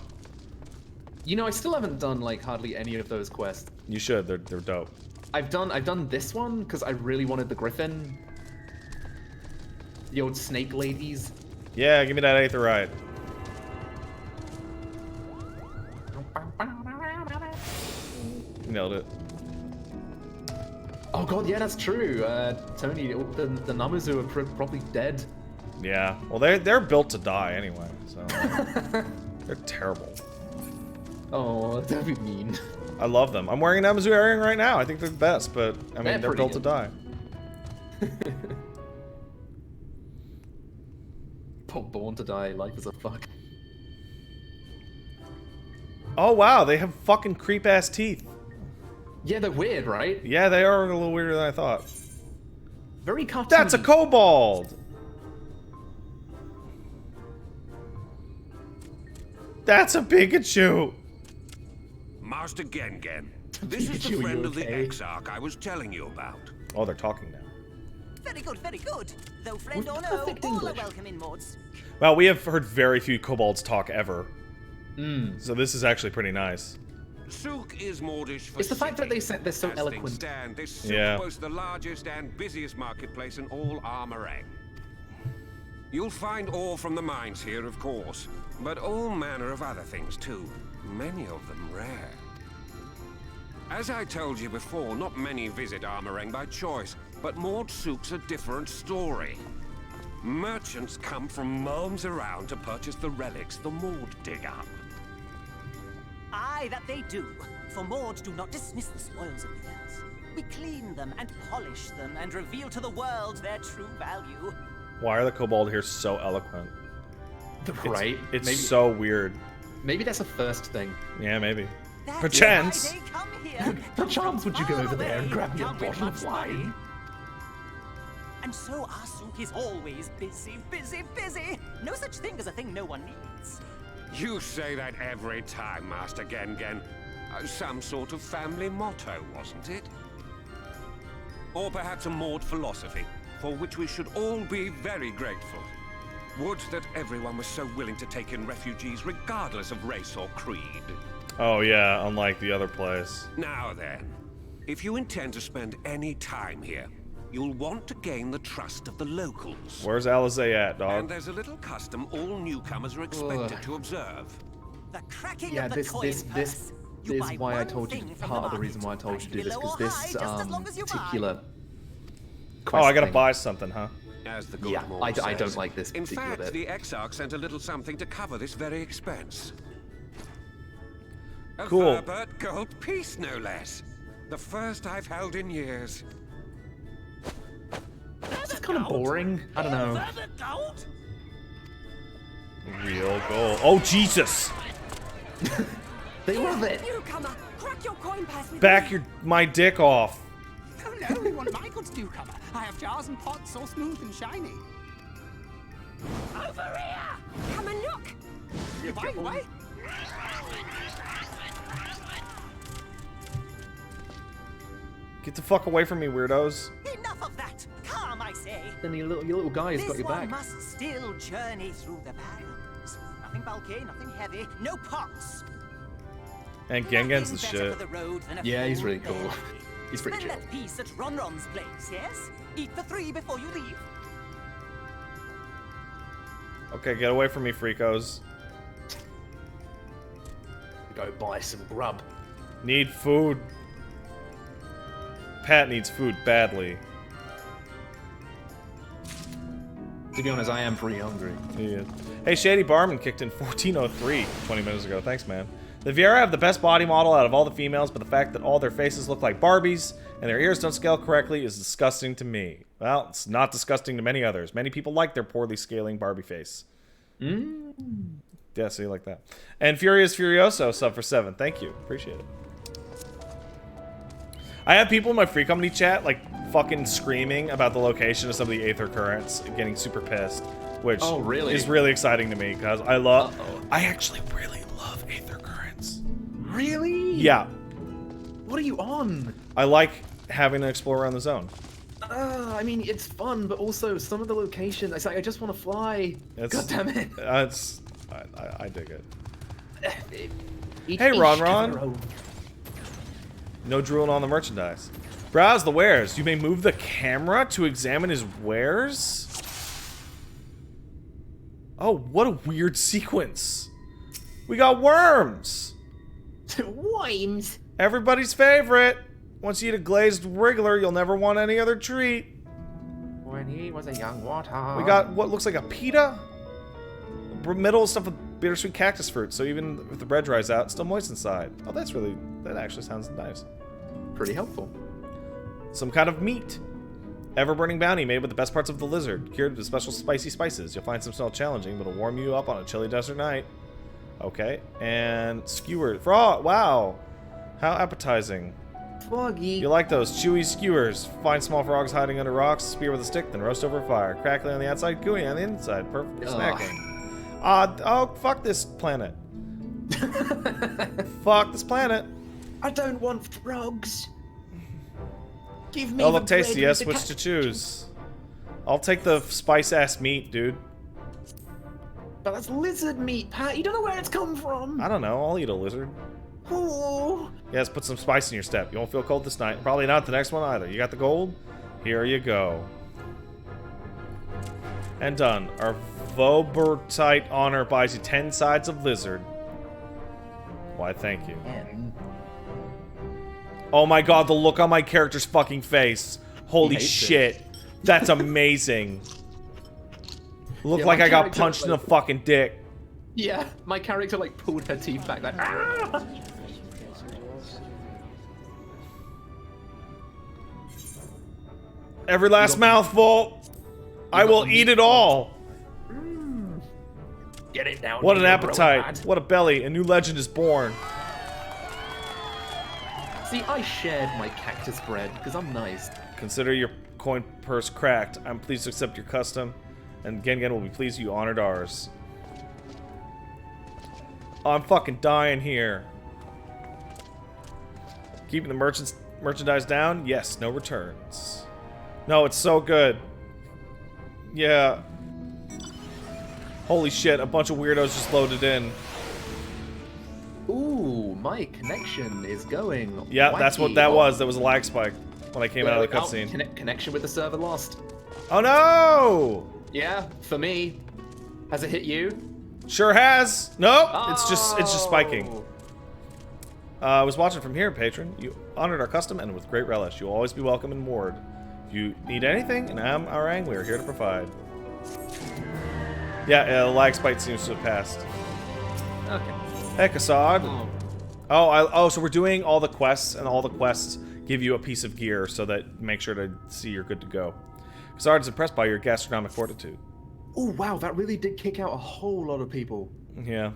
You know, I still haven't done like hardly any of those quests. You should. They're dope. I've done this one because I really wanted the Griffin. The old snake ladies. Yeah, give me that Aetherite. Nailed it. Oh god, yeah, that's true. Tony, the Namazu are probably dead. Yeah. Well, they're built to die anyway, so they're terrible. Oh, that'd be mean. I love them. I'm wearing an Namazu earring right now. I think they're the best, but I mean, they're built to die. Born to die, life is a fuck. Oh wow, they have fucking creep ass teeth. Yeah, they're weird, right? Yeah, they are a little weirder than I thought. Very cartoony. That's a kobold! That's a Pikachu! Master Gengen, this is the friend of the Exarch I was telling you about. Oh, they're talking now. Very good, very good. Though friend or no, all are welcome in mods. Well, we have heard very few kobolds talk ever. So this is actually pretty nice. Souk is Mordish for It's the fact that they said they're so eloquent. Stand, this Souk boasts the largest and busiest marketplace in all Armorang. You'll find ore from the mines here, of course, but all manner of other things too. Many of them rare. As I told you before, not many visit Armorang by choice, but Mord Souk's a different story. Merchants come from realms around to purchase the relics the Mord dig up. Aye, that they do. For Mord do not dismiss the spoils of the earth. We clean them and polish them and reveal to the world their true value. Why are the kobold here so eloquent? Right? It's so weird. Maybe that's a first thing. Yeah, maybe. That's Perchance. why they come here. Perchance would you go over there and grab me a bottle of wine? And so our Souk is always busy, busy, busy. No such thing as a thing no one needs. You say that every time, Master Gengen. Some sort of family motto, wasn't it? Or perhaps a Mord philosophy, for which we should all be very grateful. Would that everyone was so willing to take in refugees regardless of race or creed. Oh yeah, unlike the other place. Now then, if you intend to spend any time here, you'll want to gain the trust of the locals. Where's Alizé at, dog? And there's a little custom all newcomers are expected to observe. The cracking Yeah, of the this You is buy why I one told you. thing from Part the of the reason why I told you to do this, because this particular. Oh, I gotta thing. buy something, huh? As the good Yeah, Mord I says. don't like this In particular fact, bit. the Exarch sent a little something to cover this very expense. A Cool. Verbert gold piece, no less. The first I've held in years. This is kind of boring. I don't know. Real gold. Oh, Jesus! They love it. Newcomer, crack your coin purse with Back my dick off. Oh no, we want my goods, newcomer. I have jars and pots all smooth and shiny. Over here! Come and look! You buy away? Get the fuck away from me, weirdos. Enough of that! Calm, I say! Then your little guy has got your This one back. must still journey through the barrens. Nothing bulky, nothing heavy, no pots. And Gengen's the Nothing better shit. for the road than a Yeah, he's full really cool. belly. He's pretty Spend chill. that piece at Ronron's place, yes? Eat the 3 before you leave. Okay, get away from me, freakos. Go buy some grub. Need food. Pat needs food badly. To be honest, I am pretty hungry. Yeah. Hey, Shady Barman kicked in 1403 20 minutes ago. Thanks, man. The Viera have the best body model out of all the females, but the fact that all their faces look like Barbies and their ears don't scale correctly is disgusting to me. Well, it's not disgusting to many others. Many people like their poorly scaling Barbie face. Yeah, see, like that. And Furious Furioso sub for 7. Thank you. Appreciate it. I have people in my free company chat like fucking screaming about the location of some of the Aether currents and getting super pissed, which is really exciting to me because I actually really love Aether currents. Really? Yeah. What are you on? I like having to explore around the zone. I mean, it's fun, but also some of the locations. It's like I just want to fly. God damn it! I dig it. Each Hey, Ron to their Ron. own. No drooling on the merchandise. Browse the wares. You may move the camera to examine his wares. Oh, what a weird sequence. We got worms. Worms? Everybody's favorite. Once you eat a glazed wriggler, you'll never want any other treat. When he was a young warthog. We got what looks like a pita. Middle stuff with bittersweet cactus fruit, so even if the bread dries out, it's still moist inside. Oh, that actually sounds nice. Pretty helpful. Some kind of meat. Ever-burning bounty made with the best parts of the lizard, cured with special spicy spices. You'll find some smell challenging, but it'll warm you up on a chilly desert night. Okay, and skewered frog. Wow, how appetizing. Froggy. You like those chewy skewers? Find small frogs hiding under rocks, spear with a stick, then roast over a fire. Crackly on the outside, gooey on the inside. Perfect for snacking. Oh, fuck this planet. Fuck this planet. I don't want frogs. Give me They'll the look tasty, bread yes, with which the to choose. I'll take the spice-ass meat, dude. But that's lizard meat, Pat. You don't know where it's come from. I don't know, I'll eat a lizard. Oh. Yes, put some spice in your step. You won't feel cold this night. Probably not the next one either. You got the gold? Here you go. And done. Our Vobertite honor buys you 10 sides of lizard. Why, thank you. Oh my god, the look on my character's fucking face. Holy shit. That's amazing. Look like I got punched in the fucking dick. Yeah, my character like pulled her teeth back like ah! Every last mouthful. I will eat it all. Get it down. What an here, appetite. robot. What a belly. A new legend is born. See, I shared my cactus bread because I'm nice. Consider your coin purse cracked. I'm pleased to accept your custom, and Gengen will be pleased you honored ours. Oh, I'm fucking dying here. Keeping the merchandise down? Yes, no returns. No, it's so good. Yeah. Holy shit, a bunch of weirdos just loaded in. Ooh, my connection is going. Yeah, wacky. that's what that was. There was a lag spike when I came out of the cutscene. Connection with the server lost. Oh no! Yeah, for me. Has it hit you? Sure has. Nope. It's just spiking. I was watching from here, patron. You honored our custom and with great relish. You'll always be welcome in Ward. If you need anything, and I'm Orang, we are here to provide. Yeah, lag spike seems to have passed. Okay. Hey, Kassad. Oh, so we're doing all the quests, and all the quests give you a piece of gear so that make sure to see you're good to go. Kassad is impressed by your gastronomic fortitude. Oh wow, that really did kick out a whole lot of people. Yeah.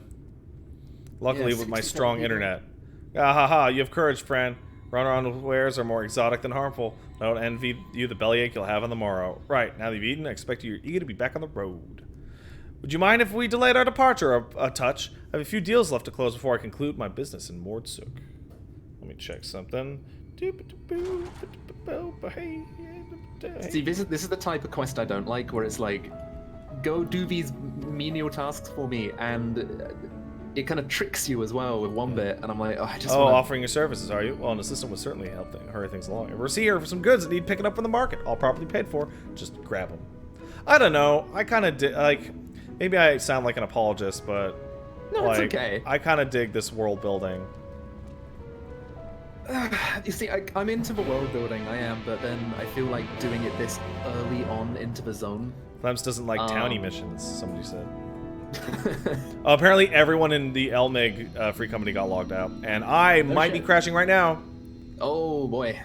Luckily, Yeah, with my 67 strong people. internet. Ah ha ha, you have courage, friend. Run around wares are more exotic than harmful. I don't envy you the bellyache you'll have on the morrow. Right, now that you've eaten, I expect you're eager to be back on the road. Would you mind if we delayed our departure a touch? I have a few deals left to close before I conclude my business in Mordsuk. Let me check something. See, this is the type of quest I don't like, where it's like, go do these menial tasks for me, and it kind of tricks you as well with one bit, and I'm like, oh, I just wanna... offering your services, are you? Well, an assistant would certainly help hurry things along. If we're here for some goods that need picking up from the market, all properly paid for, just grab them. I don't know. I kind of like, maybe I sound like an apologist, but No, like, it's okay. I kind of dig this world building. You see, I'm into the world building, I am, but then I feel like doing it this early on into the zone. Clems doesn't like townie missions, somebody said. Apparently everyone in the Elmig free company got logged out, and I might be crashing right now. Oh boy.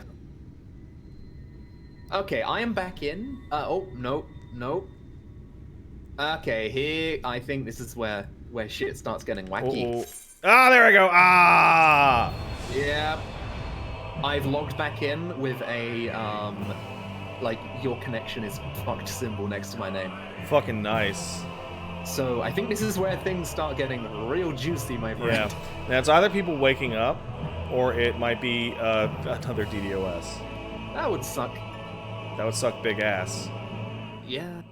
Okay, I am back in. Oh, no. Okay, here, I think this is where shit starts getting wacky. Uh-oh. Ah, there I go. Ah! Yeah. I've logged back in with a, like, your connection is fucked symbol next to my name. Fucking nice. So I think this is where things start getting real juicy, my friend. Yeah. Now, it's either people waking up, or it might be another DDoS. That would suck. That would suck big ass. Yeah.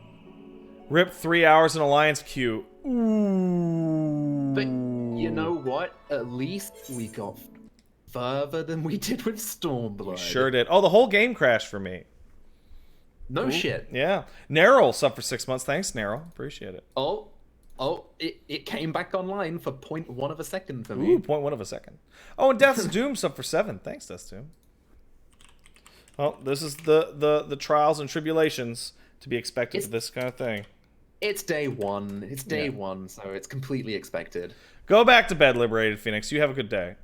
Rip 3 hours in Alliance queue. Ooh. You know what? At least we got further than we did with Stormblood. Sure did. Oh, the whole game crashed for me. No shit. Yeah. Narrow sub for 6 months. Thanks, Narrow. Appreciate it. Oh, it came back online for 0.1 of a second for me. Ooh, 0.1 of a second. Oh, and Death's Doom sub for 7. Thanks, Death's Doom. Well, this is the trials and tribulations to be expected of this kind of thing. It's day one. It's day one, so it's completely expected. Go back to bed, Liberated Phoenix. You have a good day.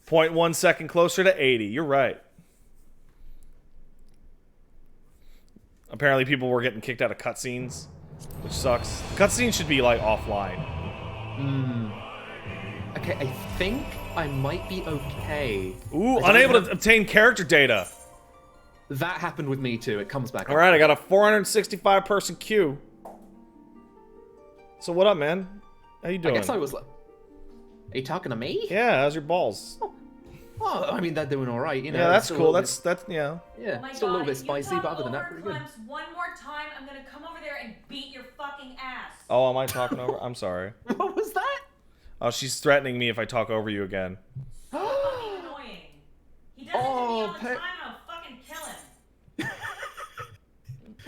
0.1 second closer to 80. You're right. Apparently people were getting kicked out of cutscenes, which sucks. Cutscenes should be, like, offline. Okay, I think I might be okay. Ooh, unable to obtain character data. That happened with me too. It comes back. All right, I got a 465 person queue. So what up, man? How you doing? I guess I was like... Are you talking to me? Yeah, how's your balls? Oh, I mean, they're doing all right, you know. Yeah, that's cool. That's yeah. Yeah, Oh my still a little God, bit if you spicy, talk but other than that, over pretty good. Clem's one more time, I'm gonna come over there and beat your fucking ass. Oh, am I talking over? I'm sorry. What was that? Oh, she's threatening me if I talk over you again. Fucking annoying. He does it to me all the time, and I'll fucking kill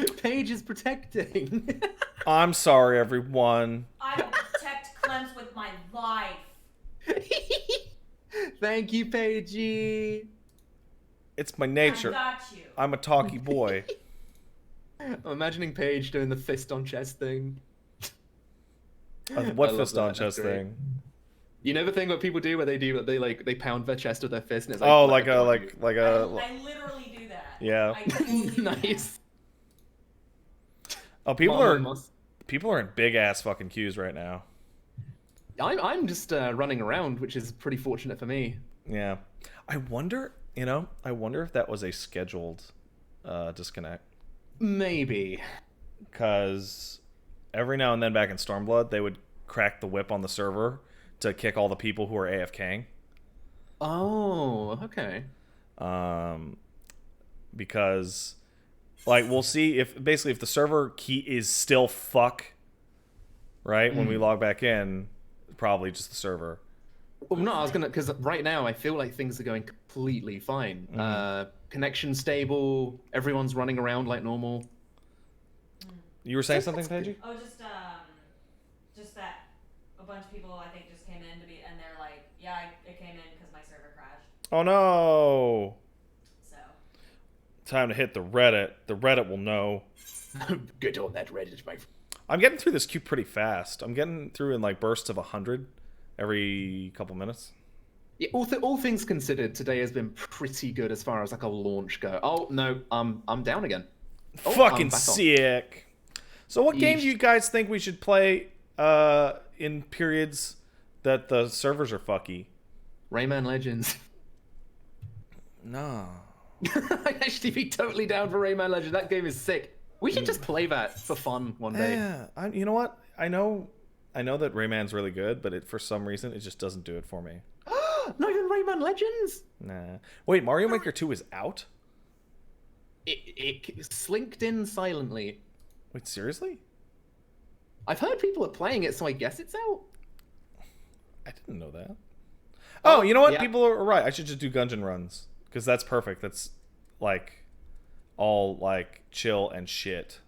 him. Paige is protecting. I'm sorry, everyone. I will protect Clem's with my life. Thank you, Paigey. It's my nature. I got you. I'm a talky boy. I'm imagining Paige doing the fist on chest thing. What I love fist that. on That's chest great. thing? You know the thing that people do where they pound their chest with their fist and it's Oh, like like a I literally do that. Yeah. I totally do that. nice. Oh, people are in big ass fucking queues right now. I'm just running around, which is pretty fortunate for me. Yeah. I wonder if that was a scheduled disconnect. Maybe. Because every now and then back in Stormblood, they would crack the whip on the server to kick all the people who are AFKing. Oh, okay. Because, like, we'll see if the server key is still fuck, right? When we log back in, probably just the server. Well, no, I was gonna, because right now I feel like things are going completely fine. Connection stable, everyone's running around like normal. You were saying something, Paige? Oh, just that a bunch of people I think just came in and they're like, yeah, it came in because my server crashed. Oh no! So. Time to hit the Reddit. The Reddit will know. Get on that Reddit, my friend. I'm getting through this queue pretty fast. I'm getting through in like bursts of 100 every couple minutes. Yeah, all things considered, today has been pretty good as far as like a launch go. Oh no, I'm down again. Oh, Fucking back on. sick. So what game do you guys think we should play in periods that the servers are fucky? Rayman Legends. No. I'd actually be totally down for Rayman Legends. That game is sick. We should just play that for fun one day. Yeah, you know what? I know that Rayman's really good, but for some reason it just doesn't do it for me. Not even Rayman Legends? Nah. Wait, Mario Maker 2 is out? It slinked in silently. Wait, seriously? I've heard people are playing it, so I guess it's out. I didn't know that. Oh, you know what? Yeah. People are right. I should just do Gungeon runs because that's perfect. That's like all like chill and shit.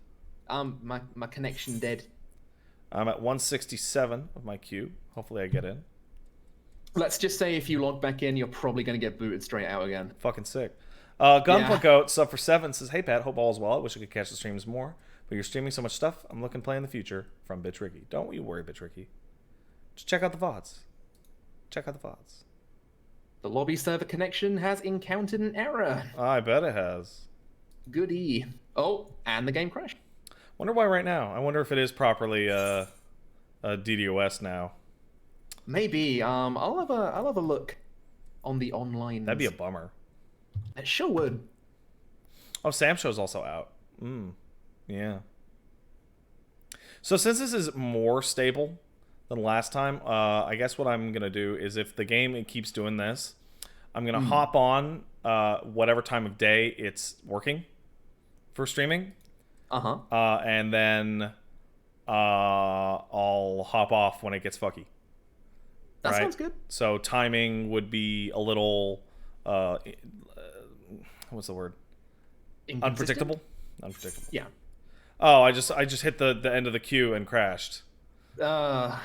My connection dead. I'm at 167 of my queue. Hopefully I get in. Let's just say if you log back in, you're probably going to get booted straight out again. Fucking sick. Gunpla sub for 7 says, "Hey Pat, hope all is well. I wish I could catch the streams more, but you're streaming so much stuff. I'm looking to play in the future." From Bitch Ricky. Don't you worry, Bitch Ricky. Just check out the VODs. Check out the VODs. The lobby server connection has encountered an error. I bet it has. Goody. Oh, and the game crashed. Wonder why right now. I wonder if it is properly DDoS now. Maybe. I'll have a look on the online. That'd be a bummer. It sure would. Oh, Sam Show's also out. Yeah. So since this is more stable than last time, I guess what I'm gonna do is if the game keeps doing this, I'm gonna hop on whatever time of day it's working for streaming. Uh-huh. And then I'll hop off when it gets fucky. That sounds good. So timing would be a little, what's the word? Unpredictable. Unpredictable. Yeah. Oh, I just hit the end of the queue and crashed. That's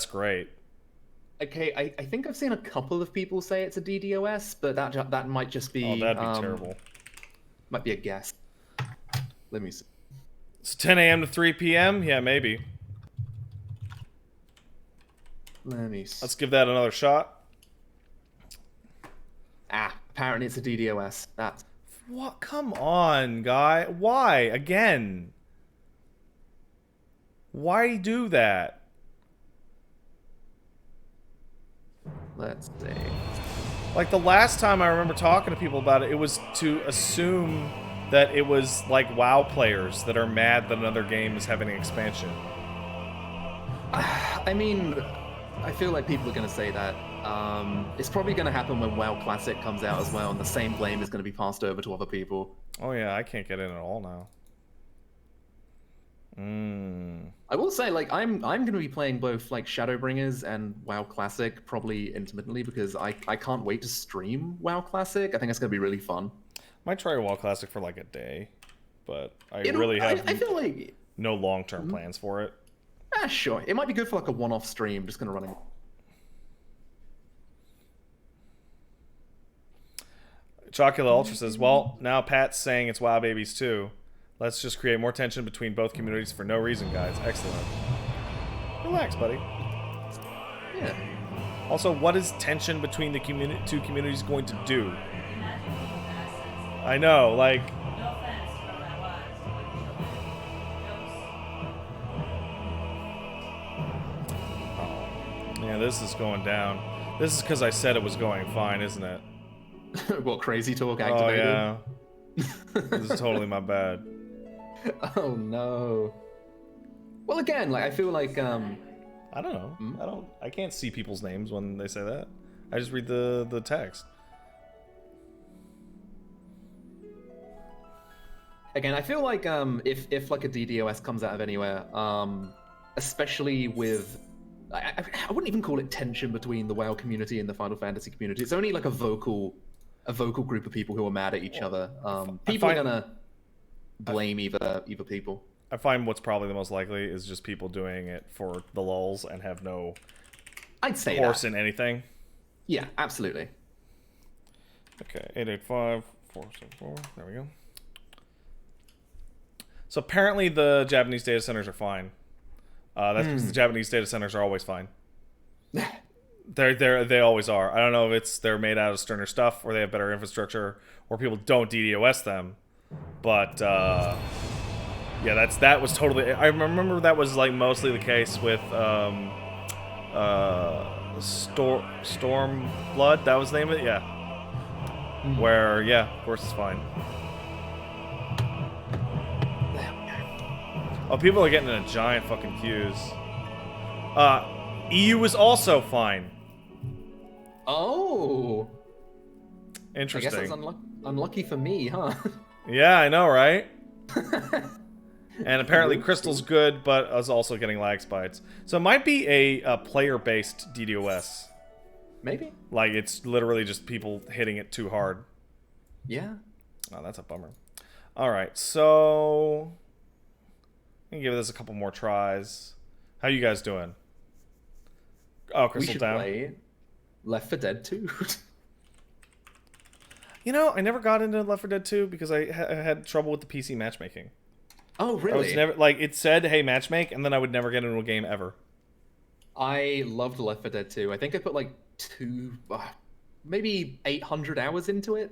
great. Okay, I think I've seen a couple of people say it's a DDoS, but that might just be. Oh, that'd be terrible. Might be a guess. Let me see. It's 10 a.m. to 3 p.m. Yeah, maybe. Let me see. Let's give that another shot. Apparently it's a DDoS. That's. What? Come on, guy. Why? Again? Why do that? Let's see. Like the last time I remember talking to people about it, it was to assume that it was like WoW players that are mad that another game is having an expansion. I mean, I feel like people are going to say that. It's probably going to happen when WoW Classic comes out as well, and the same blame is going to be passed over to other people. Oh yeah, I can't get in at all now. I will say, like, I'm going to be playing both like Shadowbringers and WoW Classic probably intermittently because I can't wait to stream WoW Classic. I think it's going to be really fun. Might try WoW Classic for like a day, but I really have I feel like no long-term plans for it. Sure. It might be good for like a one-off stream, just going to run it. Chocula Ultra says, well, now Pat's saying it's WoW Babies too. Let's just create more tension between both communities for no reason, guys. Excellent. Relax, buddy. Yeah. Also, what is tension between the two communities going to do? I know, like... Yeah, this is going down. This is because I said it was going fine, isn't it? What, crazy talk activated? Oh, yeah. This is totally my bad. Oh, no. Well, again, like, I feel like, I don't know. I can't see people's names when they say that. I just read the text. Again, I feel like, if like a DDoS comes out of anywhere, especially with... I wouldn't even call it tension between the WoW community and the Final Fantasy community. It's only like a vocal group of people who are mad at each other. People are gonna blame either people. I find what's probably the most likely is just people doing it for the lulz and have no horse in anything. Yeah, absolutely. Okay, 885-474. There we go. So apparently the Japanese data centers are fine. That's because the Japanese data centers are always fine. They always are. I don't know if they're made out of sterner stuff or they have better infrastructure or people don't DDoS them. But yeah, that was totally. I remember that was like mostly the case with Storm Blood. That was the name of it. Yeah. Where of course it's fine. Oh, people are getting in a giant fucking queues. EU is also fine. Oh. Interesting. I guess that's unlucky for me, huh? Yeah, I know, right? And apparently Crystal's good, but is also getting lag spikes. So it might be a player-based DDoS. Maybe. Like, it's literally just people hitting it too hard. Yeah. Oh, that's a bummer. Alright, so... I'm gonna give this a couple more tries. How you guys doing? Oh, Crystal down. We should play Left 4 Dead 2. You know, I never got into Left 4 Dead 2 because I had trouble with the PC matchmaking. Oh, really? I was never, like, it said, hey, matchmake, and then I would never get into a game ever. I loved Left 4 Dead 2. I think I put like maybe 800 hours into it.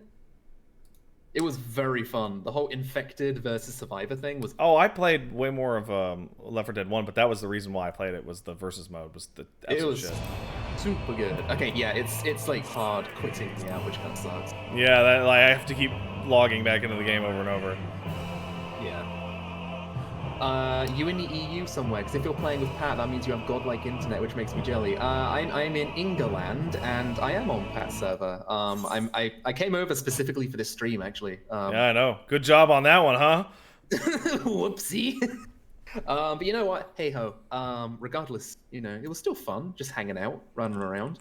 It was very fun. The whole infected versus survivor thing was... Oh, I played way more of Left 4 Dead 1, but that was the reason why I played it, was the versus mode, was the absolute shit. Super good. Okay, yeah, it's like hard quitting me out, which kind of sucks. Yeah, that, like, I have to keep logging back into the game over and over. Yeah. You in the EU somewhere, because if you're playing with Pat, that means you have godlike internet, which makes me jelly. I'm in England, and I am on Pat's server. I came over specifically for this stream, actually. Yeah, I know. Good job on that one, huh? Whoopsie. But you know what? Hey ho. Regardless, you know, it was still fun just hanging out, running around.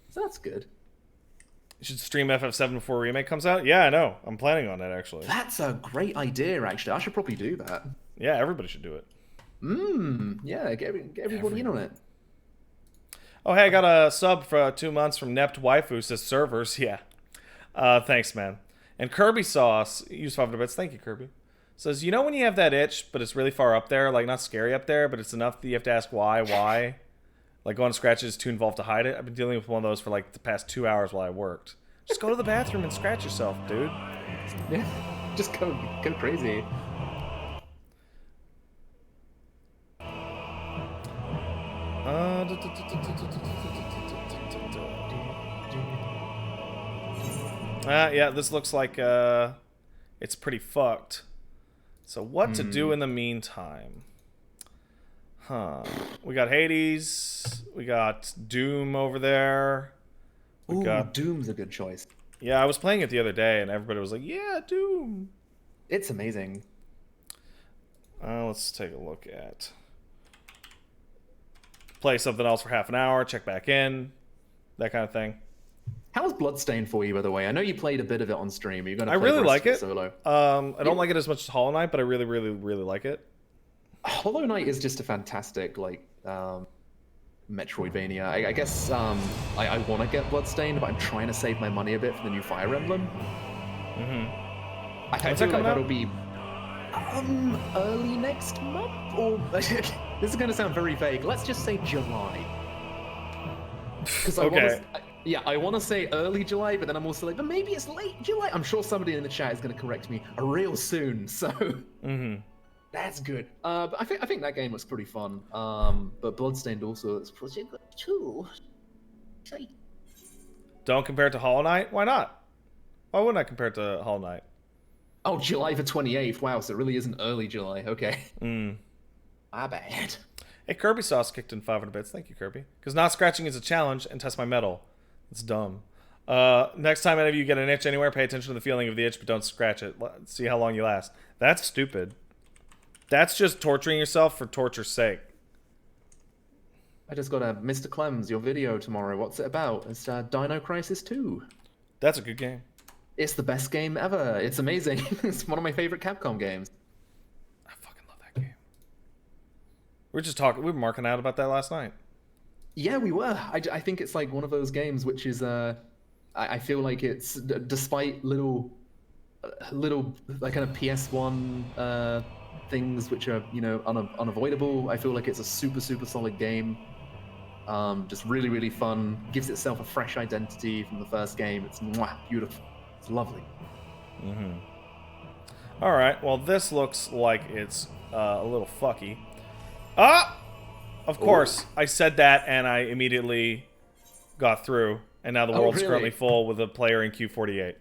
So that's good. You should stream FF7 before Remake comes out? Yeah, I know. I'm planning on it, actually. That's a great idea, actually. I should probably do that. Yeah, everybody should do it. Yeah, get everybody in on it. Oh, hey, I got a sub for 2 months from Nept Waifu, says servers. Yeah. Thanks, man. And Kirby Sauce, use 500 bits. Thank you, Kirby. Says, you know when you have that itch, but it's really far up there? Like, not scary up there, but it's enough that you have to ask why? Like, going to scratch it is too involved to hide it? I've been dealing with one of those for, like, the past 2 hours while I worked. Just go to the bathroom and scratch yourself, dude. Yeah, just go crazy. Yeah, this looks like it's pretty fucked. So what to do in the meantime? Huh. We got Hades. We got Doom over there. We got Doom's a good choice. Yeah, I was playing it the other day and everybody was like, yeah, Doom. It's amazing. Let's take a look at... Play something else for half an hour, check back in, that kind of thing. How's Bloodstained for you, by the way? I know you played a bit of it on stream. Are you going to I play really the rest like of it. Solo? I don't like it as much as Hollow Knight, but I really, really, really like it. Hollow Knight is just a fantastic, like, Metroidvania. I guess I want to get Bloodstained, but I'm trying to save my money a bit for the new Fire Emblem. I feel like that'll be early next month, or this is going to sound very vague. Let's just say July. Because I want to say early July, but then I'm also like, but maybe it's late July. I'm sure somebody in the chat is going to correct me real soon. So that's good. But I think that game looks pretty fun. But Bloodstained also is pretty good too. Don't compare it to Hollow Knight? Why not? Why wouldn't I compare it to Hollow Knight? Oh, July the 28th. Wow, so it really isn't early July. Okay. My bad. Hey, Kirby Sauce kicked in 500 bits. Thank you, Kirby. Because not scratching is a challenge and test my metal. It's dumb. Next time any of you get an itch anywhere, pay attention to the feeling of the itch, but don't scratch it. Let's see how long you last. That's stupid. That's just torturing yourself for torture's sake. I just got a Mr. Clems, your video tomorrow. What's it about? It's Dino Crisis 2. That's a good game. It's the best game ever. It's amazing. It's one of my favorite Capcom games. I fucking love that game. We were marking out about that last night. Yeah, we were. I think it's like one of those games which is, I feel like it's, despite little like kind of PS1 things which are, you know, unavoidable, I feel like it's a super, super solid game. Just really, really fun. Gives itself a fresh identity from the first game. It's beautiful. It's lovely. All right. Well, this looks like it's a little fucky. Of course, I said that and I immediately got through, and now the world's currently full with a player in Q48.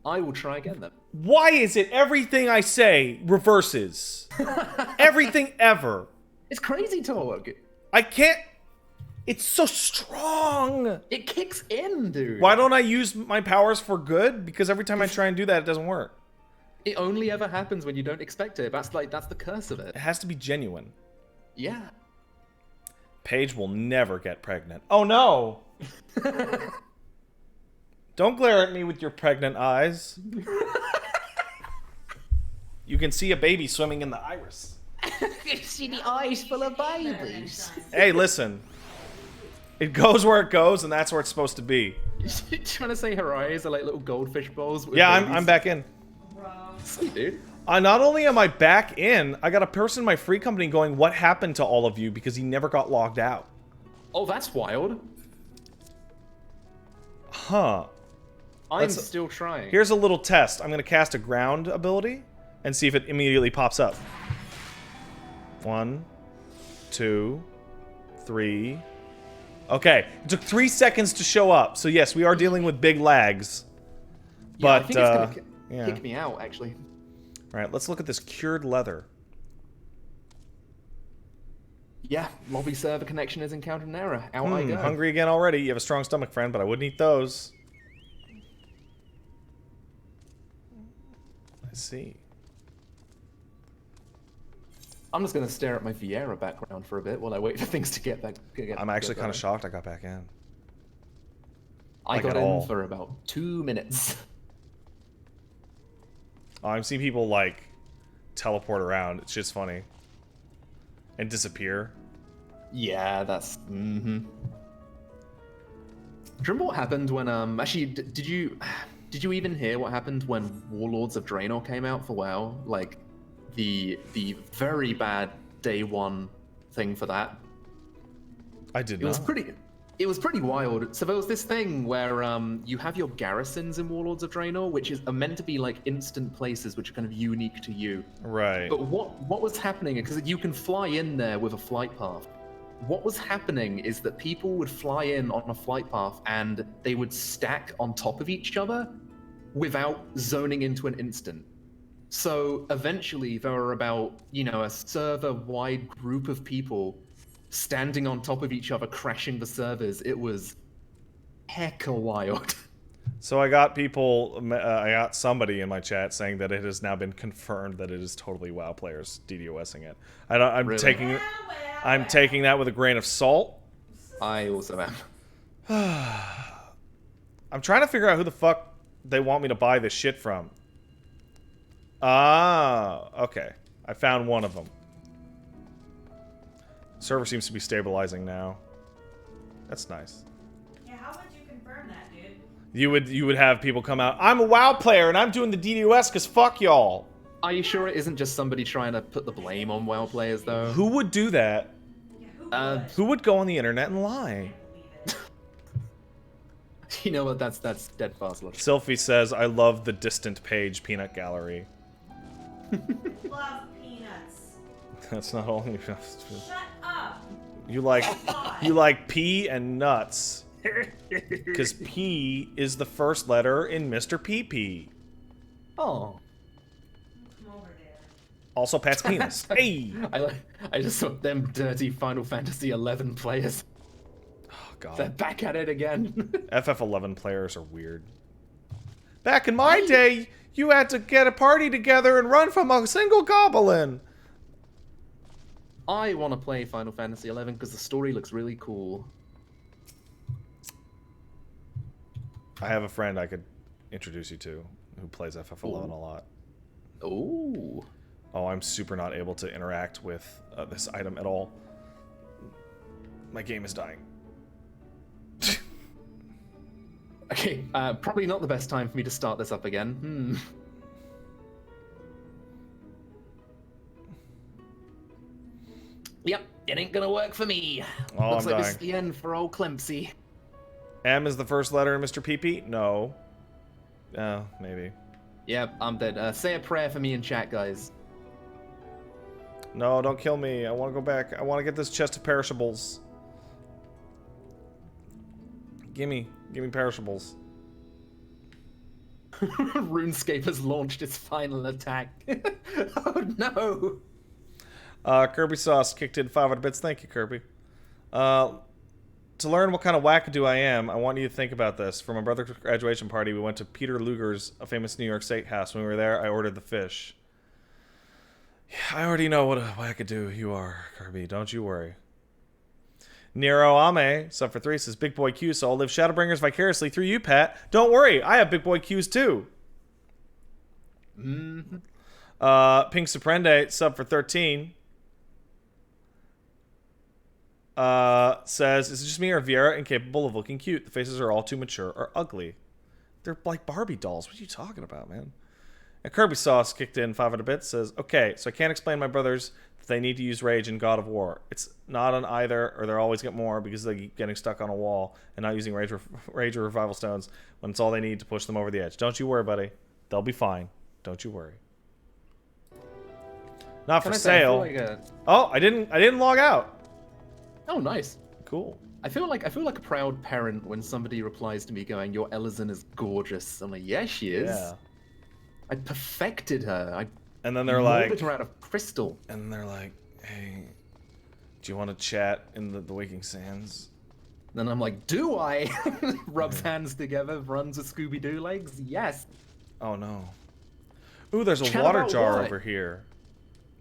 I will try again then. Why is it everything I say reverses? Everything ever. It's crazy talk. I can't. It's so strong. It kicks in, dude. Why don't I use my powers for good? Because every time I try and do that, it doesn't work. It only ever happens when you don't expect it. That's the curse of it. It has to be genuine. Yeah. Paige will never get pregnant. Oh no! Don't glare at me with your pregnant eyes. You can see a baby swimming in the iris. You see the eyes full of babies. Hey, listen. It goes where it goes, and that's where it's supposed to be. You're trying to say her eyes are like little goldfish bowls? Yeah, I'm back in. Sweet, dude. Not only am I back in, I got a person in my free company going, what happened to all of you? Because he never got logged out. Oh, that's wild. Huh. I'm still trying. Here's a little test. I'm going to cast a ground ability and see if it immediately pops up. 1, 2, 3. Okay, it took 3 seconds to show up. So yes, we are dealing with big lags. Yeah, I but think it's gonna kick me out, actually. All right, let's look at this cured leather. Yeah, lobby server connection has encountered an error. Out I go. Hungry again already. You have a strong stomach, friend, but I wouldn't eat those. I see. I'm just gonna stare at my Vieira background for a bit while I wait for things to get back. I'm actually kind of shocked I got back in. I Like got at in all. for about 2 minutes. Oh, I've seen people like teleport around. It's just funny. And disappear. Yeah, that's. Mm-hmm. Do you remember what happened when actually did you even hear what happened when Warlords of Draenor came out for WoW? Like the very bad day one thing for that. I did not. It was pretty wild. So there was this thing where you have your garrisons in Warlords of Draenor, which are meant to be like instant places which are kind of unique to you. Right. But what was happening, because you can fly in there with a flight path. What was happening is that people would fly in on a flight path and they would stack on top of each other without zoning into an instant. So eventually there were about, a server-wide group of people standing on top of each other, crashing the servers. It was hecka wild. So I got I got somebody in my chat saying that it has now been confirmed that it is totally WoW players DDoSing it. I'm Really? taking that with a grain of salt. I also am. I'm trying to figure out who the fuck they want me to buy this shit from. Ah, okay. I found one of them. Server seems to be stabilizing now. That's nice. Yeah, how would you confirm that, dude? You would have people come out. I'm a WoW player and I'm doing the DDoS because fuck y'all. Are you sure it isn't just somebody trying to put the blame on WoW players, though? Who would do that? Who would go on the internet and lie? You know what? That's dead fast logic. Sylphie says, "I love the distant page peanut gallery." Love peanuts. That's not all you have. Shut up. You like pea and nuts. Because P is the first letter in Mr. PP. Oh. Come over there. Also Pat's penis. Hey! I just saw them dirty Final Fantasy 11 players. Oh, God. They're back at it again. FF11 players are weird. Back in my day, you had to get a party together and run from a single goblin. I want to play Final Fantasy 11 because the story looks really cool. I have a friend I could introduce you to who plays FF11 a lot. Ooh. Oh, I'm super not able to interact with this item at all. My game is dying. Okay, probably not the best time for me to start this up again. Yep, it ain't gonna work for me. Oh, Looks I'm like dying. this is the end for old Clempsy. M is the first letter in Mr. PP? No. Oh, maybe. Yep, I'm dead. Say a prayer for me in chat, guys. No, don't kill me. I want to go back. I want to get this chest of perishables. Gimme perishables. RuneScape has launched its final attack. Oh no! Kirby Sauce kicked in 500 bits. Thank you, Kirby. To learn what kind of wackadoo I am, I want you to think about this. For my brother's graduation party, we went to Peter Luger's, a famous New York steakhouse. When we were there, I ordered the fish. Yeah, I already know what a wackadoo you are, Kirby. Don't you worry. Nero Ame, sub for 3, says, Big Boy Q, so I'll live Shadowbringers vicariously through you, Pat. Don't worry, I have Big Boy Qs too. Mm-hmm. Pink Suprende, sub for 13. Says, is it just me or Vieira incapable of looking cute? The faces are all too mature or ugly. They're like Barbie dolls. What are you talking about, man? And Kirby Sauce kicked in 500 bits. Says, okay, so I can't explain my brothers that they need to use Rage in God of War. It's not on either, or they'll always get more because they keep getting stuck on a wall and not using Rage or Revival Stones when it's all they need to push them over the edge. Don't you worry, buddy. They'll be fine. Don't you worry. Not for sale. Oh, I didn't log out. Oh, nice. Cool. I feel like a proud parent when somebody replies to me going, "Your Elizon is gorgeous." I'm like, "Yeah, she is. Yeah. I perfected her. And then they're like, molded her out of crystal." And they're like, "Hey, do you want to chat in the Waking Sands?" Then I'm like, "Do I?" Rubs hands together, runs with Scooby-Doo legs. Yes. Oh no. Ooh, there's a Chat water about jar what? over here.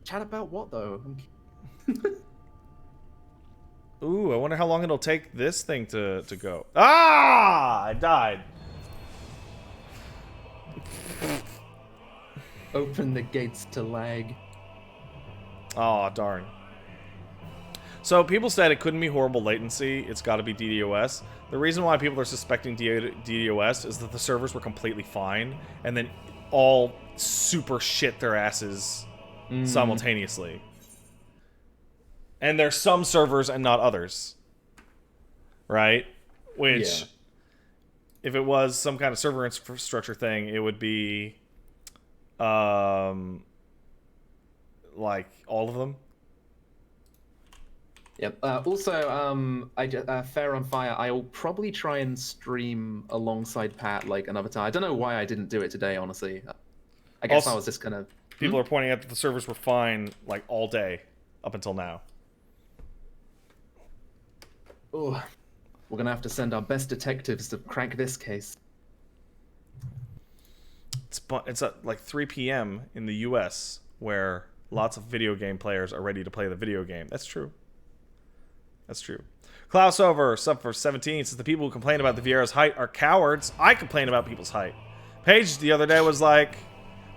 Chat about what though? Ooh, I wonder how long it'll take this thing to go. Ah! I died. Open the gates to lag. Oh, darn. So people said it couldn't be horrible latency. It's got to be DDoS. The reason why people are suspecting DDoS is that the servers were completely fine, and then all super shit their asses simultaneously. And there's some servers and not others. Right? Which, Yeah. if it was some kind of server infrastructure thing, it would be, like, all of them. Yep. Also, Fair on Fire. I'll probably try and stream alongside Pat like another time. I don't know why I didn't do it today, honestly. I guess Also, I was just gonna. People are pointing out that the servers were fine, like, all day up until now. Oh, we're gonna have to send our best detectives to crack this case. It's at like 3 p.m. in the U.S., where lots of video game players are ready to play the video game. That's true. That's true. Klaus Over, sub for 17, says the people who complain about the Vieira's height are cowards. I complain about people's height. Paige the other day was like,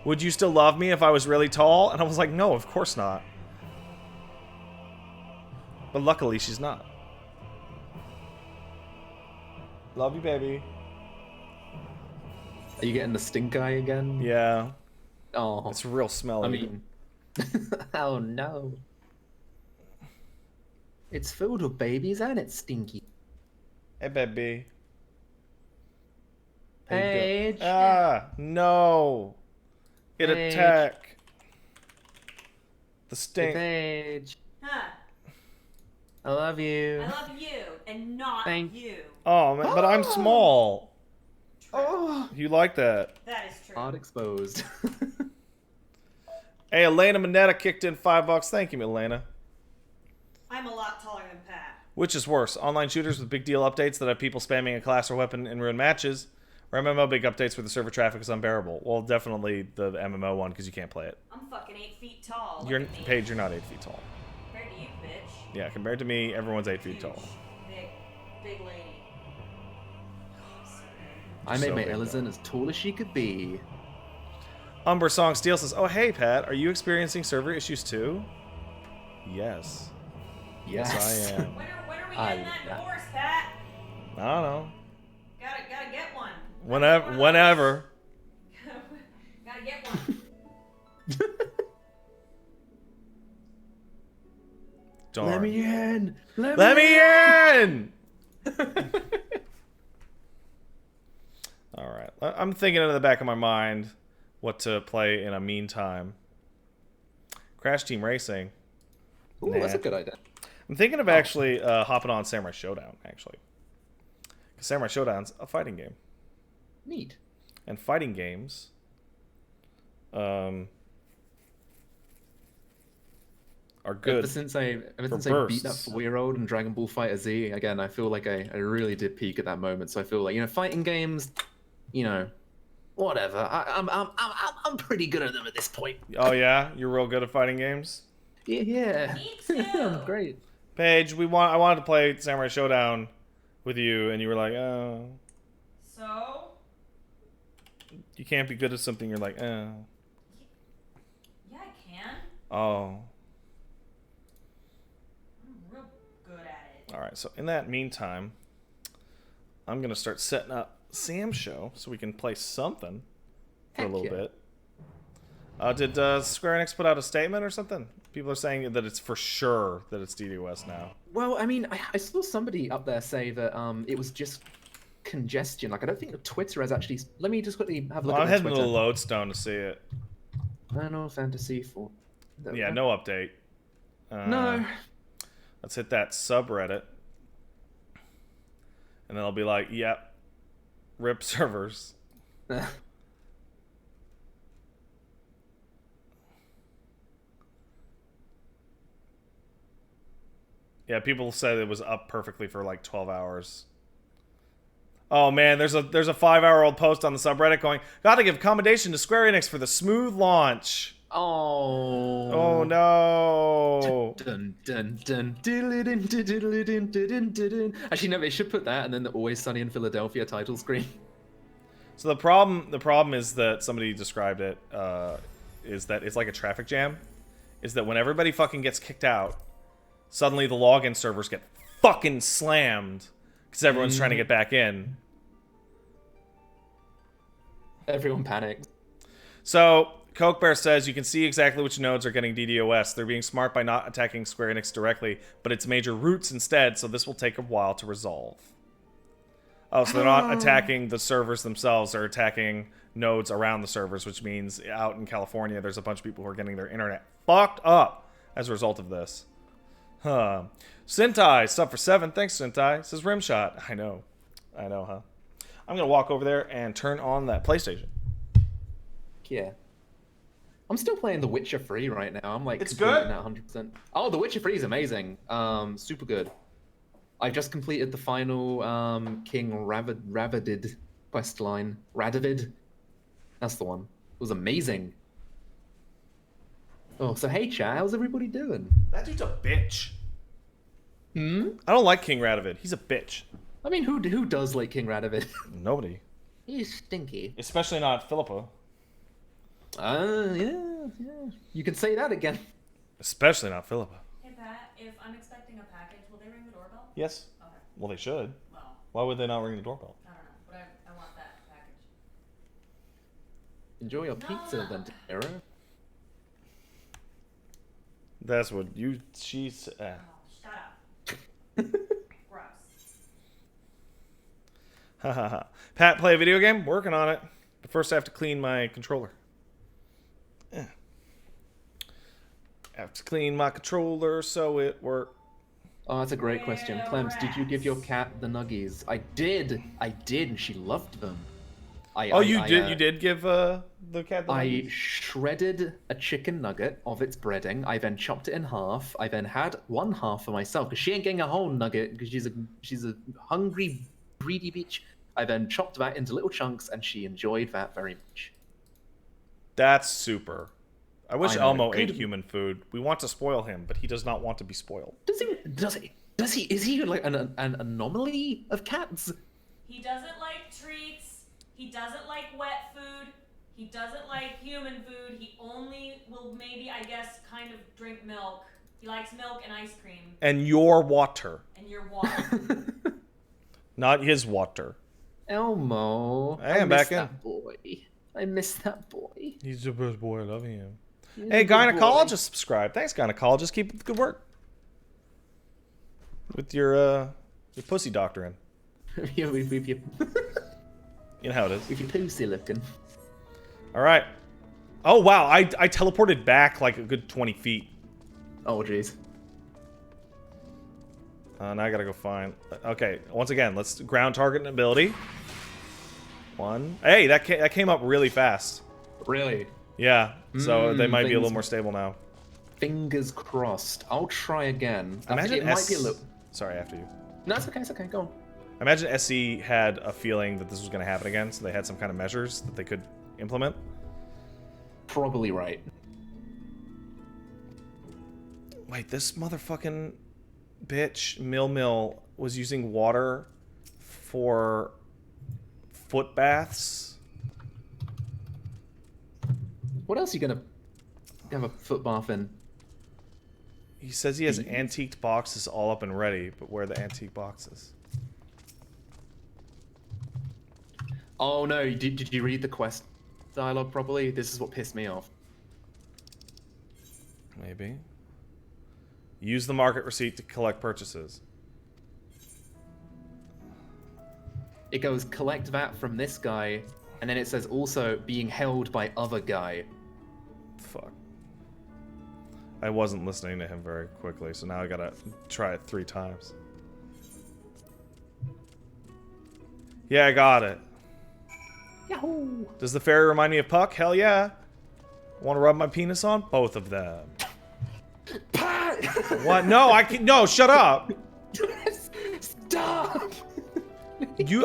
would you still love me if I was really tall? And I was like, no, of course not. But luckily, she's not. Love you, baby. Are you getting the stink eye again? Yeah. Oh. It's real smelly. I mean... oh, no. It's filled with babies and it's stinky. Hey, baby. Paige. Ah, no. It Paige. attack. The stink. Paige. Huh. I love you. I love you, and not you. Oh, man, but I'm small. Oh. You like that. That is true. Odd exposed. Hey, Elena Minetta kicked in $5. Thank you, Elena. I'm a lot taller than Pat. Which is worse, online shooters with big deal updates that have people spamming a class or weapon in ruined matches, or MMO big updates where the server traffic is unbearable? Well, definitely the MMO one, because you can't play it. I'm fucking 8 feet tall. You're Look at me. Paige, you're not 8 feet tall. Compared to you, bitch. Yeah, compared to me, everyone's 8 feet tall. Big lady. I made So my big, Ellison as tall as she could be. Umber Song Steel says, oh, hey, Pat, are you experiencing server issues too? Yes. Yes, I am. When are we getting that divorce, Pat? I don't know. Gotta get one. Whenever. Gotta get one. Darn. Let me in. Let me in! Alright. I'm thinking in the back of my mind what to play in a meantime. Crash Team Racing. Ooh, that's a good idea. I'm thinking of actually hopping on Samurai Showdown, actually. 'Cause Samurai Showdown's a fighting game. Neat. And fighting games... are good. Ever since I beat that 4-year-old in Dragon Ball Fighter Z, again, I feel like I really did peak at that moment. So I feel like, you know, fighting games, you know, whatever. I'm pretty good at them at this point. Oh yeah, you're real good at fighting games. Yeah. Me too. Great. Paige, I wanted to play Samurai Showdown with you, and you were like, oh. So? You can't be good at something. You're like, oh. Yeah, I can. Oh. I'm real good at it. All right. So in that meantime, I'm gonna start setting up Sam's show so we can play something for a little bit. Did Square Enix put out a statement or something? People are saying that it's for sure that it's DDoS now. Well, I mean, I saw somebody up there say that it was just congestion. Like, I don't think Twitter has actually... Let me just quickly have a look I'm at heading to Twitter. the Lodestone to see it. Final Fantasy 4. Yeah, no update. No. Let's hit that subreddit. And then I'll be like, yep. RIP servers. Yeah, people said it was up perfectly for like 12 hours. Oh man, there's a 5-hour-old post on the subreddit going, gotta give commendation to Square Enix for the smooth launch. Oh. Oh no. Dun, dun, dun, diddle-dun, diddle-dun, diddle-dun, diddle-dun. Actually, no, they should put that and then the Always Sunny in Philadelphia title screen. So the problem is that somebody described it, is that it's like a traffic jam. Is that when everybody fucking gets kicked out, suddenly the login servers get fucking slammed because everyone's trying to get back in. Everyone panicked. So Coke Bear says you can see exactly which nodes are getting DDoS. They're being smart by not attacking Square Enix directly, but its major routes instead, so this will take a while to resolve. Oh, so they're not attacking the servers themselves, they're attacking nodes around the servers, which means out in California there's a bunch of people who are getting their internet fucked up as a result of this. Huh. Sentai, sub for 7. Thanks, Sentai. Says Rimshot. I know, huh? I'm gonna walk over there and turn on that PlayStation. Yeah. I'm still playing The Witcher 3 right now. I'm like It's completing good? that 100%. Oh, The Witcher 3 is amazing. Super good. I've just completed the final King Ravidid questline. Radovid? That's the one. It was amazing. Oh, so hey chat, how's everybody doing? That dude's a bitch. Hmm? I don't like King Radovid. He's a bitch. I mean, who does like King Radovid? Nobody. He's stinky. Especially not Philippa. Yeah. You can say that again. Especially not Philippa. Hey Pat, if I'm expecting a package, will they ring the doorbell? Yes. Okay. Well, they should. Well, Why would they not ring the doorbell? I don't know, but I want that package. Enjoy your pizza then, Tara. That's what she said. Oh, shut up. Gross. Hahaha. Pat, play a video game? Working on it. But first I have to clean my controller. Yeah. I have to clean my controller so it works. Oh, that's a great question. Clems, did you give your cat the nuggies? I did, and she loved them. You did give the cat the I nuggies? shredded a chicken nugget of its breading. I then chopped it in half. I then had one half for myself because she ain't getting a whole nugget because she's a hungry, greedy bitch. I then chopped that into little chunks and she enjoyed that very much. That's super. I wish I know, Elmo good. ate human food. We want to spoil him, but he does not want to be spoiled. Does he? Is he like an anomaly of cats? He doesn't like treats. He doesn't like wet food. He doesn't like human food. He only will maybe, I guess, kind of drink milk. He likes milk and ice cream. And your water. And your water. Not his water. Elmo. Hey, I I'm miss back in. that boy. I miss that boy. He's the best boy. I love him. He's Hey, a good gynecologist boy. subscribe. Thanks, gynecologist. Keep up the good work. With your pussy doctoring. Yeah, with your, You know how it is. with your pussy looking. All right. Oh, wow. I teleported back like a good 20 feet. Oh, jeez. Now I gotta go find... Okay, once again, let's ground target and ability. One. Hey, that came up really fast. Really? Yeah, so they might be a little things- more stable now. Fingers crossed. I'll try again. I think Imagine it might be a little... Sorry, after you. No, it's okay. It's okay. Go on. Imagine SC had a feeling that this was going to happen again, so they had some kind of measures that they could implement. Probably right. Wait, this motherfucking bitch, Mill, was using water for foot baths? What else are you gonna have a foot bath in? He says he has antiqued boxes all up and ready, but where are the antique boxes? Oh no, did you read the quest dialogue properly? This is what pissed me off. Maybe. Use the market receipt to collect purchases. It goes collect that from this guy, and then it says also being held by other guy. Fuck. I wasn't listening to him very quickly, so now I gotta try it 3 times. Yeah, I got it. Yahoo! Does the fairy remind me of Puck? Hell yeah. Want to rub my penis on? Both of them. What? No, I can. No, shut up. Stop.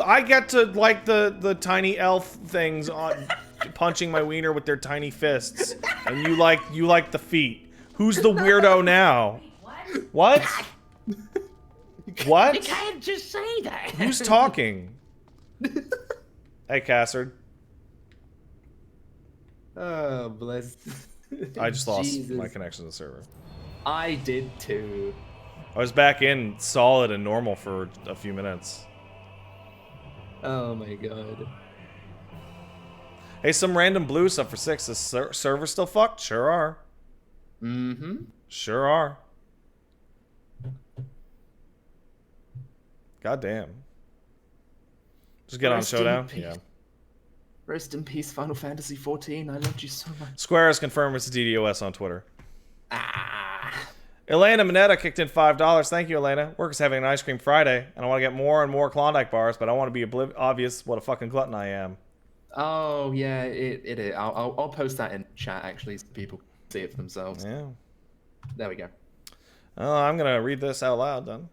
I get to like the tiny elf things on punching my wiener with their tiny fists, and you like the feet. Who's the weirdo now? What? What? You can't just say that. Who's talking? Hey, Cassard. Oh, bless. I just lost Jesus. my connection to the server. I did too. I was back in solid and normal for a few minutes. Oh my god. Hey, some random blue sub for 6. Is server still fucked? Sure are. Mm-hmm. Sure are. God damn. Just get on Showdown. Yeah. Rest in peace, Final Fantasy XIV. I loved you so much. Square has confirmed it's DDoS on Twitter. Elena Minetta kicked in $5. Thank you, Elena. Work is having an ice cream Friday, and I want to get more and more Klondike bars, but I want to be obvious what a fucking glutton I am. Oh yeah, it is. I'll post that in chat actually, so people can see it for themselves. Yeah. There we go. I'm gonna read this out loud then.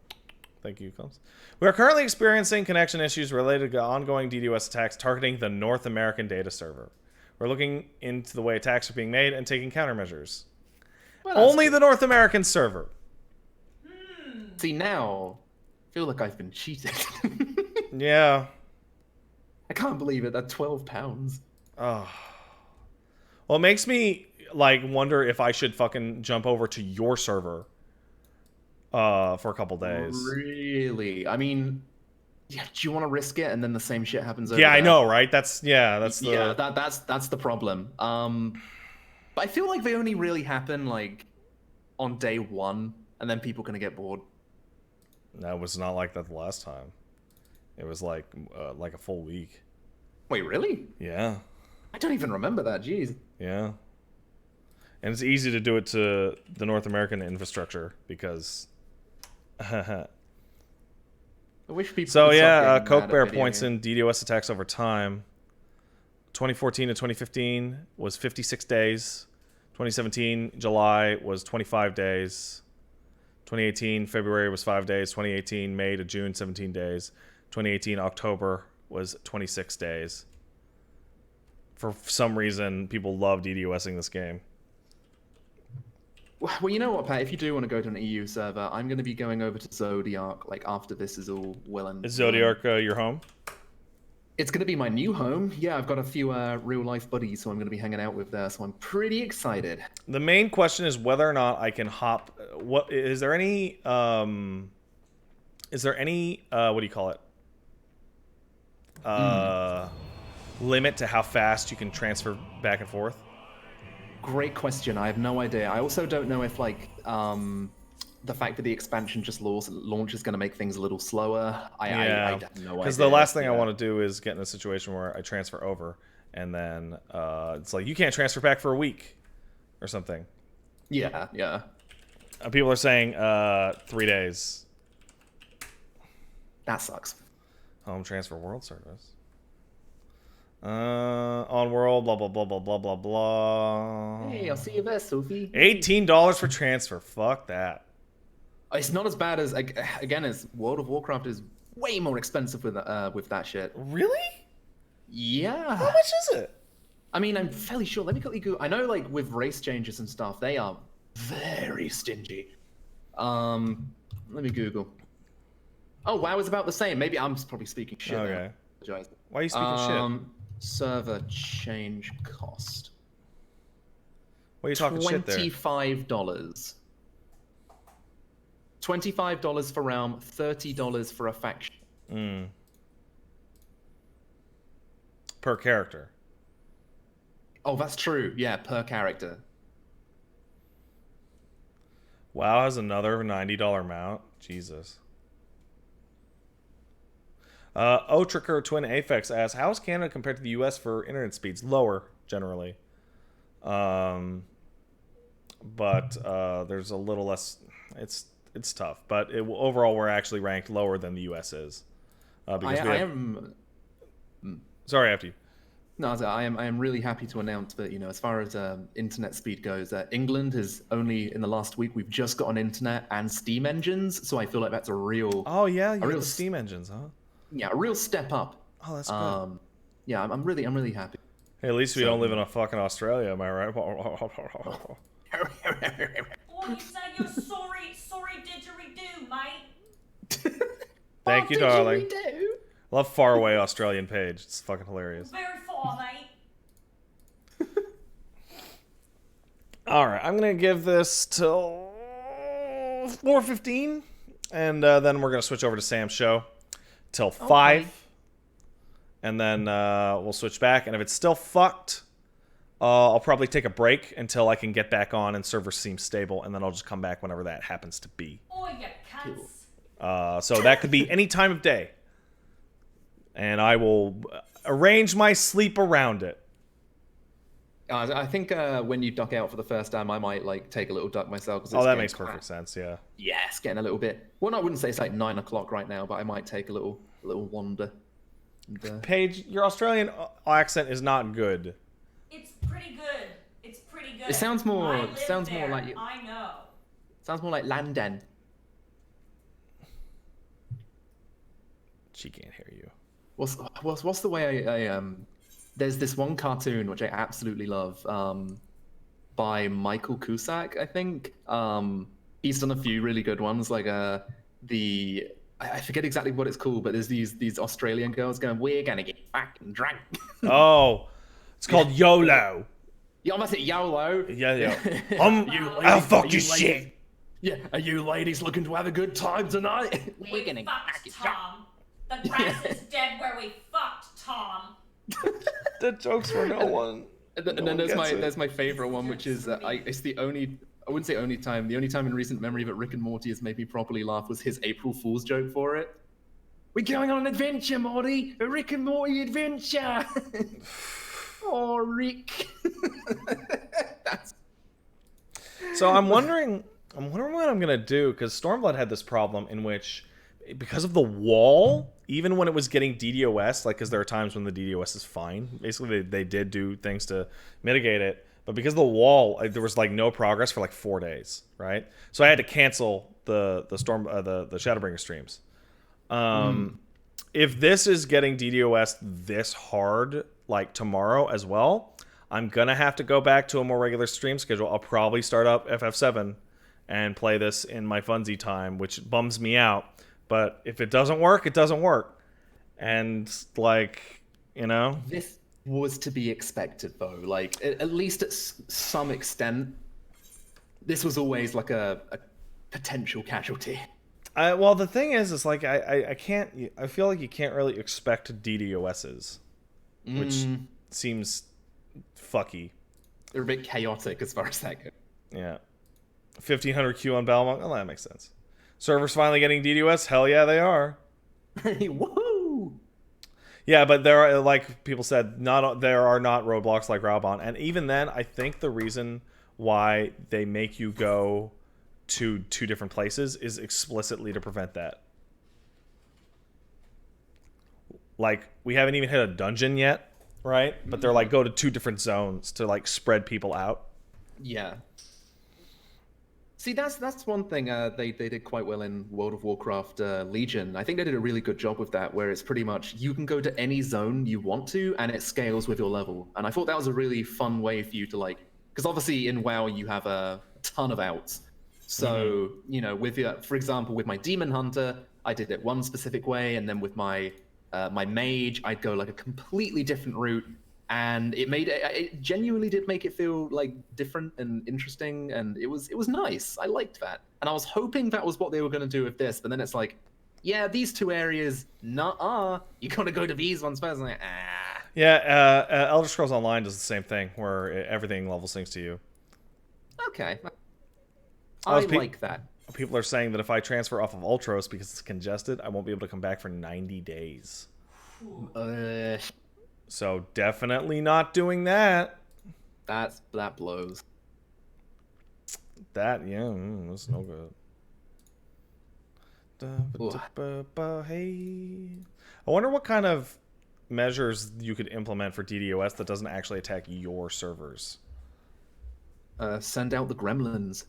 Thank you, Combs. We are currently experiencing connection issues related to ongoing DDoS attacks targeting the North American data server. We're looking into the way attacks are being made and taking countermeasures. Well, Only the North American server. See, now I feel like I've been cheated. Yeah. I can't believe it. That's £12. Oh. Well, it makes me like wonder if I should fucking jump over to your server for a couple days. Really? I mean, yeah, do you want to risk it and then the same shit happens over Yeah, there? I know, right? That's the Yeah, that's the problem. But I feel like they only really happen like on day 1, and then people are gonna get bored. No, it was not like that the last time. It was like a full week. Wait, really? Yeah. I don't even remember that. Jeez. Yeah. And it's easy to do it to the North American infrastructure because. I wish people. So could stop yeah, getting Coke mad at Bear video points games. in DDoS attacks over time. 2014 to 2015 was 56 days. 2017 July was 25 days. 2018 February was 5 days. 2018 May to June 17 days. 2018 October was 26 days. For some reason, people love DDoSing this game. Well, you know what, Pat? If you do want to go to an EU server, I'm going to be going over to Zodiac like after this is all well and. Is Zodiac your home? It's going to be my new home. Yeah, I've got a few real life buddies who I'm going to be hanging out with there, so I'm pretty excited. The main question is whether or not I can hop. What is there any? Is there any? What do you call it? Limit to how fast you can transfer back and forth? Great question. I have no idea. I also don't know if like the fact that the expansion just launch is going to make things a little slower. I have no idea. Because the last thing I want to do is get in a situation where I transfer over and then it's like you can't transfer back for a week or something. Yeah, yeah. People are saying 3 days. That sucks. Home transfer world service. On world, blah blah blah blah blah blah blah. Hey, I'll see you there, Sophie. $18 for transfer. Fuck that. It's not as bad as again as World of Warcraft is way more expensive with that shit. Really? Yeah. How much is it? I mean, I'm fairly sure. Let me quickly go. I know, like with race changes and stuff, they are very stingy. Let me Google. Oh, WoW is about the same. Maybe I'm probably speaking shit. Okay. Now. Why are you speaking shit? Server change cost. What are you talking shit there? $25. $25 for realm, $30 for a faction. Per character. Oh, that's true. Yeah, per character. WoW has another $90 mount. Jesus. Otricker Twin Aphex asks, how is Canada compared to the US for internet speeds? Lower, generally. But there's a little less... It's tough. But overall, we're actually ranked lower than the US is. Because I am... Sorry, after you. No, I am really happy to announce that, as far as internet speed goes, England has only, in the last week, we've just got an internet and Steam engines, so I feel like that's a real... Oh, yeah, you have the Steam engines, huh? Yeah, a real step up. Oh, that's good. Yeah, I'm really happy. Hey, at least we don't live in a fucking Australia, am I right? Oh, you said you're sorry. Sorry, didgeridoo, mate. Thank you, darling. Love faraway Australian Paige. It's fucking hilarious. Very far, mate. All right, I'm gonna give this till 4:15, and then we're gonna switch over to Sam's show till 5, and then we'll switch back. And if it's still fucked, I'll probably take a break until I can get back on and server seems stable, and then I'll just come back whenever that happens to be. Oh, you cunts. So that could be any time of day, and I will arrange my sleep around it. I think when you duck out for the first time, I might like take a little duck myself. Oh, that makes perfect sense. Yeah. Yeah, it's getting a little bit. Well, I wouldn't say it's like 9 o'clock right now, but I might take a little wander. And, Paige, your Australian accent is not good. It's pretty good. It's pretty good. It sounds more. I lived there. Like. I know. Sounds more like London. She can't hear you. What's the way I there's this one cartoon which I absolutely love, by Michael Cusack, I think. He's done a few really good ones, like I forget exactly what it's called, but there's these Australian girls going, "We're gonna get fucking drunk." Oh, it's called YOLO. Yeah, that's it, YOLO. Yeah. I'll fuck your shit. Yeah, are you ladies looking to have a good time tonight? We're gonna fucked, Tom. The grass is dead where we fucked, Tom. The jokes for no one. And then there's my favorite one, which is it's the only, I wouldn't say only time, the only time in recent memory that Rick and Morty has made me properly laugh was his April Fool's joke for it. We're going on an adventure, Morty, a Rick and Morty adventure. Oh, Rick. So I'm wondering what I'm gonna do, because Stormblood had this problem in which, because of the wall, even when it was getting DDoS, like, because there are times when the DDoS is fine. Basically, they did do things to mitigate it, but because of the wall, there was like no progress for like 4 days, right? So I had to cancel the Shadowbringer streams. If this is getting DDoS this hard, like tomorrow as well, I'm gonna have to go back to a more regular stream schedule. I'll probably start up FF7 and play this in my funsy time, which bums me out. But if it doesn't work, it doesn't work. And, like, you know? This was to be expected, though. Like, at least at some extent, this was always like a potential casualty. Well, the thing is like, I can't... I feel like you can't really expect DDoSs, which seems fucky. They're a bit chaotic as far as that goes. Yeah. 1500 Q on Balmont? Oh, that makes sense. Servers finally getting DDoS? Hell yeah, they are. Woohoo! Yeah, but there are, like people said, there are not roadblocks like Raubon. And even then, I think the reason why they make you go to 2 different places is explicitly to prevent that. Like, we haven't even hit a dungeon yet, right? But they're like, go to 2 different zones to, like, spread people out. Yeah. See, that's one thing they did quite well in World of Warcraft Legion. I think they did a really good job with that, where it's pretty much you can go to any zone you want to, and it scales with your level. And I thought that was a really fun way for you to, like, because obviously in WoW you have a ton of outs. So, you know, with for example, with my Demon Hunter, I did it one specific way, and then with my my Mage, I'd go like a completely different route. And it genuinely did make it feel like different and interesting, and it was nice. I liked that, and I was hoping that was what they were going to do with this. But then it's like, yeah, these 2 areas, nuh-uh. You got to go to these ones first. And like, ah. Yeah, Elder Scrolls Online does the same thing, where everything level syncs to you. Okay, I like that. People are saying that if I transfer off of Ultros because it's congested, I won't be able to come back for 90 days. So definitely not doing that. That blows. That's no good. Hey, I wonder what kind of measures you could implement for DDoS that doesn't actually attack your servers. Send out the gremlins.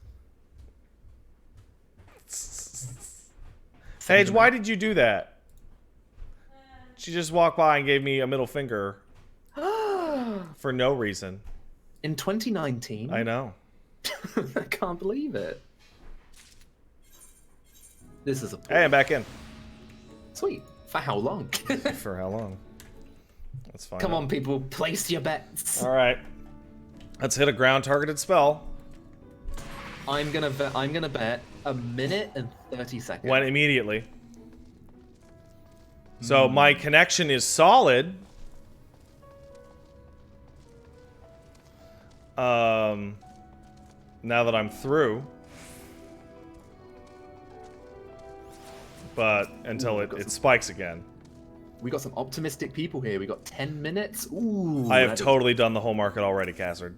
Paige, why did you do that? She just walked by and gave me a middle finger. for no reason. In 2019? I know. I can't believe it. This is a... Hey, I'm back in. Sweet. For how long? For how long? That's fine. Come on, people. Place your bets. All right. Let's hit a ground targeted spell. I'm gonna bet a minute and 30 seconds. When immediately. So my connection is solid. Now that I'm through. But until it spikes again. We got some optimistic people here. We got 10 minutes. Ooh. I have totally done the whole market already, Cassard.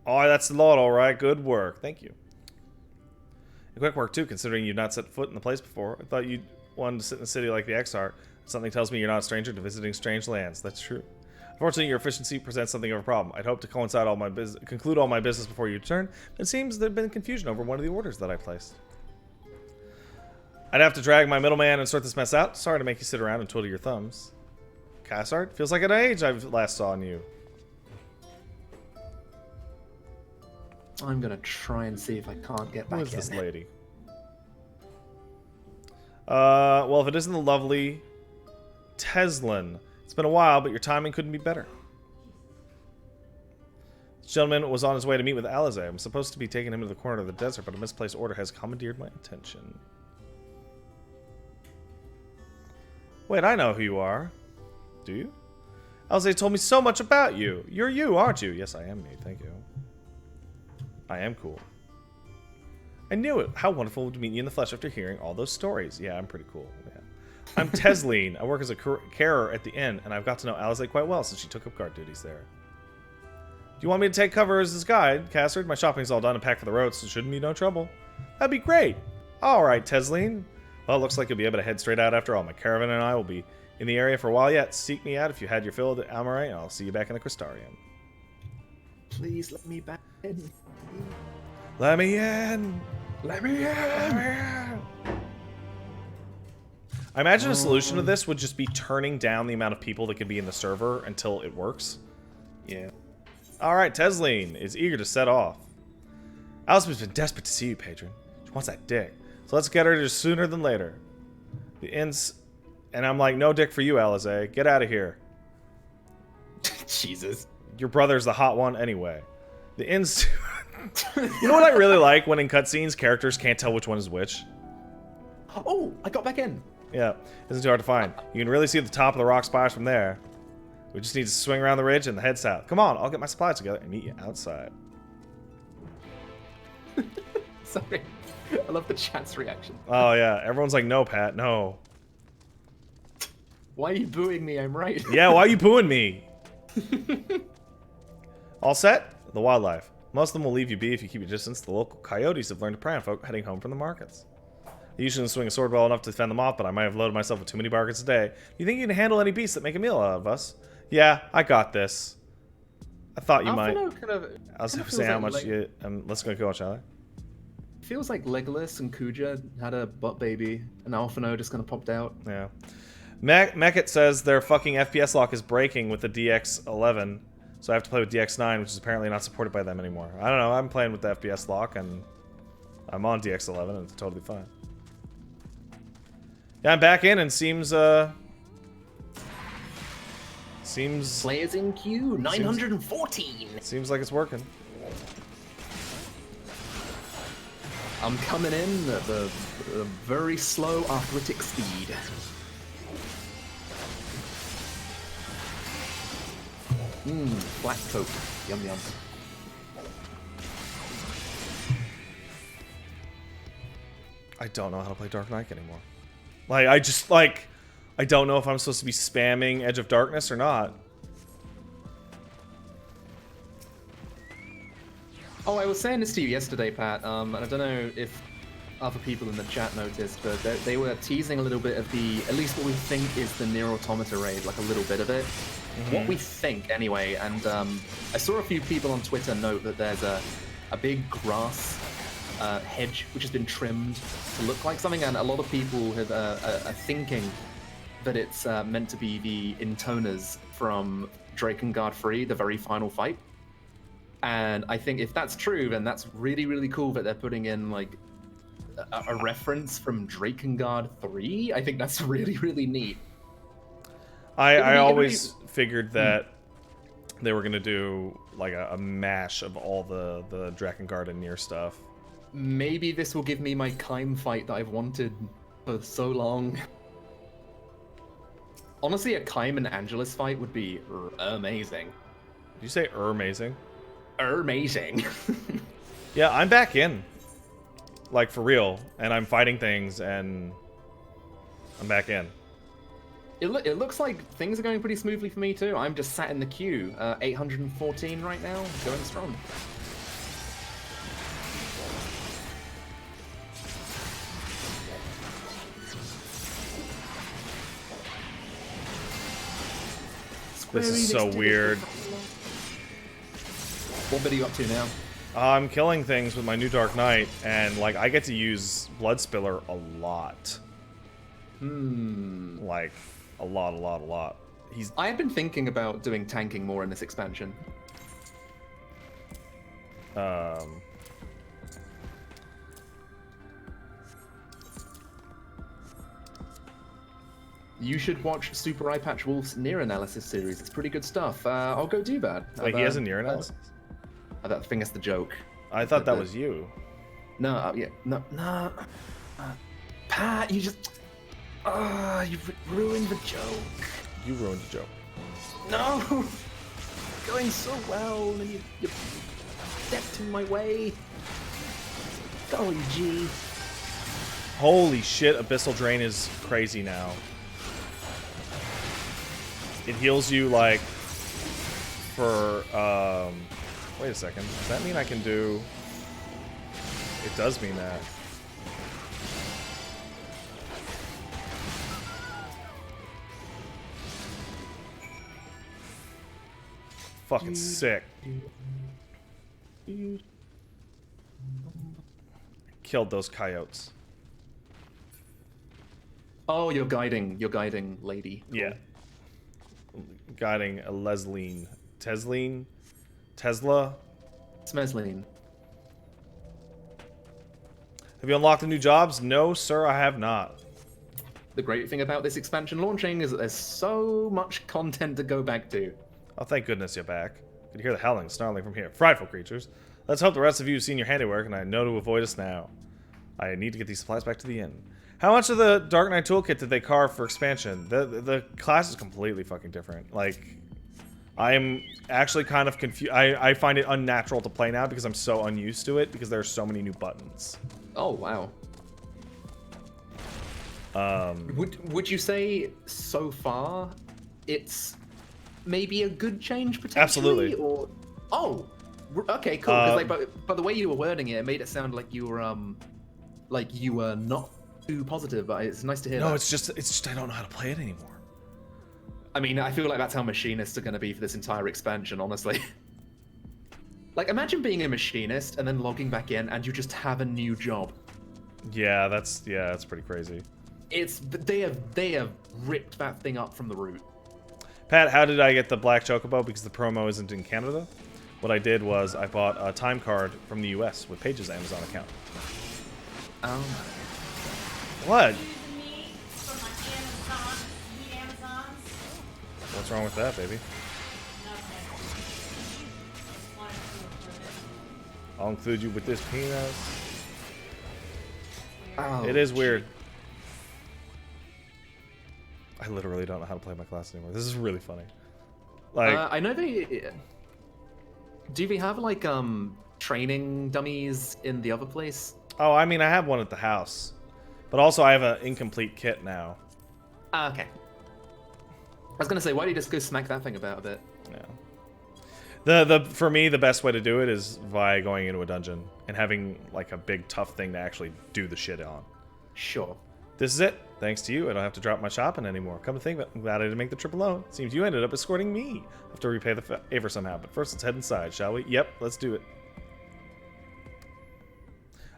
Oh, that's a lot, all right. Good work. Thank you. And quick work, too, considering you've not set foot in the place before. I thought you wanted to sit in the city like the Exarch. Something tells me you're not a stranger to visiting strange lands. That's true. Unfortunately, your efficiency presents something of a problem. I'd hoped to conclude all my business before you return, but it seems there's been confusion over one of the orders that I placed. I'd have to drag my middleman and sort this mess out. Sorry to make you sit around and twiddle your thumbs. Cassard, feels like an age I've last saw you. I'm gonna try and see if I can't get back in. Who is this lady? Well, if it isn't the lovely Teslin. It's been a while, but your timing couldn't be better. This gentleman was on his way to meet with Alizé. I'm supposed to be taking him to the corner of the desert, but a misplaced order has commandeered my attention. Wait, I know who you are. Do you? Alizé told me so much about you. You're you, aren't you? Yes, I am me. Thank you. I am cool. I knew it. How wonderful to meet you in the flesh after hearing all those stories. Yeah, I'm pretty cool. Yeah. I'm Teslin. I work as a carer at the inn, and I've got to know Alizé quite well since she took up guard duties there. Do you want me to take cover as his guide, Cassard? My shopping's all done and packed for the road, so it shouldn't be no trouble. That'd be great. All right, Teslin. Well, it looks like you'll be able to head straight out after all. My caravan and I will be in the area for a while yet. Seek me out if you had your fill of the Amaray, and I'll see you back in the Crystarium. Please let me back in. Let me in. Let me in. Let me in. I imagine a solution to this would just be turning down the amount of people that can be in the server until it works. Yeah. Alright, Teslin is eager to set off. Alice's been desperate to see you, patron. She wants that dick. So let's get her just sooner than later. The inn's... And I'm like, no dick for you, Alizé. Get out of here. Jesus. Your brother's the hot one anyway. The inn's... You know what I really like? When in cutscenes, characters can't tell which one is which. Oh, I got back in. Yeah, isn't too hard to find. You can really see the top of the rock spires from there. We just need to swing around the ridge and head south. Come on, I'll get my supplies together and meet you outside. Sorry. I love the chat's reaction. Oh, yeah. Everyone's like, no, Pat, no. Why are you booing me? I'm right. Yeah, why are you booing me? All set? The wildlife. Most of them will leave you be if you keep your distance. The local coyotes have learned to prey on folk heading home from the markets. I usually swing a sword well enough to fend them off, but I might have loaded myself with too many bargains today. You think you can handle any beasts that make a meal out of us? Yeah, I got this. I thought you might. I was saying how much you... let's go, shall I? Feels like Legolas and Kuja had a butt baby, and Alphino just kind of popped out. Yeah. Mekit says their fucking FPS lock is breaking with the DX11, so I have to play with DX9, which is apparently not supported by them anymore. I don't know, I'm playing with the FPS lock, and I'm on DX11, and it's totally fine. Yeah, I'm back in, and seems... Players in queue, 914! Seems like it's working. I'm coming in at the very slow arthritic speed. Black coat. Yum yum. I don't know how to play Dark Knight anymore. Like, I don't know if I'm supposed to be spamming Edge of Darkness or not. Oh, I was saying this to you yesterday, Pat, and I don't know if other people in the chat noticed, but they were teasing a little bit of at least what we think is the Nier Automata raid, like a little bit of it. What we think, anyway, and I saw a few people on Twitter note that there's a big grass hedge, which has been trimmed to look like something, and a lot of people have, are thinking that it's meant to be the intoners from Drakengard 3, the very final fight. And I think if that's true, then that's really, really cool that they're putting in like a reference from Drakengard 3. I think that's really, really neat. I always figured that they were gonna do like a mash of all the Drakengard and Nier stuff. Maybe this will give me my Kaim fight that I've wanted for so long. Honestly, a Kaim and Angelus fight would be amazing. Did you say amazing? Amazing. Yeah, I'm back in. Like, for real. And I'm fighting things, and I'm back in. It looks like things are going pretty smoothly for me, too. I'm just sat in the queue. 814 right now, going strong. This is so weird. What bit are you up to now? I'm killing things with my new Dark Knight, and like I get to use Bloodspiller a lot. Like a lot. I have been thinking about doing tanking more in this expansion. You should watch Super Eye Patch Wolf's Nier Analysis series. It's pretty good stuff. I'll go do that. Wait, he has a Nier Analysis? I think that's the joke. I thought that was you. No, yeah, no. Pat, you just... you've ruined the joke. You ruined the joke. No! Going so well, and you stepped in my way. Golly gee. Holy shit, Abyssal Drain is crazy now. It heals you, like, for, wait a second. Does that mean I can do... It does mean that. Fucking sick. Killed those coyotes. Oh, you're guiding lady. Cool. Yeah. Guiding a Lesline. Tesla? Smesline. Have you unlocked the new jobs? No, sir, I have not. The great thing about this expansion launching is that there's so much content to go back to. Oh, thank goodness you're back. You can hear the howling, snarling from here. Frightful creatures. Let's hope the rest of you have seen your handiwork, and I know to avoid us now. I need to get these supplies back to the inn. How much of the Dark Knight toolkit did they carve for expansion? The class is completely fucking different. Like, I am actually kind of confused. I find it unnatural to play now because I'm so unused to it because there are so many new buttons. Oh, wow. Would you say so far it's maybe a good change potentially? Absolutely. Or okay, cool. Because by the way you were wording it, it made it sound like you were not too positive. But it's nice to hear. No, that. it's just I don't know how to play it anymore. I mean, I feel like that's how machinists are going to be for this entire expansion, honestly. Like, imagine being a machinist and then logging back in, and you just have a new job. Yeah, that's pretty crazy. They have ripped that thing up from the root. Pat, how did I get the black chocobo? Because the promo isn't in Canada. What I did was I bought a time card from the US with Paige's Amazon account. Oh. What? What's wrong with that, baby? I'll include you with this penis. Oh, it is weird. I literally don't know how to play my class anymore. This is really funny. Like, I know they... Do they have, like, training dummies in the other place? Oh, I mean, I have one at the house. But also, I have an incomplete kit now. Okay. I was gonna say, why don't you just go smack that thing about a bit? Yeah. For me, the best way to do it is by going into a dungeon and having, like, a big, tough thing to actually do the shit on. Sure. This is it. Thanks to you, I don't have to drop my shopping anymore. Come to think of it, I'm glad I didn't make the trip alone. Seems you ended up escorting me. I have to repay the favor somehow, but first let's head inside, shall we? Yep, let's do it.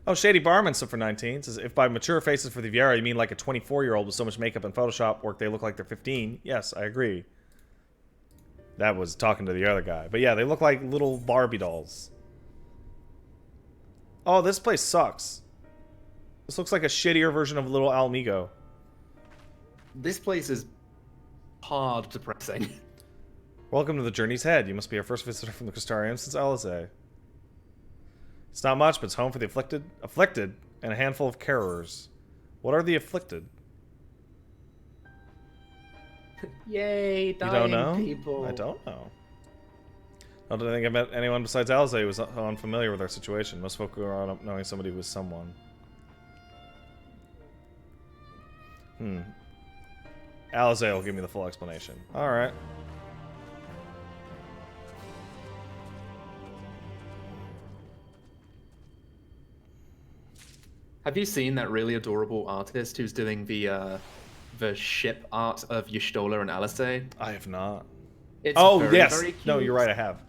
Oh, Shady Barman stuff for 19 says, if by mature faces for the Viera you mean like a 24-year-old with so much makeup and Photoshop work they look like they're 15. Yes, I agree. That was talking to the other guy. But yeah, they look like little Barbie dolls. Oh, this place sucks. This looks like a shittier version of Little Almigo. This place is hard depressing. Welcome to the Journey's Head. You must be our first visitor from the Crystarium since Alizé. It's not much, but it's home for the afflicted, and a handful of carers. What are the afflicted? Yay, dying You don't know? people. I don't know. I don't think I met anyone besides Alizé who was unfamiliar with our situation. Most folk grew up knowing somebody who was someone. Alizé will give me the full explanation. Alright. Have you seen that really adorable artist who's doing the ship art of Y'shtola and Alizé? I have not. It's very, yes. Very cute. No, you're right, I have.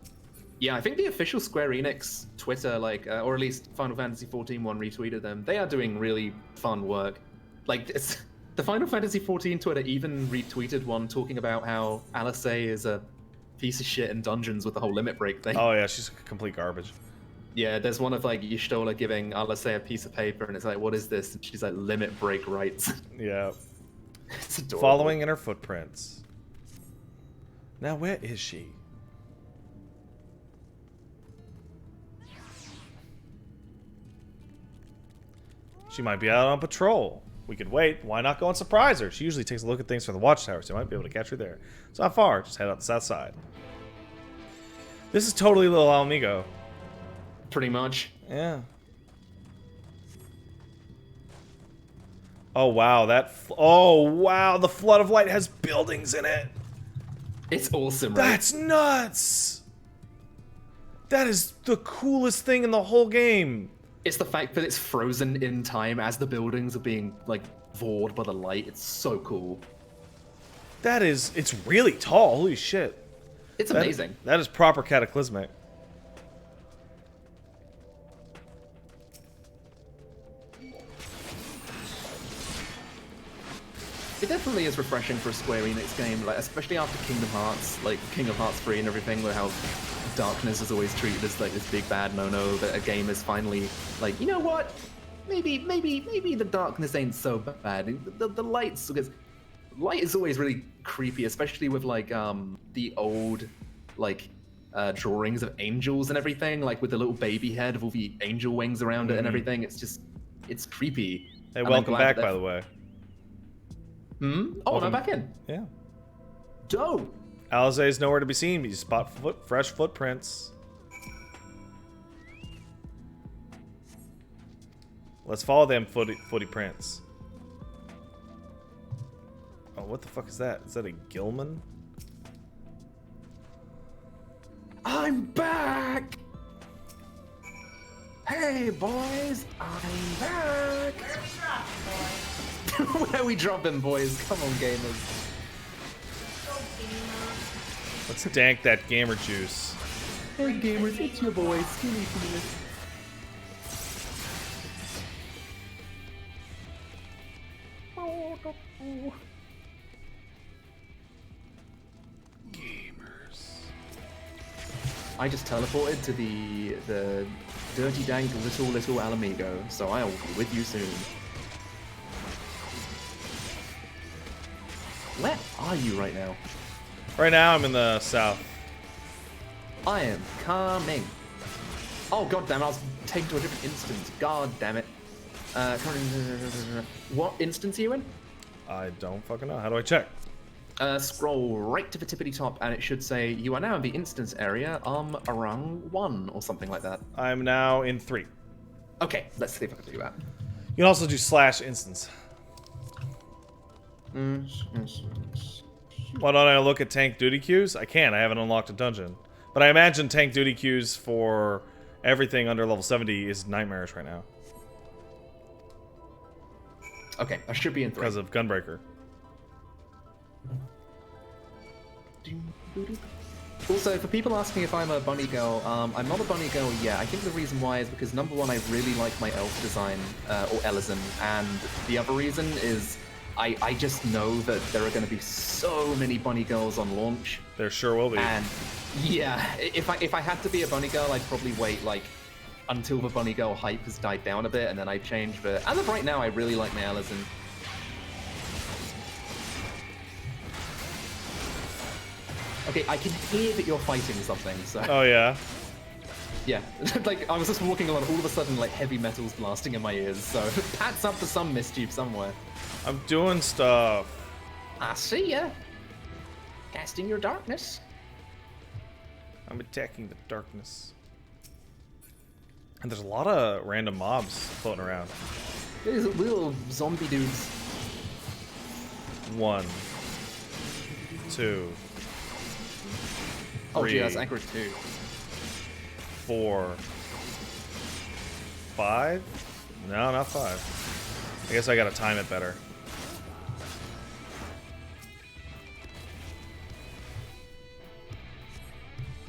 Yeah, I think the official Square Enix Twitter, or at least Final Fantasy XIV one retweeted them. They are doing really fun work. The Final Fantasy XIV Twitter even retweeted one talking about how Alizé is a piece of shit in dungeons with the whole limit break thing. Oh yeah, she's complete garbage. Yeah, there's one of Y'shtola giving Alizé a piece of paper, and it's like, what is this? And she's like, limit break rights. Yeah. It's adorable. Following in her footprints. Now where is she? She might be out on patrol. We could wait. Why not go and surprise her? She usually takes a look at things from the watchtower, so you might be able to catch her there. It's not far. Just head out the south side. This is totally Little Almigo. Pretty much. Yeah. Oh wow, oh wow, the Flood of Light has buildings in it. It's awesome, right? That's nuts. That is the coolest thing in the whole game. It's the fact that it's frozen in time as the buildings are being vored by the light. It's so cool. It's really tall. Holy shit. It's amazing. That is proper cataclysmic. It definitely is refreshing for a Square Enix game, especially after Kingdom Hearts, Kingdom Hearts 3 and everything, where how darkness is always treated as this big bad no-no, that a game is finally you know what? Maybe the darkness ain't so bad. The lights, because light is always really creepy, especially with the old drawings of angels and everything, with the little baby head of all the angel wings around it and everything. It's creepy. Hey, welcome back, by the way. Oh, I'm back in. Yeah. Dope. Alizé is nowhere to be seen, but you spot fresh footprints. Let's follow them footy prints. Oh, what the fuck is that? Is that a Gilman? I'm back! Hey, boys! I'm back! Where we dropping, boys? Come on, gamers. Let's dank that gamer juice. Hey, gamers, it's your boy, Skinny Penis. Gamers. I just teleported to the dirty dank little Alamigo, so I'll be with you soon. Where are you right now? Right now, I'm in the south. I am coming. Oh, god damn it, I was taken to a different instance. God damn it. What instance are you in? I don't fucking know. How do I check? Scroll right to the tippity top, and it should say, you are now in the instance area, around 1, or something like that. I'm now in 3. Okay, let's see if I can do that. You can also do /instance. Why don't I look at tank duty queues? I can. I haven't unlocked a dungeon. But I imagine tank duty queues for everything under level 70 is nightmarish right now. Okay, I should be in 3. Because of Gunbreaker. Also, for people asking if I'm a bunny girl, I'm not a bunny girl yet. I think the reason why is because number one, I really like my elf design, or Elizon, and the other reason is I just know that there are going to be so many bunny girls on launch. There sure will be. And yeah, if I had to be a bunny girl, I'd probably wait like until the bunny girl hype has died down a bit, and then I'd change. But as of right now, I really like my Elizon. Okay, I can hear that you're fighting something, so... Oh, yeah? Yeah, like, I was just walking along, all of a sudden, like, heavy metal's blasting in my ears, so Pat's up to some mischief somewhere. I'm doing stuff. I see ya. Casting your darkness. I'm attacking the darkness. And there's a lot of random mobs floating around. There's little zombie dudes. 1, 2... Oh, 3, gee, that's accurate too. 4, 5? No, not 5. I guess I gotta time it better.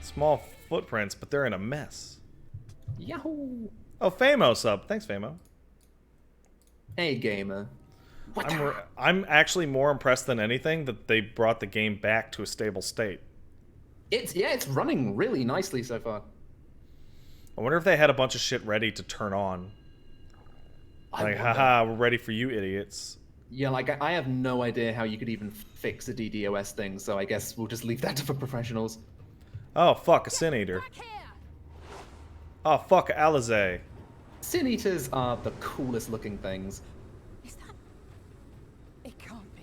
Small footprints, but they're in a mess. Yahoo! Oh, Famo sub. Thanks, Famo. Hey, gamer. I'm actually more impressed than anything that they brought the game back to a stable state. It's running really nicely so far. I wonder if they had a bunch of shit ready to turn on. Like, haha, we're ready for you idiots. Yeah, like, I have no idea how you could even fix a DDoS thing, so I guess we'll just leave that to the professionals. Oh, fuck, a Sin Eater. Oh, fuck, Alizé. Sin Eaters are the coolest looking things. Is that... It can't be.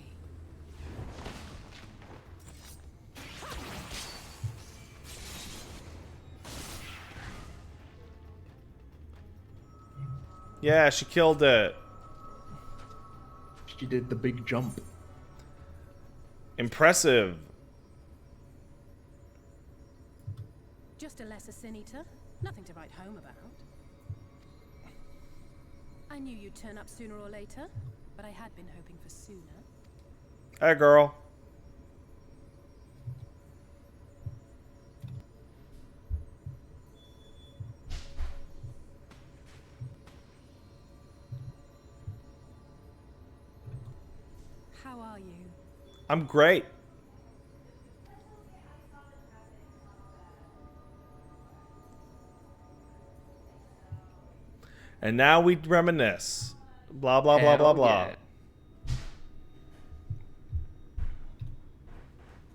Yeah, she killed it. She did the big jump. Impressive. Just a lesser sin eater. Nothing to write home about. I knew you'd turn up sooner or later, but I had been hoping for sooner. Hey, girl. How are you? I'm great. And now we reminisce. Blah, blah, blah, blah, blah. Yeah.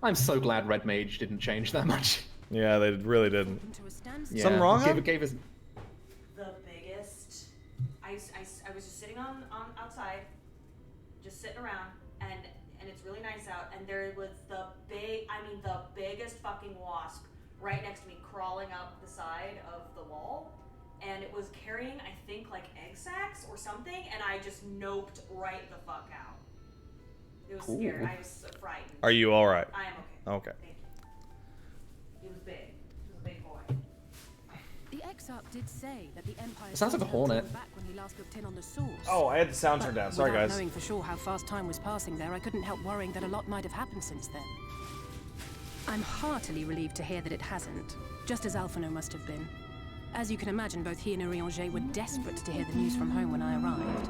I'm so glad Red Mage didn't change that much. Yeah, they really didn't. Yeah. Something wrong? Gave us... The biggest. I was just sitting on outside, just sitting around, and it's really nice out, and there was the biggest fucking wasp right next to me, crawling up the side of the wall, and it was carrying, I think, like egg sacs or something, and I just noped right the fuck out. It was scary. I was frightened. Are you all right? I am okay. Okay. Thank you. He was big. He was a big boy. The Exarch did say that the Empire It sounds like a hornet. back when he last looked in on the source. Oh, I had the sound turned down. Sorry, Without guys. knowing for sure how fast time was passing there, I couldn't help worrying that a lot might have happened since then. I'm heartily relieved to hear that it hasn't, just as Alphino must have been. As you can imagine, both he and Urianger were desperate to hear the news from home when I arrived.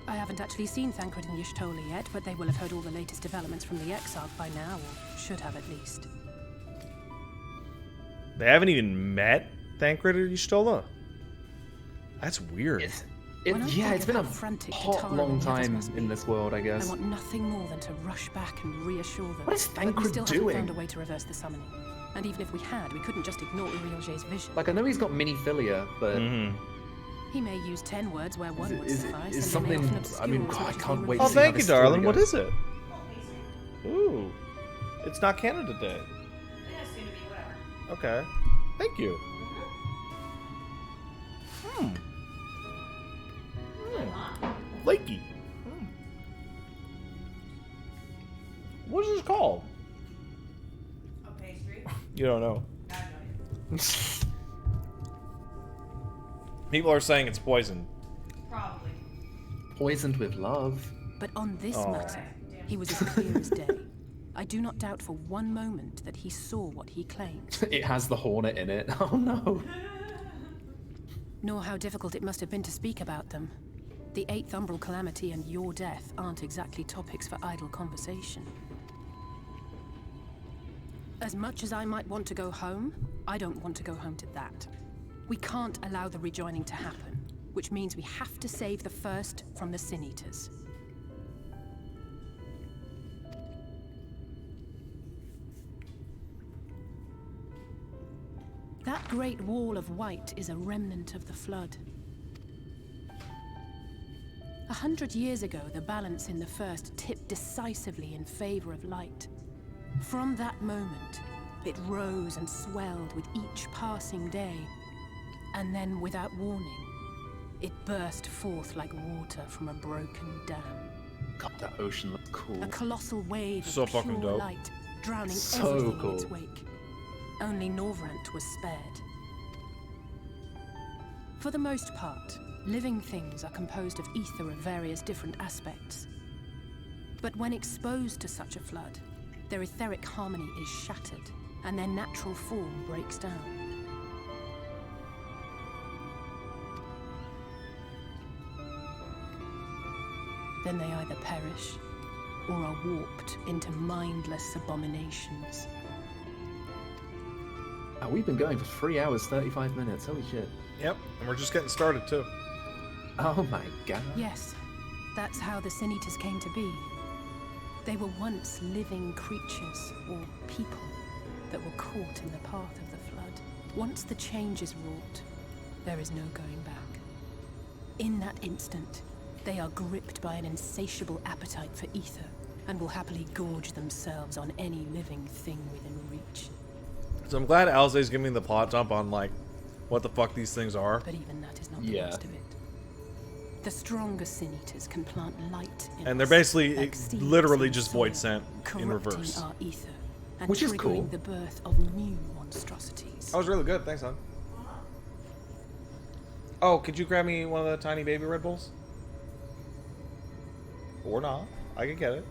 I haven't actually seen Thancred and Y'shtola yet, but they will have heard all the latest developments from the Exarch by now, or should have at least. They haven't even met Thancred or Y'shtola? That's weird. It's been a hot long time in this world, I guess. I want nothing more than to rush back and reassure them. What is But we Thancred still doing? haven't found a way to reverse the summoning. And even if we had, we couldn't just ignore Urianger's vision. Like, I know he's got mini-philia, but... He may use 10 words where one would Is suffice. is and they may something... often I mean, obscure God, I what can't is wait Oh, to see how thank you, this story darling. What goes. is it? Ooh. It's not Canada Day. Okay. Thank you. Flaky. What is this called? A pastry? You don't know. People are saying it's poison. Probably. Poisoned with love. But on this Oh. matter, he was as clear as day. I do not doubt for one moment that he saw what he claimed. It has the Hornet in it. Oh no. Nor how difficult it must have been to speak about them. The 8th Umbral Calamity and your death aren't exactly topics for idle conversation. As much as I might want to go home, I don't want to go home to that. We can't allow the rejoining to happen, which means we have to save the first from the Sin Eaters. That great wall of white is a remnant of the flood. 100 years ago, the balance in the first tipped decisively in favor of light. From that moment, it rose and swelled with each passing day, and then, without warning, it burst forth like water from a broken dam. God, that ocean looks cool. A colossal wave So of fucking pure dope. light, drowning So everything cool. in its wake. Only Norvrant was spared. For the most part, living things are composed of ether of various different aspects. But when exposed to such a flood, their etheric harmony is shattered, and their natural form breaks down. Then they either perish, or are warped into mindless abominations. Oh, we've been going for 3 hours, 35 minutes. Holy shit. Yep, and we're just getting started too. Oh my god. Yes, that's how the Sin Eaters came to be. They were once living creatures, or people, that were caught in the path of the flood. Once the change is wrought, there is no going back. In that instant, they are gripped by an insatiable appetite for ether, and will happily gorge themselves on any living thing within reach. So I'm glad Alze's giving me the plot dump on, like, what the fuck these things are. But even that is not the worst of it. The stronger Sin Eaters can plant light in And they're us, basically like seeds literally in just soil, void sent in corrupting reverse. our ether, and Which is triggering cool. the birth of new monstrosities. That was really good. Thanks, hon. Oh, could you grab me one of the tiny baby Red Bulls? Or not. I could get it.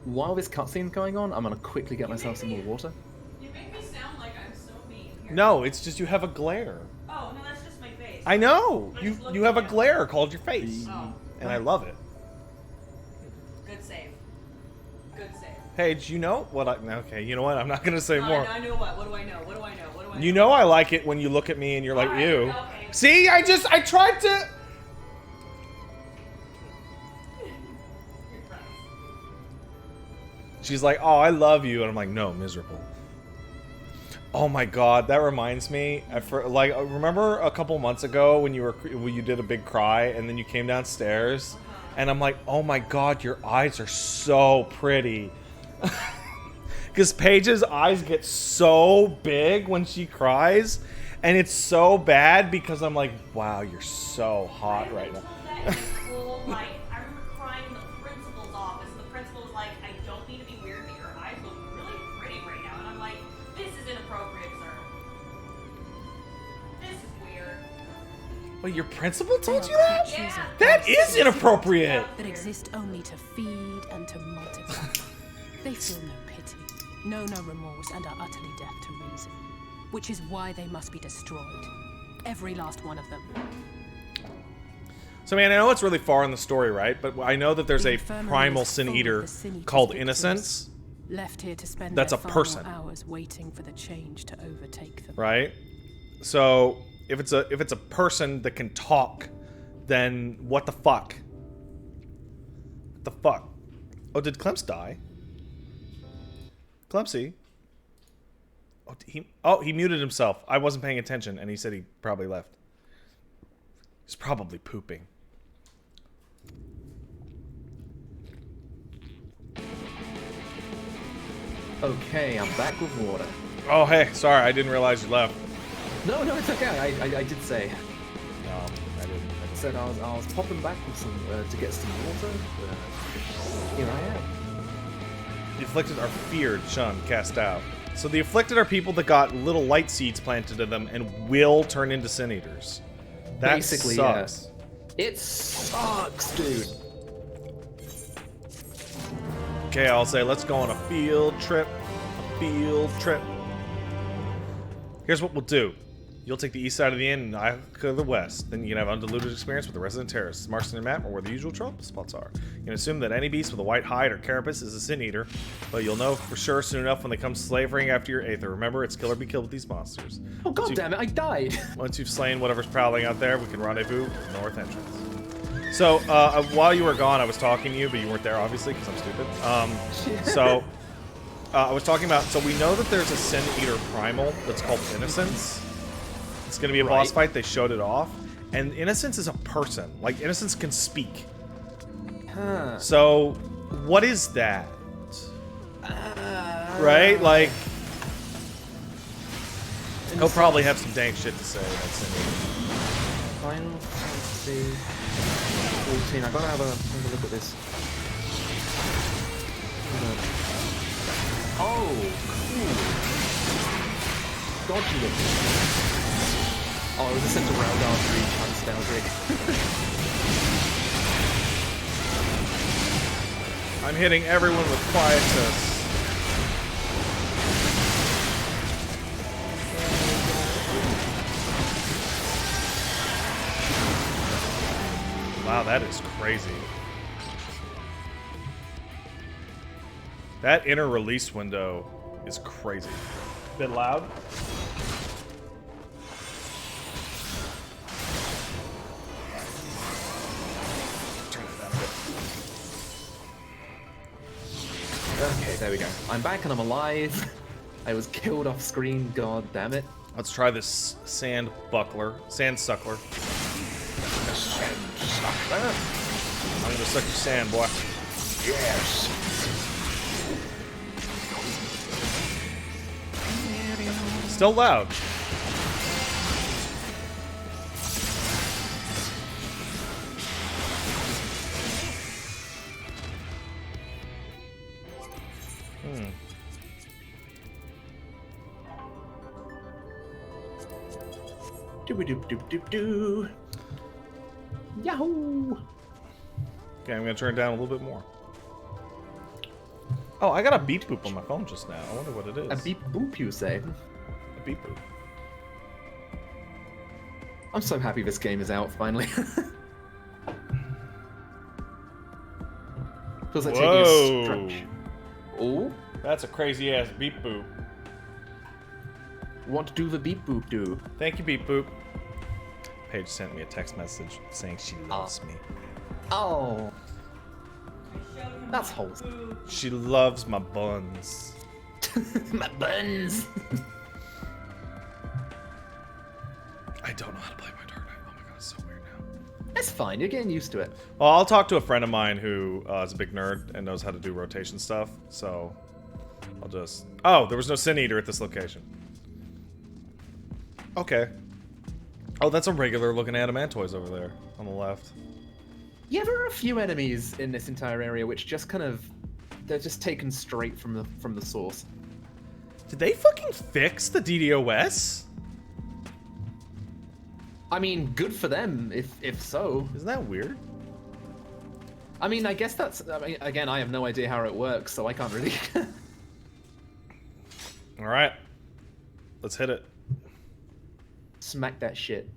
While this cutscene's going on, I'm gonna quickly get myself some more water. You make me sound like I'm so mean. Here. No, it's just you have a glare. Oh, no, that's just my face. I know. I'm You just looking you have a at it. glare called your face. Oh. And I love it. Good save. Good save. Hey, do you know what I... Okay, you know what? I'm not going to say No, more. I know what. What do I know? What do I know? What do I know? You know I like it when you look at me and you're like, Alright, ew. okay. See, I tried to... She's like, oh, I love you. And I'm like, no, miserable. Oh my god, that reminds me. Remember a couple months ago when you did a big cry and then you came downstairs? And I'm like, oh my god, your eyes are so pretty. Because Paige's eyes get so big when she cries. And it's so bad because I'm like, wow, you're so hot right now. Like, I remember crying in the principal's office, and the principal was like, I don't mean to be weird, but your eyes look really pretty right now. And I'm like, this is inappropriate, sir. This is weird. Wait, your principal told you They are that? creatures of That gods is inappropriate. that exist only to feed and to multiply. They feel no pity, know no remorse, and are utterly deaf to reason. Which is why they must be destroyed. Every last one of them. So, man, I know it's really far in the story, right? But I know that there's The a infirmary primal is sin full of eater the Sin Eater's called victims, Innocence, left here to spend That's their a final person. hours waiting for the change to overtake them. right? So, if it's a person that can talk, then what the fuck? What the fuck? Oh, did Clemps die? Clempsy? Oh, he muted himself. I wasn't paying attention, and he said he probably left. He's probably pooping. Okay, I'm back with water. Oh, hey, sorry, I didn't realize you left. No, it's okay. I did say. No, I didn't. I said I was popping back with some to get some water. Here I am. The afflicted are feared, shunned, cast out. So the afflicted are people that got little light seeds planted in them and will turn into sin eaters. That Basically, sucks. yeah. It sucks, dude. Okay, I'll say let's go on a field trip. A field trip. Here's what we'll do. You'll take the east side of the inn and I'll go the west. Then you can have undiluted experience with the resident terrorists. Marks on your map are where the usual trouble spots are. You can assume that any beast with a white hide or carapace is a sin eater, but you'll know for sure soon enough when they come slavering after your aether. Remember, it's kill or be killed with these monsters. Oh god damn it, I died! Once you've slain whatever's prowling out there, we can rendezvous with the north entrance. So, while you were gone, I was talking to you, but you weren't there, obviously, because I'm stupid. So, I was talking about, so we know that there's a Sin Eater Primal that's called Innocence. It's going to be a boss fight. They showed it off. And Innocence is a person. Like, Innocence can speak. Huh. So, what is that? Right? Like, he'll probably have some dang shit to say about Sin Eater. Final Fantasy 14. I gotta have a look at this. Oh, cool. Dodgy looking. Oh, it was a sense of round arm for each nostalgic. I'm hitting everyone with quietus. Wow, that is crazy. That inner release window is crazy. Bit loud? Turn it down a bit. Okay, there we go. I'm back and I'm alive. I was killed off screen, god damn it. Let's try this sand suckler. Sand suckler. I'm gonna suck your sand, boy. Yes. Still loud. Doo-ba-doop-doop-doop-doo. Yahoo! Okay, I'm gonna turn it down a little bit more. Oh, I got a beep boop on my phone just now. I wonder what it is. A beep boop, you say? A beep boop. I'm so happy this game is out finally. Feels like taking a stretch. Oh, that's a crazy ass beep boop. What do the beep boop do? Thank you, beep boop. Paige sent me a text message saying she loves me. Oh. That's wholesome. She loves my buns. My buns. I don't know how to play my Dark Knight. Oh my god, it's so weird now. It's fine. You're getting used to it. Well, I'll talk to a friend of mine who is a big nerd and knows how to do rotation stuff. So I'll just... Oh, there was no Sin Eater at this location. Okay. Oh, that's a regular looking Adamantoise over there on the left. Yeah, there are a few enemies in this entire area which just kind of... They're just taken straight from the source. Did they fucking fix the DDoS? I mean, good for them, if so. Isn't that weird? I mean, I guess that's... I mean, again, I have no idea how it works, so I can't really... Alright. Let's hit it. Smack that shit.